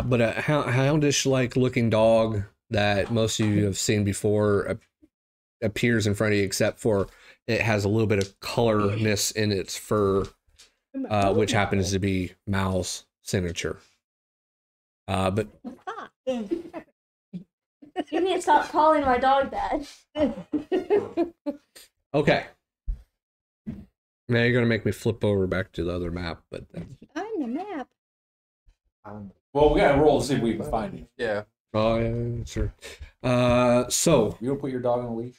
But a houndish like looking dog that most of you have seen before appears in front of you, except for it has a little bit of colorness in its fur, which happens to be Mal's signature. But You need to stop calling my dog that. okay. Now you're gonna make me flip over back to the other map, but On the map. Well, we gotta roll to see if we can find him. Yeah. oh yeah, sure. So You gonna put your dog on a leash?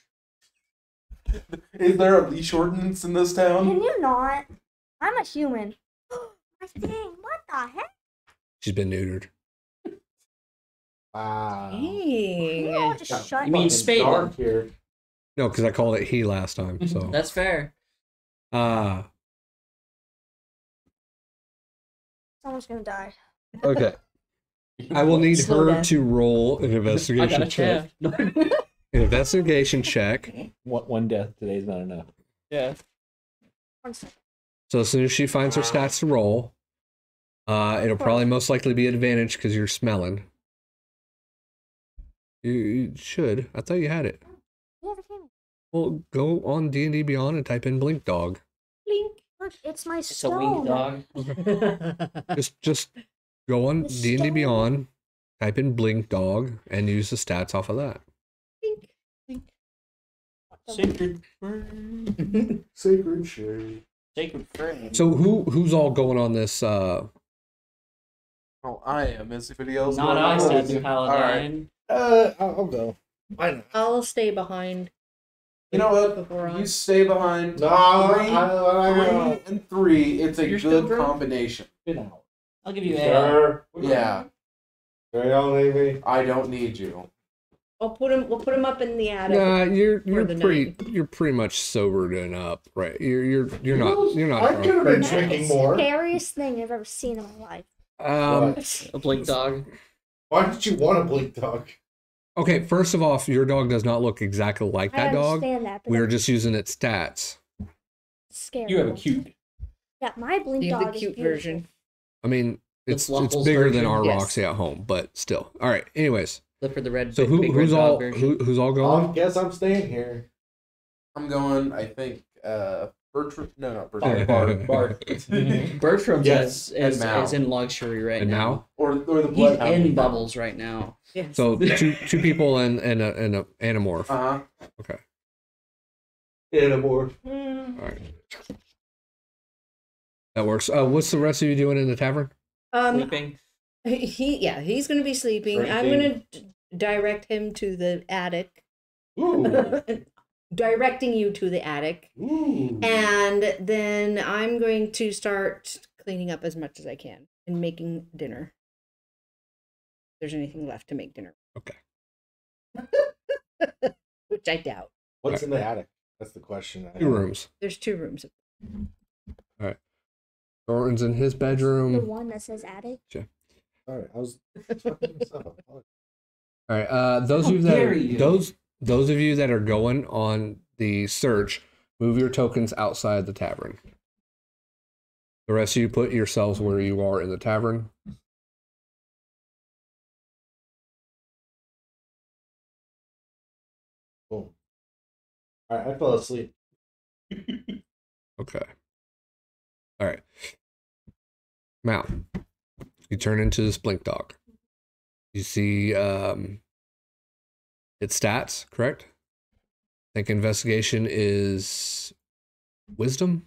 Is there a leash ordinance in this Can town? you not? I'm a human. My thing. What the heck? she's been neutered. Wow. You don't Dang. just shut You mean up. spade? Dark here. No, because I called it he last time. So That's fair. Someone's gonna die. okay. I will need Slow her down. to roll an I got investigation a check. chair. An investigation check. One death today is not enough. Yeah. 1 second. So as soon as she finds her stats to roll, it'll probably most likely be advantage because you're smelling. You should. I thought you had it. You have a camera. Well, go on D&D Beyond and type in Blink Dog. Blink. Look, it's my It's a stone. winged dog. Just go on The D&D stone. Beyond, type in Blink Dog, and use the stats off of that. Blink. Blink. Sacred friend. Sacred shade. Sacred friend. So who's all going on this? Oh, I am. Is anybody else? Not going I, on? said Paladin. I'll go. Why not? I'll stay behind. You know what? Before You I... stay behind. No, Three and three. It's a You're still good drunk? combination. Been out. I'll give you a. Sure. Yeah. Sure, you don't need me. I don't need you. We'll put him up in the attic. Nah, you're the pretty much sobered and up, right? You're not I could have been That's drinking the more. scariest thing I've ever seen in my life. A blink dog. Why did you want a bleak dog? Okay, first of all, your dog does not look exactly like I that dog. understand that, but We are that's just using its stats. scary. You have a cute. Yeah, my blink You have dog the is cute beautiful. version. I mean, The it's Fluffles bigger than version? our Yes. Roxy at home, but still. All right. Anyways, Look for the red. so big red who's dog all version. who's all going? I guess I'm staying here. I'm going. I think. Bertram. No, not Bertram. Bart. Bertram's Yes, is and Mal. in luxury right And now. now? Or the He's blood. in bubbles right now. Yes. So two people and a animorph. Okay. Animorph. All right. That works. What's the rest of you doing in the tavern? Sleeping. He's gonna be sleeping. I'm gonna direct him to the attic. Ooh. Directing you to the attic. Ooh. And then I'm going to start cleaning up as much as I can and making dinner. If there's anything left to make dinner. Okay. Which I doubt. What's in the attic? That's the question. 2 rooms. There's 2 rooms. All right. Thornton's in his The bedroom. one that says attic. All right, I was talking myself up. All right. Those How of you that dare are, you. those of you that are going on the search, move your tokens outside the tavern. The rest of you put yourselves where you are in the tavern. Boom. All right, I fell asleep. Okay. All right. Mal, you turn into this blink dog. You see its stats, correct? I think investigation is wisdom?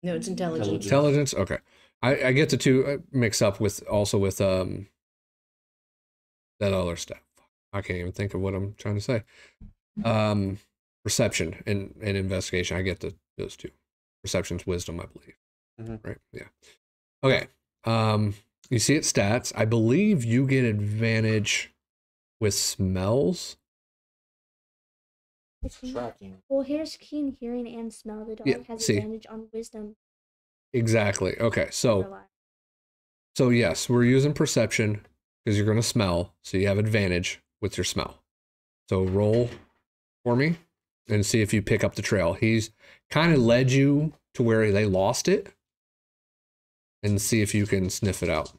No, it's intelligence. Intelligence? Okay. I get the two mixed up with that other stuff. I can't even think of what I'm trying to say. Perception and investigation. I get those two. Perception's wisdom, I believe. Mm-hmm. Right? Yeah. Okay. You see its stats. I believe you get advantage with smells. Tracking. Well, here's keen hearing and smell. The dog Yeah, has see. advantage on wisdom. Exactly. Okay. for So life. yes, we're using perception because you're going to smell. So you have advantage with your smell. So roll for me and see if you pick up the trail. He's kind of led you to where they lost it, and see if you can sniff it out.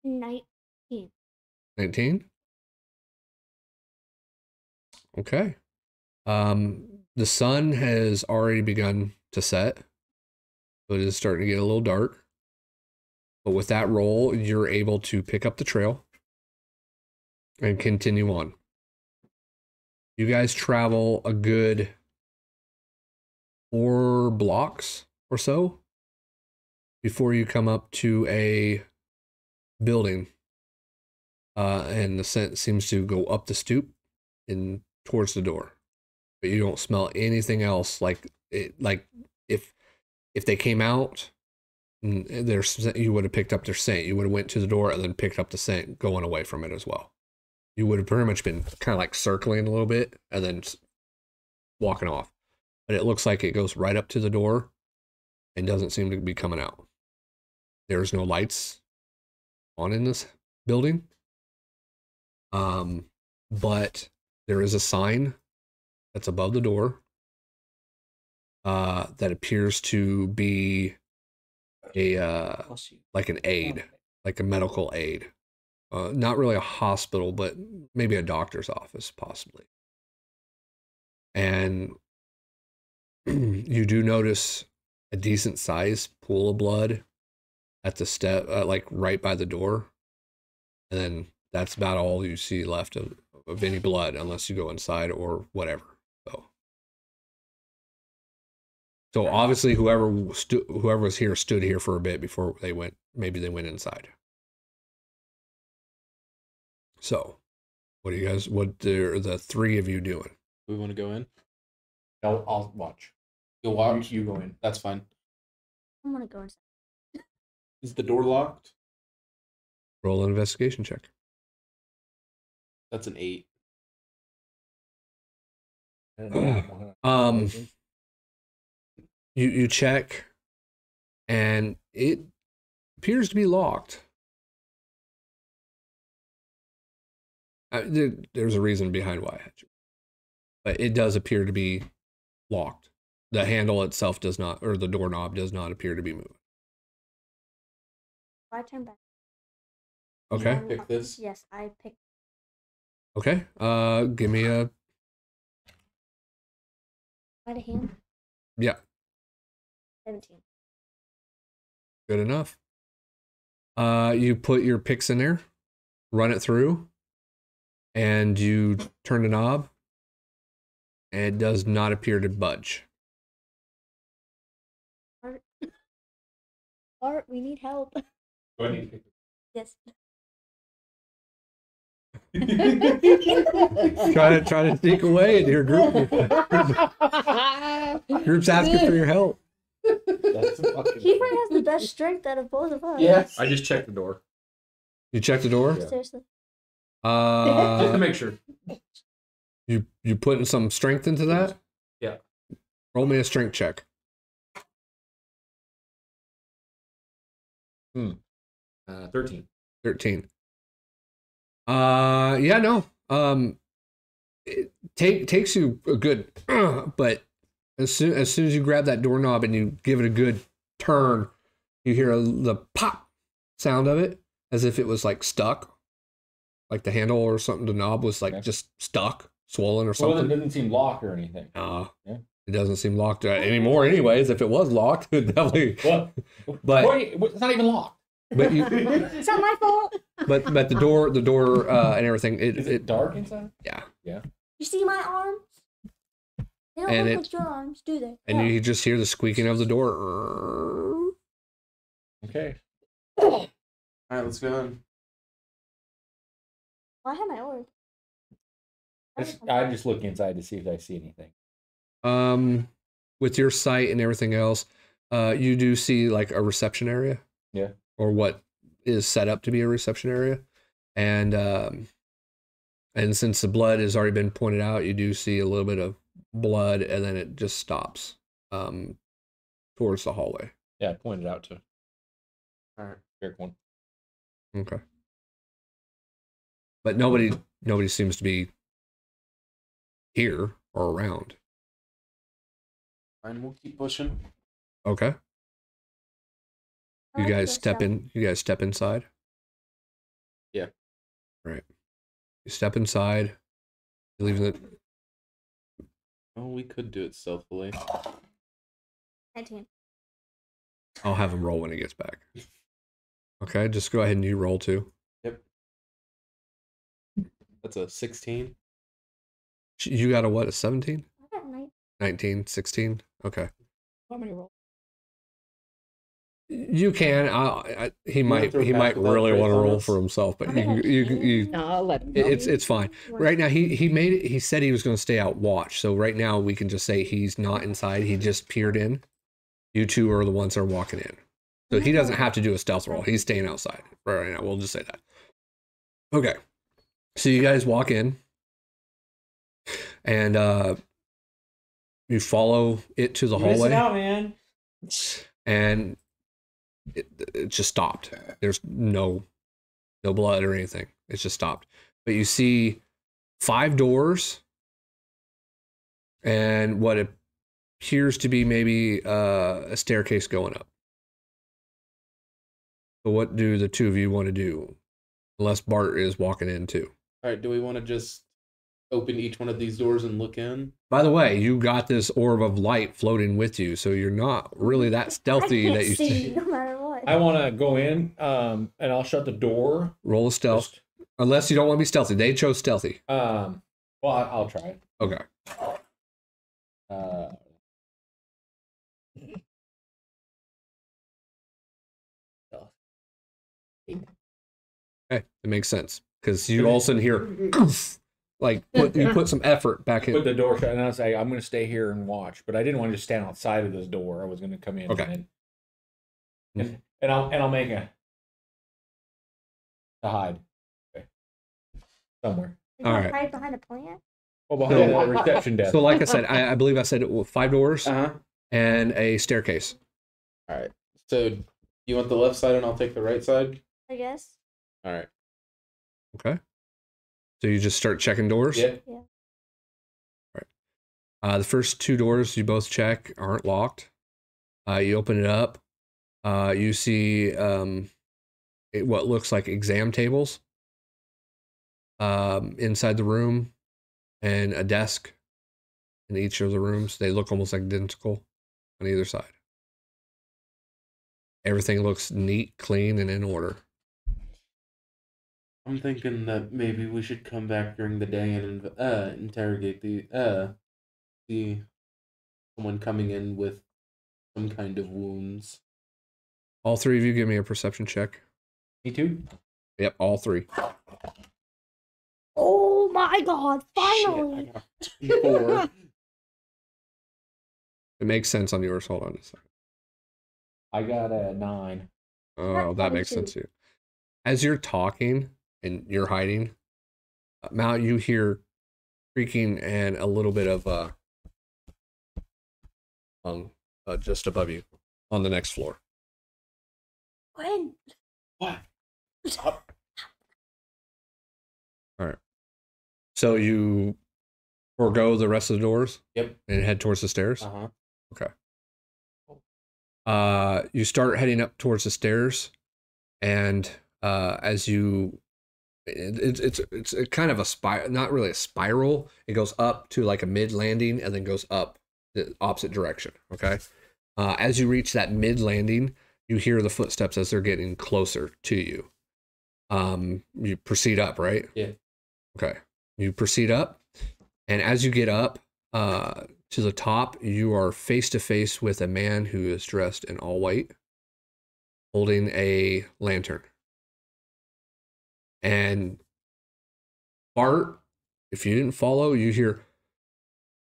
19. 19. Okay. The sun has already begun to set, so it is starting to get a little dark. But with that roll, you're able to pick up the trail and continue on. You guys travel a good 4 blocks or so before you come up to a building, and the scent seems to go up the stoop and towards the door, but you don't smell anything else. Like if they came out, you would have picked up their scent. You would have went to the door and then picked up the scent going away from it as well. You would have pretty much been kind of like circling a little bit and then walking off. But it looks like it goes right up to the door and doesn't seem to be coming out. There's no lights on in this building. But there is a sign that's above the door that appears to be like an aid, like a medical aid. Not really a hospital, but maybe a doctor's office, possibly. And you do notice a decent sized pool of blood at the step, like right by the door. And then that's about all you see left of any blood, unless you go inside or whatever. So obviously, whoever was here stood here for a bit before they went. Maybe they went inside. So, what are the 3 of you doing? We want to go in. I'll watch. You'll watch. You go in. That's fine. I'm gonna go inside. Is the door locked? Roll an investigation check. That's an 8. You check, and it appears to be locked. There's a reason behind why I had you, but it does appear to be locked. The handle itself does not, or the doorknob does not appear to be moving. I turn back. Okay. Pick this. Yes, I picked. Okay. Give me a. By the hand. Yeah. 17. Good enough. You put your picks in there, run it through, and you turn the knob, and it does not appear to budge. Bart, we need help. Do I need to pick Yes. try to sneak away into your group. Group's asking for your help. That's fucking Kiefer has the best strength out of both of us. Yes. I just checked the door. You check the door. Yeah. Seriously. Just to make sure. You putting some strength into that? Yeah. Roll me a strength check. 13. 13. Yeah, no. It takes you a good, but as soon as you grab that doorknob and you give it a good turn, you hear the pop sound of it, as if it was like stuck, like the handle or something. The knob was like just stuck, swollen or Well, something. it doesn't seem locked or anything. Yeah. Yeah. It doesn't seem locked anymore. Anyways, if it was locked, it definitely. What? But Wait, it's not even locked. but you, It's not my fault. but the door and everything. Is it dark inside? Yeah. You see my arms? They don't And look it- like your arms, do they? And you just hear the squeaking of the door. Okay. All right, let's go in. Well, I have my orb. I'm just looking inside to see if I see anything. With your sight and everything else, you do see like a reception area. Yeah. Or what is set up to be a reception area. And since the blood has already been pointed out, you do see a little bit of blood, and then it just stops towards the hallway. Yeah, I pointed out to. All right. Eric one. Okay. But nobody seems to be here or around. Fine, we'll keep pushing. Okay. I You like guys this step stuff. in. You guys step inside. Yeah. Right. You step inside. You leave the. Oh, we could do it stealthily. 19. I'll have him roll when he gets back. Okay, just go ahead and you roll too. Yep. That's a 16. You got a what? A 17? I got 9. 19? 16? Okay. How many rolls? You can. He might. throw He pass might without really trace want to on roll us? for himself, but Okay. you No, I'll let him go. it's fine. Right now, he made it. He said he was going to stay out watch. So right now, we can just say he's not inside. He just peered in. You two are the ones that are walking in. So he doesn't have to do a stealth roll. He's staying outside right now. We'll just say that. Okay. So you guys walk in, and you follow it to the You're missing hallway, out, man. and it just stopped. There's no blood or anything. It's just stopped. But you see 5 doors and what appears to be maybe a staircase going up. So what do the two of you want to do? Unless Bart is walking in too. All right, do we want to just open each one of these doors and look in? By the way, you got this orb of light floating with you, so you're not really that stealthy I can't that you see no matter what. I want to go in, and I'll shut the door. roll a stealth. Unless you don't want to be stealthy. They chose stealthy. Well, I'll try it. Okay. Okay, it makes sense. Because you all of a sudden hear like you put some effort back Put in. the door shut, and I'll say I'm going to stay here and watch. But I didn't want to just stand outside of this door. I was going to come in. Okay. And I'll make a. To hide. Okay. Somewhere. You All can right. hide behind a plant. Well, behind the reception desk. So, like I said, I believe I said 5 doors Uh-huh. and a staircase. All right. So you want the left side and I'll take the right side? I guess. All right. Okay. So you just start checking doors? Yeah. The first 2 doors you both check aren't locked. You open it up. You see what looks like exam tables inside the room and a desk in each of the rooms. They look almost identical on either side. Everything looks neat, clean, and in order. I'm thinking that maybe we should come back during the day and interrogate the someone coming in with some kind of wounds. All 3 of you give me a perception check. Me too. Yep, all 3. Oh my god, finally! Shit, I got a 4. It makes sense on yours. Hold on a second. I got a 9. Oh, that makes sense too. As you're talking and you're hiding, Mal, you hear creaking and a little bit of just above you on the next floor. When? What? So you forego the rest of the doors? Yep. And head towards the stairs? Uh-huh. You start heading up towards the stairs, and as you, it's a kind of a spiral, not really a spiral. It goes up to like a mid landing and then goes up the opposite direction. Okay. As you reach that mid landing, you hear the footsteps as they're getting closer to you. You proceed up, right? Yeah. Okay. You proceed up, and as you get up to the top, you are face to face with a man who is dressed in all white, holding a lantern. And Bart, if you didn't follow, you hear,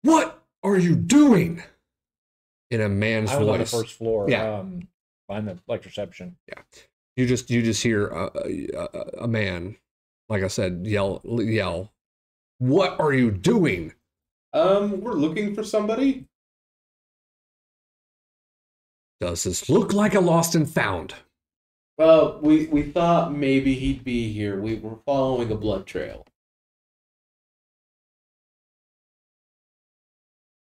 "What are you doing?" in a man's I was on the voice. first floor. Yeah. Behind the like reception. Yeah. You just hear a man, like I said, yell, "What are you doing?" We're looking for somebody. Does this look like a lost and found? Well, we thought maybe he'd be here. We were following a blood trail.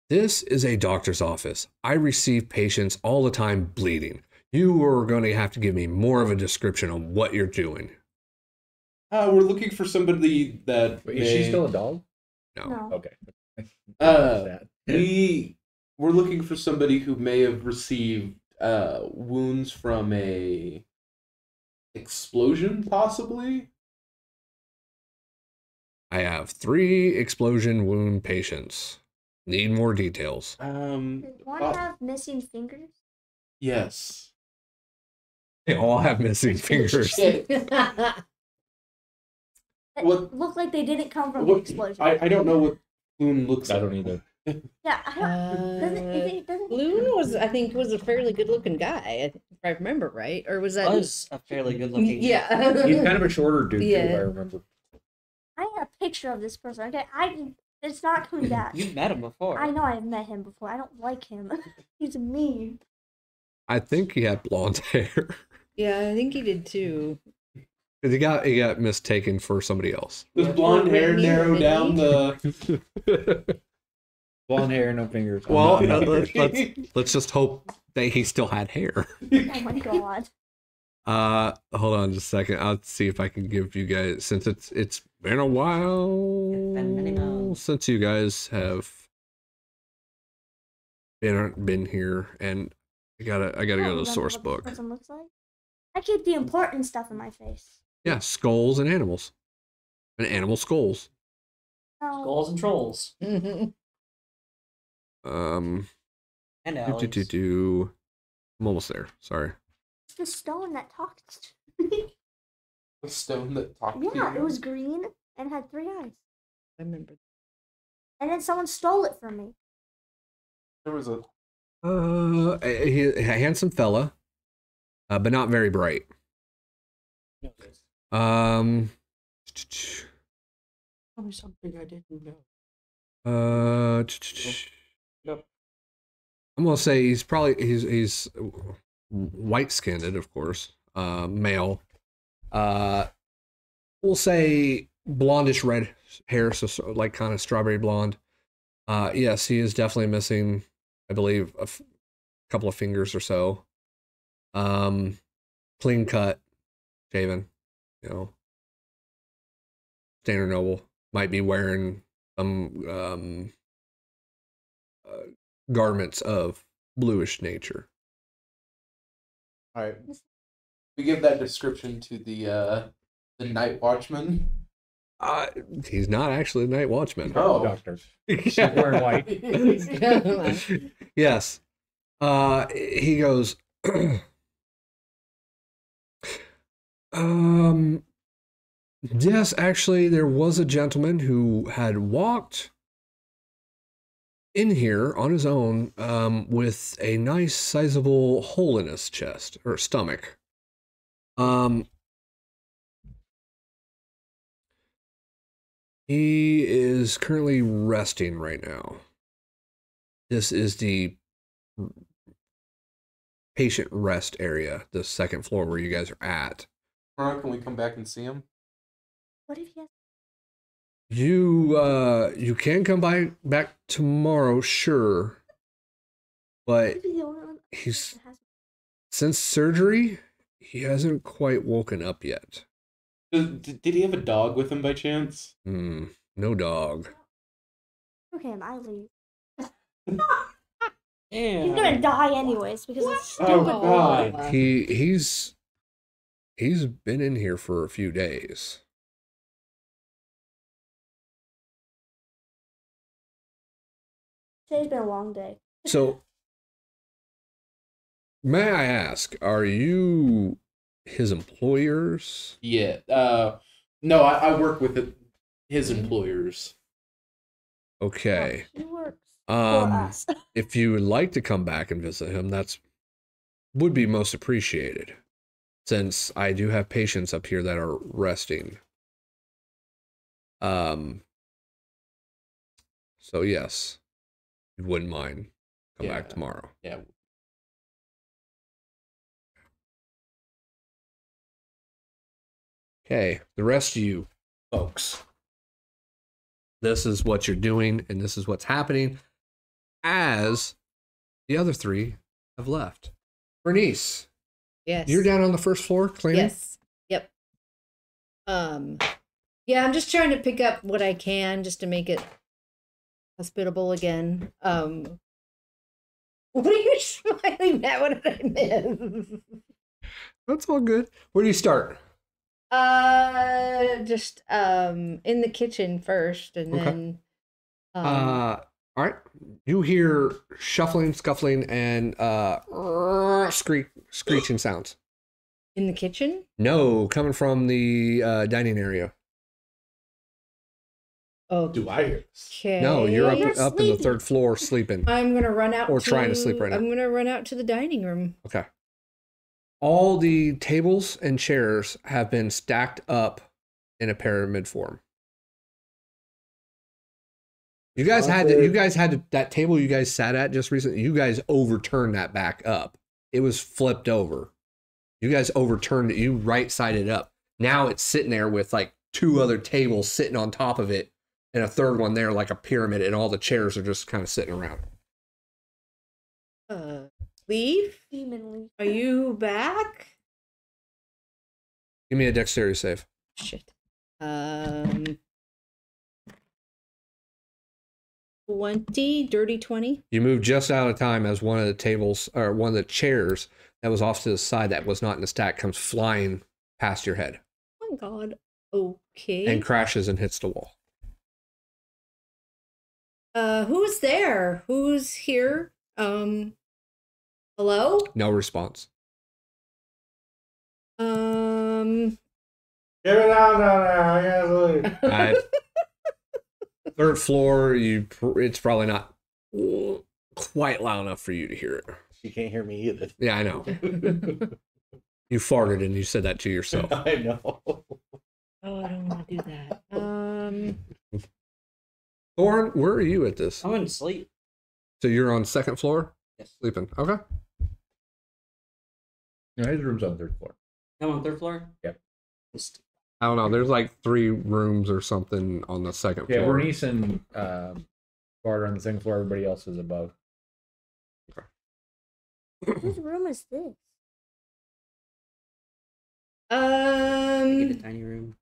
This is a doctor's office. I receive patients all the time bleeding. You are going to have to give me more of a description on what you're doing. We're looking for somebody that Wait, is she still a dog? No. Okay. We're looking for somebody who may have received wounds from a explosion, possibly. I have 3 explosion wound patients. Need more details. Does one have missing fingers? Yes. They all have missing fingers. Shit. That What- look like they didn't come from the What, explosion. I don't know what Floon looks I like. don't either. Yeah, I don't. Doesn't Floon was, I think, was a fairly good-looking guy, if I remember right, or was that? Was a fairly good looking. Yeah. He's kind of a shorter dude, too, Yeah. if I remember. I have a picture of this person. Okay, it's not coming back. You've met him before. I know I've met him before. I don't like him. He's mean. I think he had blonde hair. Yeah, I think he did too. He got mistaken for somebody else. Does blonde hair Maybe, narrow maybe. down the? Blonde hair, no fingers. I'm Well, not- let's just hope that he still had hair. Oh my god. Hold on just a second. I'll see if I can give you guys, since it's been a while It's been many months. since you guys have been here, and I gotta I go don't to the remember source what book. This person looks like. I keep the important stuff in my face. Yeah, skulls and animals, and animal skulls. Oh. Skulls and trolls. Mhm. And alleys. I'm almost there. Sorry. It's the stone that talks to me. The stone that talked to you. Yeah, it was green and had 3 eyes. I remember. And then someone stole it from me. There was a. A handsome fella, but not very bright. Um, Tell me something I didn't know. Yep. I'm gonna say he's probably he's white skinned, of course. Male. We'll say blondish red hair, so like kind of strawberry blonde. Yes, he is definitely missing, I believe, a couple of fingers or so. Clean cut, shaven, you know. Standard noble. Might be wearing some garments of bluish nature. All right. We give that description to the night watchman. He's not actually the night watchman. Oh. Doctors. Wearing white. Yes. He goes, yes, actually, there was a gentleman who had walked in here on his own with a nice sizable hole in his chest or stomach. He is currently resting right now. This is the patient rest area, the second floor where you guys are at. Can we come back and see him? What if he has? You can come back tomorrow, sure. But What if he's the only one he's that has? since surgery, he hasn't quite woken up yet. Did he have a dog with him by chance? No dog. Okay, I leave. Yeah. He's gonna die anyways because it's stupid. Oh God. He's been in here for a few days. Today's been a long day. So, may I ask, are you his employers? Yeah. No, I work with his employers. Okay. He works for us. If you would like to come back and visit him, would be most appreciated. Since I do have patients up here that are resting. So yes, you wouldn't mind come back tomorrow. Yeah. Okay, the rest of you folks. This is what you're doing, and this is what's happening as the other three have left. Bernice, Yes. you're down on the first floor cleaning? Yes. Yep. Yeah, I'm just trying to pick up what I can just to make it hospitable again. What are you smiling at? What did I miss? That's all good. Where do you start? Just in the kitchen first, and Okay. then All right. You hear shuffling, scuffling, and screeching sounds. in the kitchen. No, coming from the dining area. Oh, Do I hear this? okay. No, you're You're up in the sleeping. third floor sleeping. I'm gonna run out. Or trying to sleep right now. I'm gonna run out to the dining room. Okay. All the tables and chairs have been stacked up in a pyramid form. You guys had that table you guys sat at just recently. You guys overturned that back up. It was flipped over. You guys overturned it. You right-sided up. Now it's sitting there with like two other tables sitting on top of it and a third one there like a pyramid, and all the chairs are just kind of sitting around. Leaf, Demon leaf. are you back? Give me a dexterity save. Shit. 20, dirty 20. You move just out of time as one of the tables or one of the chairs that was off to the side that was not in the stack comes flying past your head Oh my god. Okay. and crashes and hits the wall. Who's there? Who's here? Hello? No response. Get it down there. I gotta leave. Third floor, it's probably not quite loud enough for you to hear it. She can't hear me either. Yeah, I know. You farted and you said that to yourself. I know. Oh, I don't want to do that. Thoron, where are you at this? I'm gonna sleep. So you're on second floor? Yes. Sleeping. Okay. No, his room's on third floor. I'm on third floor. Yep. I don't know. There's like 3 rooms or something on the second Yeah, floor. Bernice and Bart are on the second floor. Everybody else is above. Whose room is this? Get a tiny room.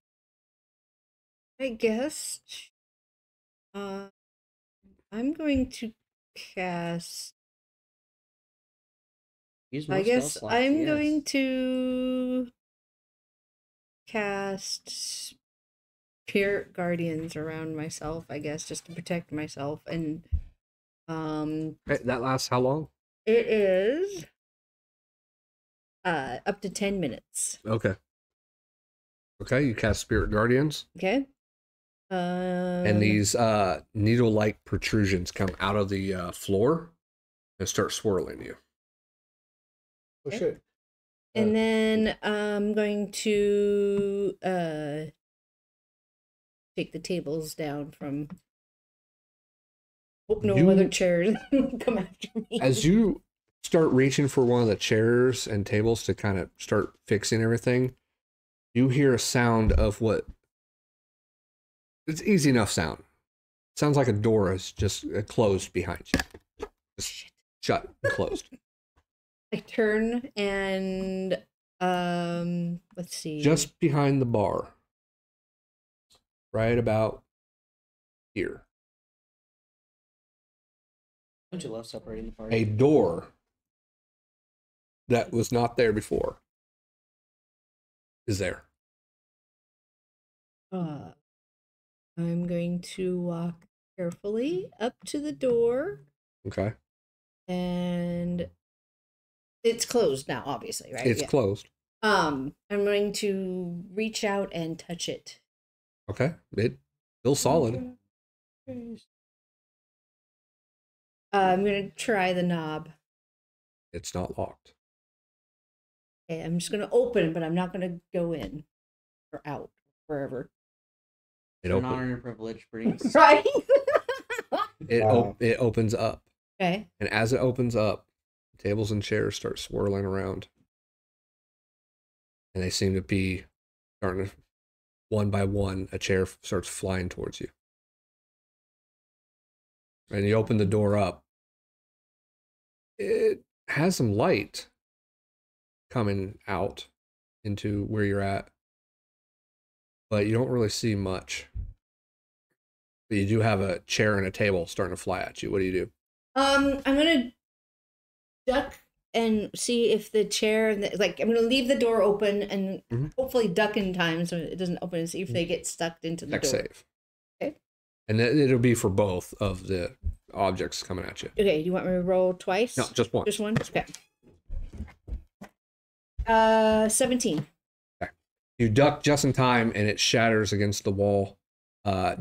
I guess. I'm going to cast. Use more I spell guess slots, I'm yes. going to cast Spirit Guardians around myself, I guess, just to protect myself. And Hey, that lasts how long? it is up to 10 minutes. Okay. Okay, you cast Spirit Guardians, Okay. and these needle-like protrusions come out of the floor and start swirling you. Oh shit. And then I'm going to take the tables down from. Hope no You- other chairs come after me. As you start reaching for one of the chairs and tables to kind of start fixing everything, you hear a sound of what... It's easy enough sound. Sounds like a door is just closed behind you. Just shut and closed. I turn and let's see. Just behind the bar. Right about here. Don't you love separating the party? A door that was not there before is there. I'm going to walk carefully up to the door, Okay. and it's closed now, obviously, right? It's Yeah. closed. I'm going to reach out and touch it. Okay. It feels solid. I'm going to try the knob. It's not locked. Okay, I'm just going to open, but I'm not going to go in or out, wherever. It An opens. honor and privilege brings. Right? It opens up. Okay. And as it opens up, tables and chairs start swirling around. And they seem to be starting to, one by one, a chair starts flying towards you. And you open the door up. It has some light coming out into where you're at. But you don't really see much. But you do have a chair and a table starting to fly at you. What do you do? I'm gonna duck and see if the chair, I'm gonna leave the door open and Mhm. hopefully duck in time so it doesn't open and see if they get stuck into the Deck door. save. Okay. And it'll be for both of the objects coming at you. Okay, do you want me to roll twice? No, just one. Just one? Okay. 17. You duck just in time, and it shatters against the wall,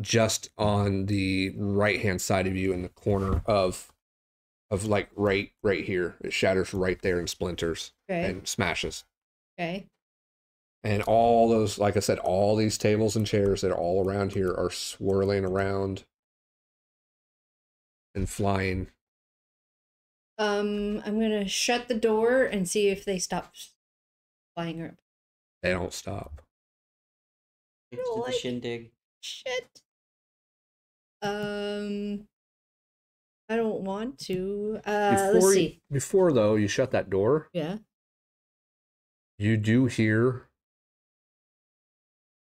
just on the right hand side of you in the corner of like right here. It shatters right there and splinters Okay. and smashes. Okay. And all those, like I said, all these tables and chairs that are all around here are swirling around and flying. I'm gonna shut the door and see if they stop flying up. They don't stop. It's to the Like- shindig. Shit. I don't want to. Let's see. Before though, you shut that door. Yeah. You do hear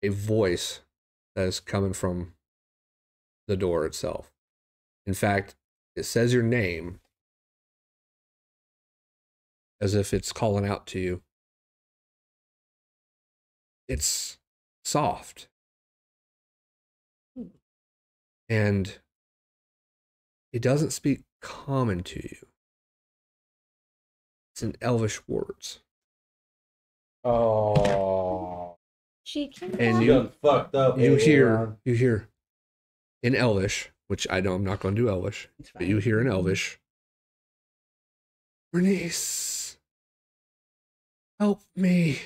a voice that is coming from the door itself. In fact, it says your name as if it's calling out to you. It's soft. And it doesn't speak common to you. It's in Elvish words. Oh. She can. And You done fucked up. you Aaron. hear in Elvish, which I know I'm not going to do Elvish, It's but you fine. hear in Elvish, Bernnice, help me.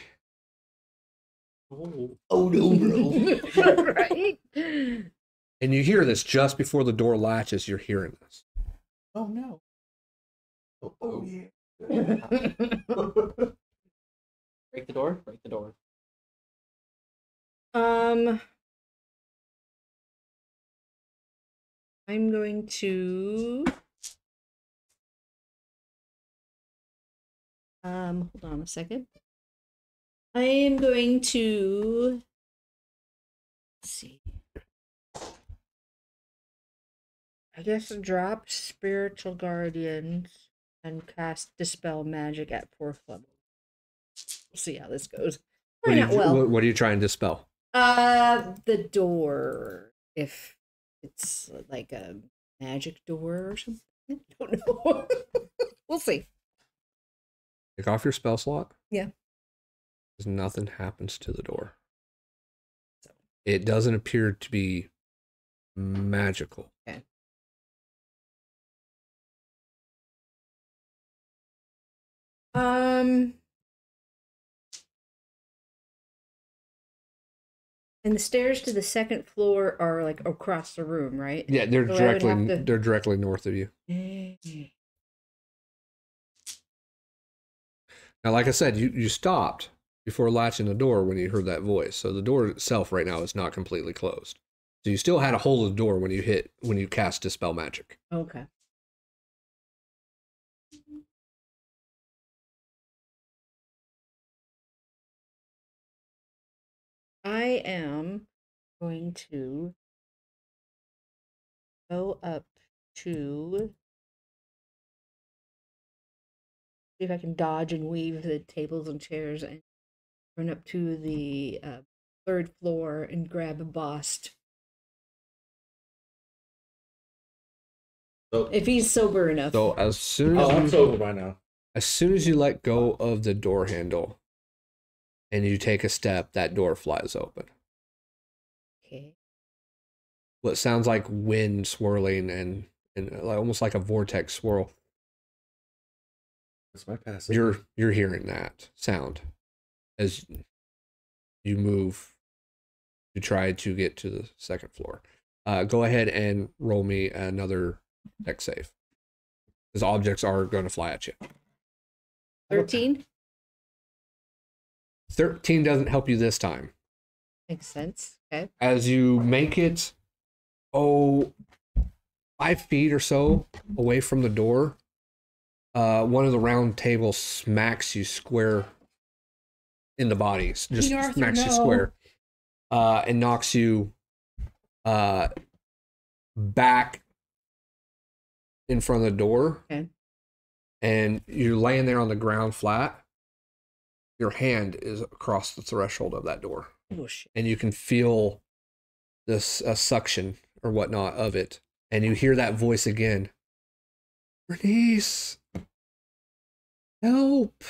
Oh no, bro. Right? And you hear this just before the door latches. You're hearing this. Oh no. Oh, yeah. Break the door. Break the door. I'm going to hold on a second. I am going to let's see. I guess drop Spiritual Guardians and cast Dispel Magic at 4th level. We'll see how this goes. Probably not well. What are you trying to dispel? The door. If it's like a magic door or something. I don't know. We'll see. Take off your spell slot. Yeah. Because nothing happens to the door. It doesn't appear to be magical. Okay. And the stairs to the second floor are like across the room, right? Yeah, they're So I would have to- they're directly north of you. Now, like I said, you stopped before latching the door when you heard that voice. So the door itself right now is not completely closed. So you still had a hold of the door when you cast Dispel Magic. Okay. I am going to go up to see if I can dodge and weave the tables and chairs and run up to the 3rd floor and grab a Bahst. So, If he's sober enough. So as soon as I'm sober by now. as soon as you let go of the door handle and you take a step, that door flies open. Okay. What sounds like wind swirling and almost like a vortex swirl. That's my passive. You're hearing that sound as you move to try to get to the 2nd floor. Go ahead and roll me another dex save. Because objects are going to fly at you. 13? 13 doesn't help you this time. Makes sense. Okay. As you make it, 5 feet or so away from the door, one of the round tables smacks you square in the body. Just Arthur, smacks you no. square. And knocks you back in front of the door. Okay. And you're laying there on the ground flat. Your hand is across the threshold of that door. Oh, shit. And you can feel this suction or whatnot of it. And you hear that voice again. Bernice! Help!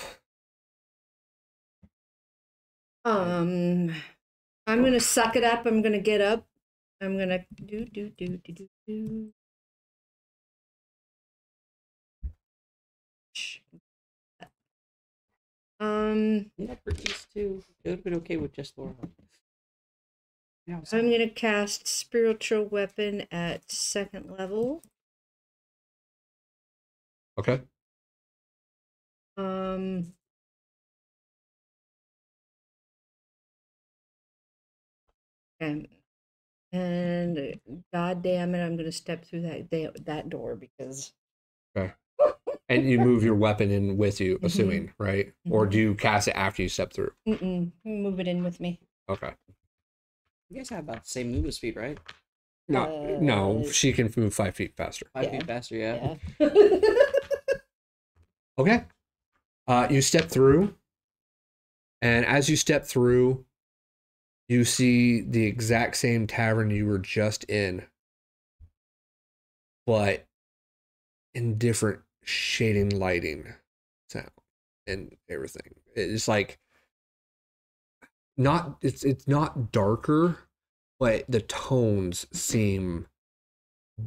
I'm gonna suck it up. I'm gonna get up. I'm gonna do. Yeah, Bernice too. It would have been okay with just Laura. Yeah, I'm gonna cast Spiritual Weapon at 2nd level. Okay. And god damn it, I'm gonna step through that door because Okay. And you move your weapon in with you, assuming, right? Or Mhm. do you cast it after you step through? move it in with me. Okay. You guys have about the same movement speed, right? No, she can move 5 feet faster. 5 Yeah. feet faster, yeah. Okay. You step through, and as you step through, you see the exact same tavern you were just in, but in different shading, lighting, sound, and everything. It's like it's not darker, but the tones seem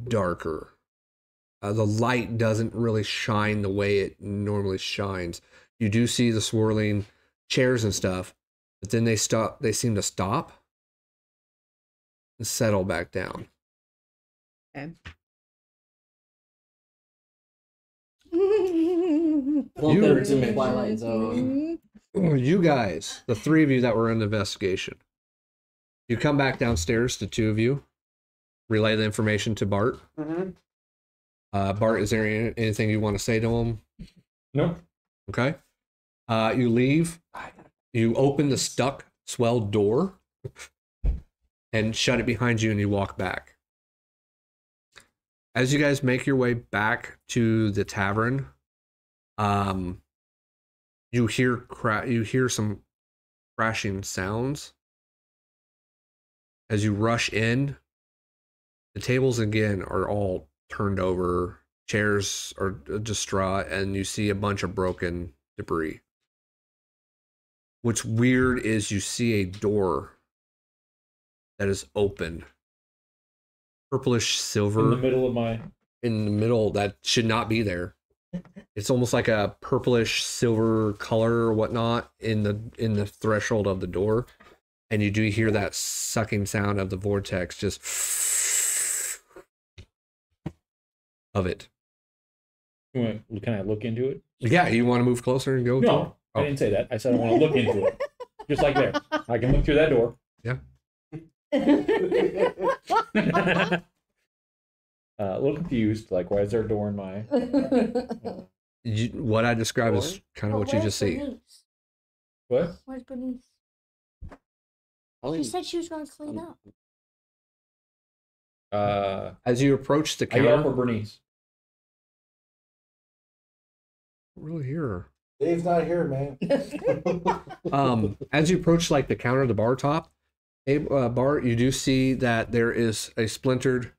darker. The light doesn't really shine the way it normally shines. You do see the swirling chairs and stuff, But then they stop. They seem to stop and settle back down. Okay. Welcome to the Twilight Zone. You guys, the three of you that were in the investigation, you come back downstairs, the two of you, relay the information to Bart. Mm-hmm. Bart, is there anything you want to say to him? No. Okay. You leave. You open the stuck, swelled door and shut it behind you, and you walk back. As you guys make your way back to the tavern, you hear some crashing sounds. As you rush in, the tables again are all turned over, chairs are distraught, and you see a bunch of broken debris. What's weird is you see a door that is open. Purplish silver. In the middle of my... In the middle, that should not be there. It's almost like a purplish silver color or whatnot in the threshold of the door. And you do hear that sucking sound of the vortex just of it. Can I look into it? Yeah, you want to move closer and go? No, I didn't say that. I said I want to look into it. Just like there. I can look through that door. Yeah. A little confused. Like, why is there a door in my... What I describe is kind of what you just see. What? Where's Bernice? Oh, She said she was going to clean up. As you approach the I yell for counter, Bernice. I don't really hear her. Dave's not here, man. As you approach like the counter, the bar top, Bart, you do see that there is a splintered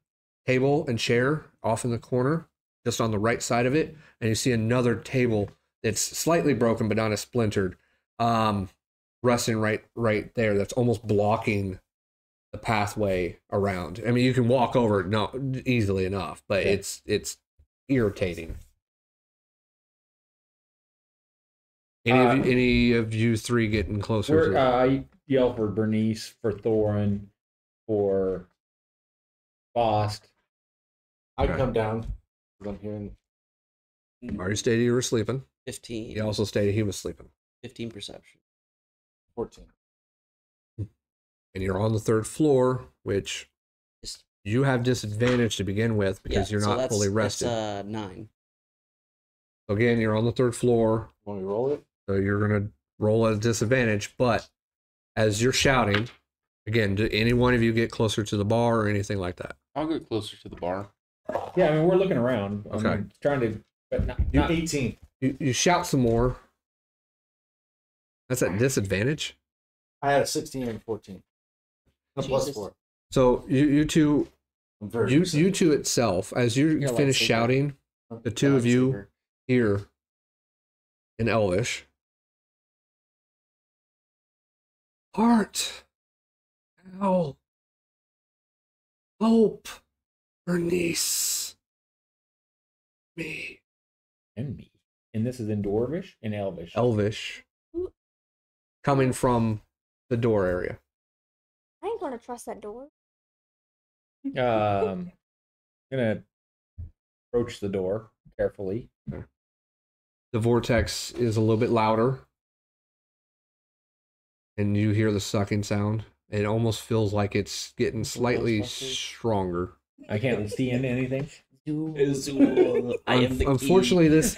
table and chair off in the corner, just on the right side of it, and you see another table that's slightly broken but not as splintered, resting right there. That's almost blocking the pathway around. I mean, you can walk over it easily enough, but Yeah. it's irritating. Any of you three getting closer? I yell for Bernice, for Thoron, for Bahst. I'd Okay. come down. 'Cause I'm hearing. Already stated you were sleeping. 15. He also stated he was sleeping. 15 perception. 14. And you're on the third floor, which Just- you have disadvantage to begin with because you're so not that's- fully rested. That's 9. So again, you're on the third floor, Want me to roll it? so you're gonna roll at a disadvantage. But as you're shouting, again, do any one of you get closer to the bar or anything like that? I'll get closer to the bar. Yeah, I mean, we're looking around. Okay. I'm trying to... But not, You not 18. You shout some more. That's at disadvantage. I had a 16 and 14. A plus Jesus. 4. So you two, I'm very you excited. two itself, as you You're a finish lightsaber. shouting, the two of you Lightsaber. hear in Elvish. Heart, Al, hope, Bernice, me, and me. And this is in Dwarvish and Elvish. Elvish, coming from the door area. I ain't going to trust that door. Gonna approach the door carefully. The vortex is a little bit louder, and you hear the sucking sound. It almost feels like it's getting slightly stronger. I can't see into anything. I am the key. Unfortunately, this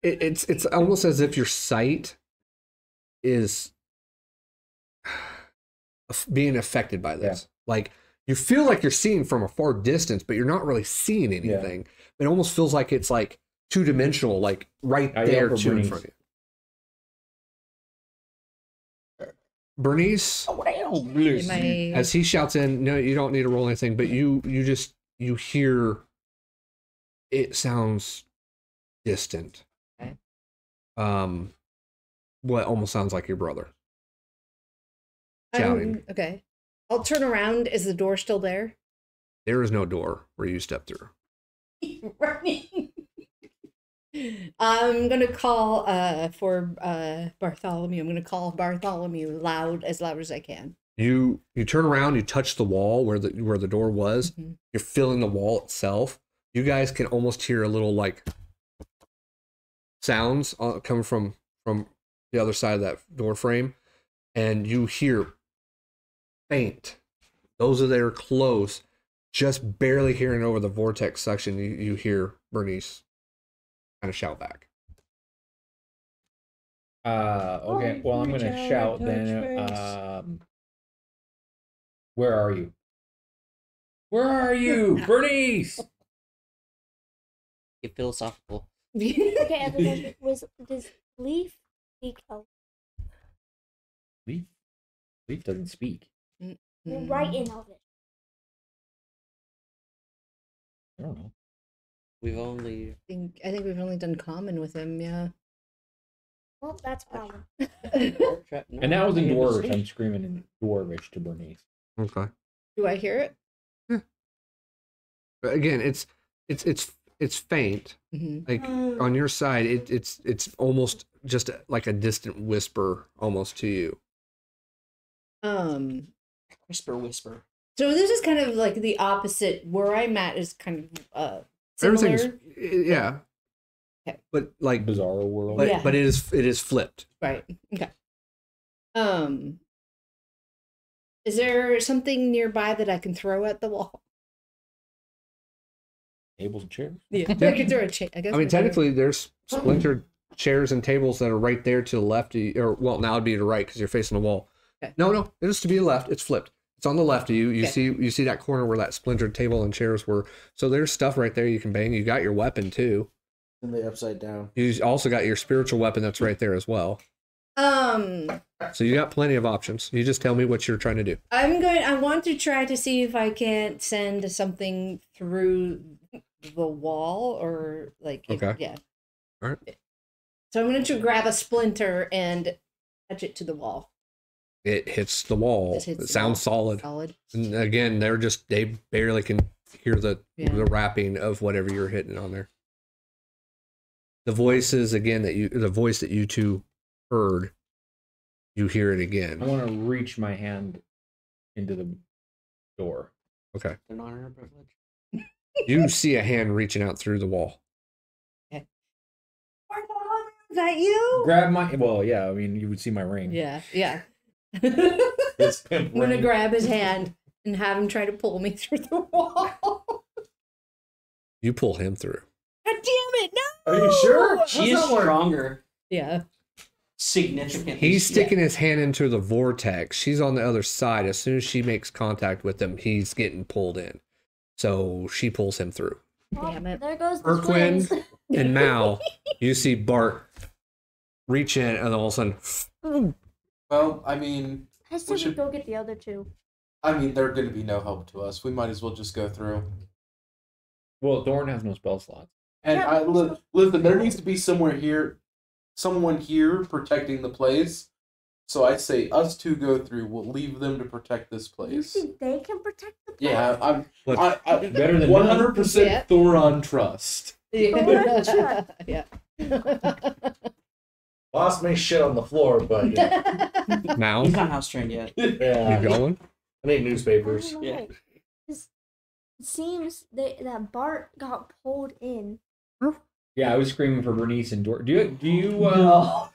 it's almost as if your sight is being affected by this. Like you feel like you're seeing from a far distance, but you're not really seeing anything. It almost feels like it's like two-dimensional, like right I there yell for too in Bernice. front of you. Bernice, Am I... as he shouts in, no, you don't need to roll anything, but you hear it sounds distant. Okay. What almost sounds like your brother shouting. Okay. I'll turn around. Is the door still there? There is no door where you step through. Running. I'm gonna call for Bartthalamew. I'm gonna call Bartthalamew as loud as I can. You turn around, you touch the wall where the door was. Mhm. You're feeling the wall itself. You guys can almost hear a little like sounds coming from the other side of that door frame, and you hear faint. Those that are close, just barely hearing over the vortex suction. You hear Bernnice kind of shout back. Okay. Well, I'm gonna shout then. Where are you? Where are you, Bernice? Get philosophical. Okay, everyone, does Leaf speak a Leaf doesn't speak. You're right in Elvish? I don't know. We've only. I think we've only done common with him. Yeah. Well, that's a problem. And that was in Dwarvish. I'm screaming in Dwarvish to Bernice. Okay. Do I hear it? Yeah. But again, it's faint. Mm-hmm. Like on your side, it's almost just like a distant whisper, almost to you. Whisper. So this is kind of like the opposite. Where I'm at is kind of similar. Everything's yeah. Okay. But like Bizarre world. but, Yeah. but it is flipped. Right. Okay. Is there something nearby that I can throw at the wall? Tables and chairs. Yeah, I can throw a chair. I guess. I mean, technically, there's splintered chairs and tables that are right there to the left of you, or well, now it'd be to the right because you're facing the wall. Okay. No, it is to be the left. It's flipped. It's on the left of you. You Okay. you see that corner where that splintered table and chairs were. So there's stuff right there you can bang. You got your weapon too. And they upside down. You also got your spiritual weapon that's right there as well. So you got plenty of options. You just tell me what you're trying to do. I want to try to see if I can't send something through the wall or like. Okay. Yeah. All right. So I'm going to grab a splinter and touch it to the wall. It hits the wall. It hits It the sounds solid. Solid. And again, they barely can hear the Yeah. wrapping of whatever you're hitting on there. The voices again the voice that you two heard, you hear it again. I want to reach my hand into the door. Okay. An honor and privilege. You see a hand reaching out through the wall. Is that you? Grab my. Well, yeah. I mean, you would see my ring. Yeah. Yeah. It's I'm going to grab his hand and have him try to pull me through the wall. You pull him through. God damn it! No. Are you sure? She is stronger. Yeah. Significantly. He's sticking his hand into the vortex. She's on the other side. As soon as she makes contact with him, he's getting pulled in. So she pulls him through. Damn it. There goes the Erquin twins. and Mal, you see Bart reach in, and then all of a sudden, Well, I mean, I said we should- go get the other two. they're going to be no help to us. We might as well just go through. Well, Dorn has no spell slots. And Yeah, listen, there needs to be someone here protecting the place. So I say us two go through. We'll leave them to protect this You place. think they can protect the place? Yeah, I Better than 100% Yeah. Thoron trust. Yeah. Yeah. Boss may shit on the floor, but Mal, He's not house trained yet. yeah, you going? I need newspapers. Yeah. It seems that Bart got pulled in. Yeah, I was screaming for Bernice and Dwarf. Do you speak Dwarvish?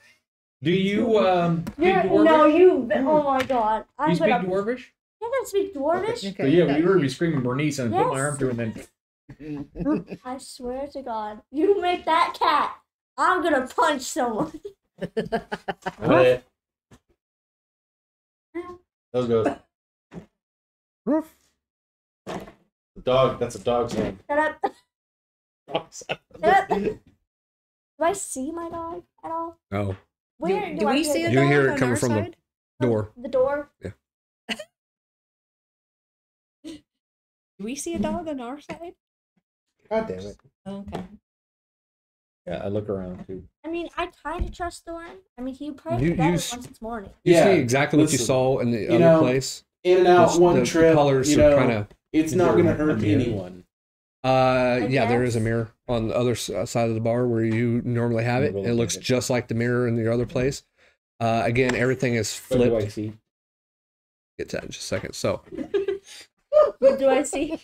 No, you. Oh my god. Do you speak Dwarvish? You can speak Dwarvish? So yeah, we heard me screaming Bernice and I put my Yes. arm through and then I swear to God, you make that cat, I'm gonna punch someone. Right. Those goes. The dog. That's a dog's name. Shut up. Shut up. Do I see my dog at all? No. Where Do I we hear see a it? You dog hear it on coming our from the side? door. The door? Do we see a dog on our side? God damn it. Okay. yeah, I look around too. I mean, I kind of trust the one. I mean, he probably You- better you once s- it's morning. You Yeah, see exactly what you listen, saw in the you other know, place. In and out The- one the trip. colors you are know, kind of. it's Is not there going to hurt a mirror? anyone. Yeah, there is a mirror on the other side of the bar where you normally have it. It looks just like the mirror in your other place. Again, everything is What do I flipped. see? Get to that in just a second. So, What do I see?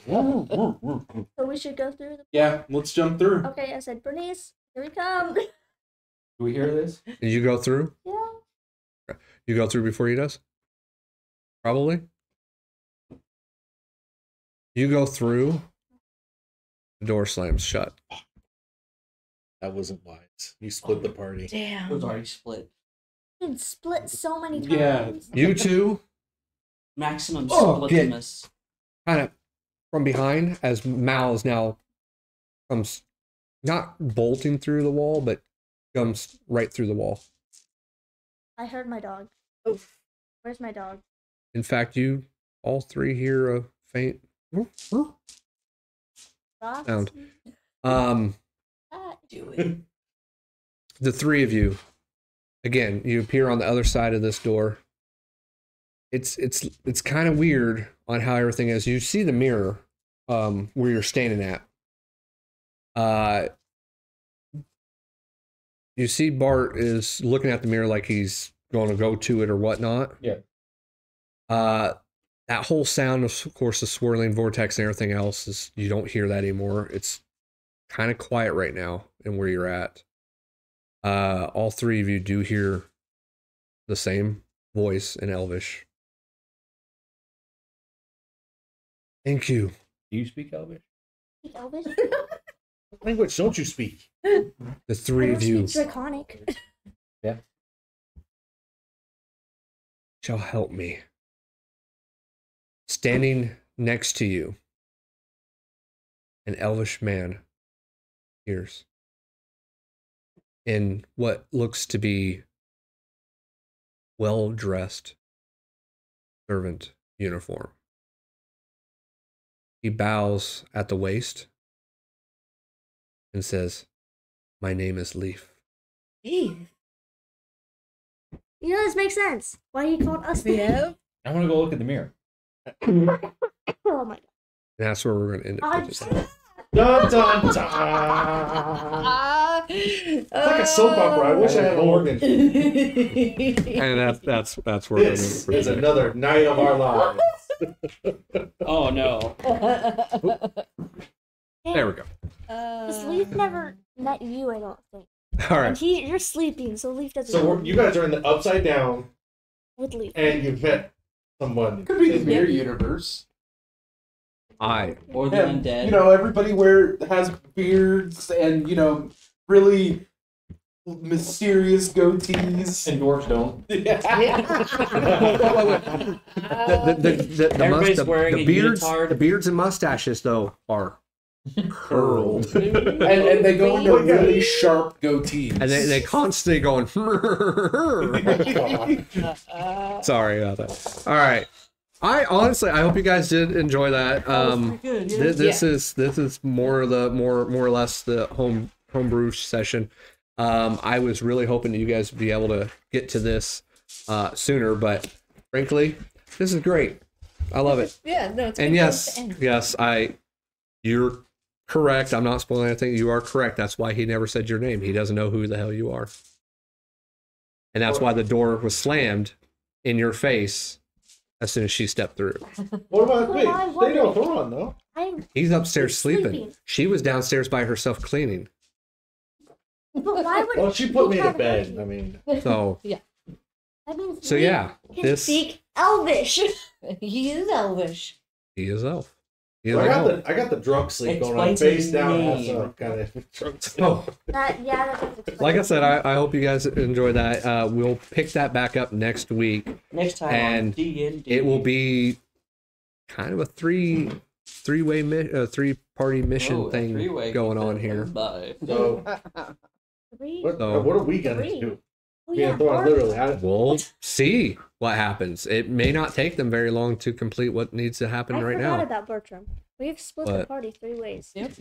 So we should go through the. Yeah, let's jump through. Okay, I said, Bernice, here we come. Do we hear this? did you go through? Yeah. You go through before he does? Probably. You go through. The door slams shut. That wasn't wise. You split the party. It was already split. Been split so many times. Yeah. You two Maximum get- splitness. kind of from behind as Mal is now comes not bolting through the wall, but comes right through the wall. I heard my dog. Where's my dog? In fact, you all three hear a faint Rock? sound. Do it. The three of you, again, you appear on the other side of this door. It's kind of weird on how everything is. You see the mirror where you're standing at. You see Bart is looking at the mirror like he's going to go to it or whatnot. Yeah. That whole sound, of course, the swirling vortex and everything else is you don't hear that anymore. It's kind of quiet right now in where you're at. All three of you do hear the same voice in Elvish. Thank you. Do you speak Elvish? Elvis? What language don't you speak? The three of you Draconic. shall help me. Standing next to you, an elvish man appears in what looks to be well-dressed servant uniform. He bows at the waist and says, "My name is Leaf." You know, this makes sense. Why he called us that? Yeah. I want to go look at the mirror. Oh my god. And that's where we're going to end it for today. Dun dun dun! It's like a soap opera. I wish I had an organ. And that's where This is another night of our lives. Oh no. There we go. Because Leaf never met you, I don't think. All And right. you're sleeping, so Leaf doesn't So know you guys are in the upside down, with Leaf. and you met someone. Could be the mirror universe. Or the And, undead. you know, everybody has beards and, you know, really mysterious goatees. And dwarves don't. Everybody's wearing a unitard. The beards and mustaches, though, are curled. And they go into really sharp goatees. And they constantly going. Sorry about that. All right. I hope you guys did enjoy that. Good, yeah. This is more or less the homebrew session. I was really hoping that you guys would be able to get to this sooner, but frankly, this is great. I love it. Yeah, no, it's a And good place to yes, end. you're correct. I'm not spoiling anything. You are correct. That's why he never said your name. He doesn't know who the hell you are. And that's why the door was slammed in your face as soon as she stepped through. What about Well, I me? They know wondered. Thoron, though. He's upstairs He's sleeping. sleeping. She was downstairs by herself cleaning. But why would Well, she put he me to have bed. it? I mean, So That means so Leaf yeah, can this speak Elvish. He is elvish. he is elf. He is I an elf. got the drunk sleep going on, Explain to face down, me. ass up, kind of drunk sleep. Oh, That does explain. like I said, I hope you guys enjoy that. We'll pick that back up next week. Next time And on D&D. It will be kind of a three-party mission thing three-way. going on here. Bye. So, Three? what So- are we gonna Three. do? Oh, Me and yeah, Thoron, or- literally. We'll see what happens. It may not take them very long to complete what needs to happen I right forgot now. about Bertram. We've split the But- party 3 ways. Yep.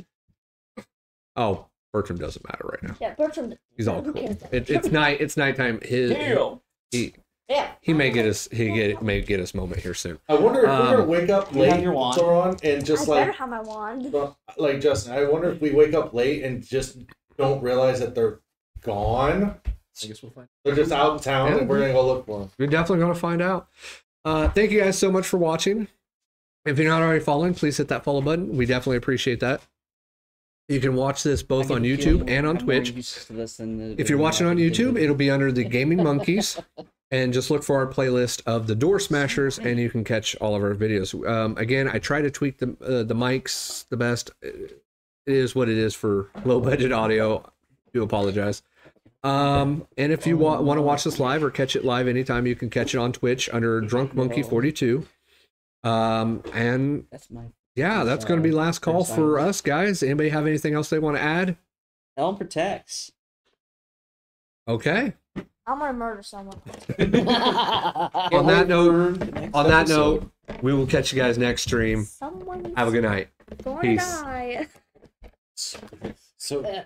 Oh, Bertram doesn't matter right now. Yeah, Bertram. He's all who cool. cares? It's nighttime. Deal. He Yeah. He may get his moment here soon. I wonder if we're gonna wake up you have late, your wand. Thoron, and just I better like have my wand. like Justin. I wonder if we wake up late and just don't realize that they're gone. I guess we'll find. They're just out in town, Yeah. and we're gonna go look for them. You're definitely going to find out. Thank you guys so much for watching. If you're not already following, please hit that follow button. We definitely appreciate that. You can watch this both on YouTube and on Twitch. If you're watching on YouTube, it'll be under the Gaming Monkeys. And just look for our playlist of the DoorSmashers, and you can catch all of our videos. Again, I try to tweak the mics the best. It is what it is for low-budget audio. I do apologize. And if you want to watch this live or catch it live anytime, you can catch it on Twitch under Drunk Monkey 42. And That's my yeah, that's going to be last call for us, guys. Anybody have anything else they want to add? Helm protects. Okay. I'm gonna murder someone. On that note, we will catch you guys next stream. Someone's Have a good night. going Peace. to die. So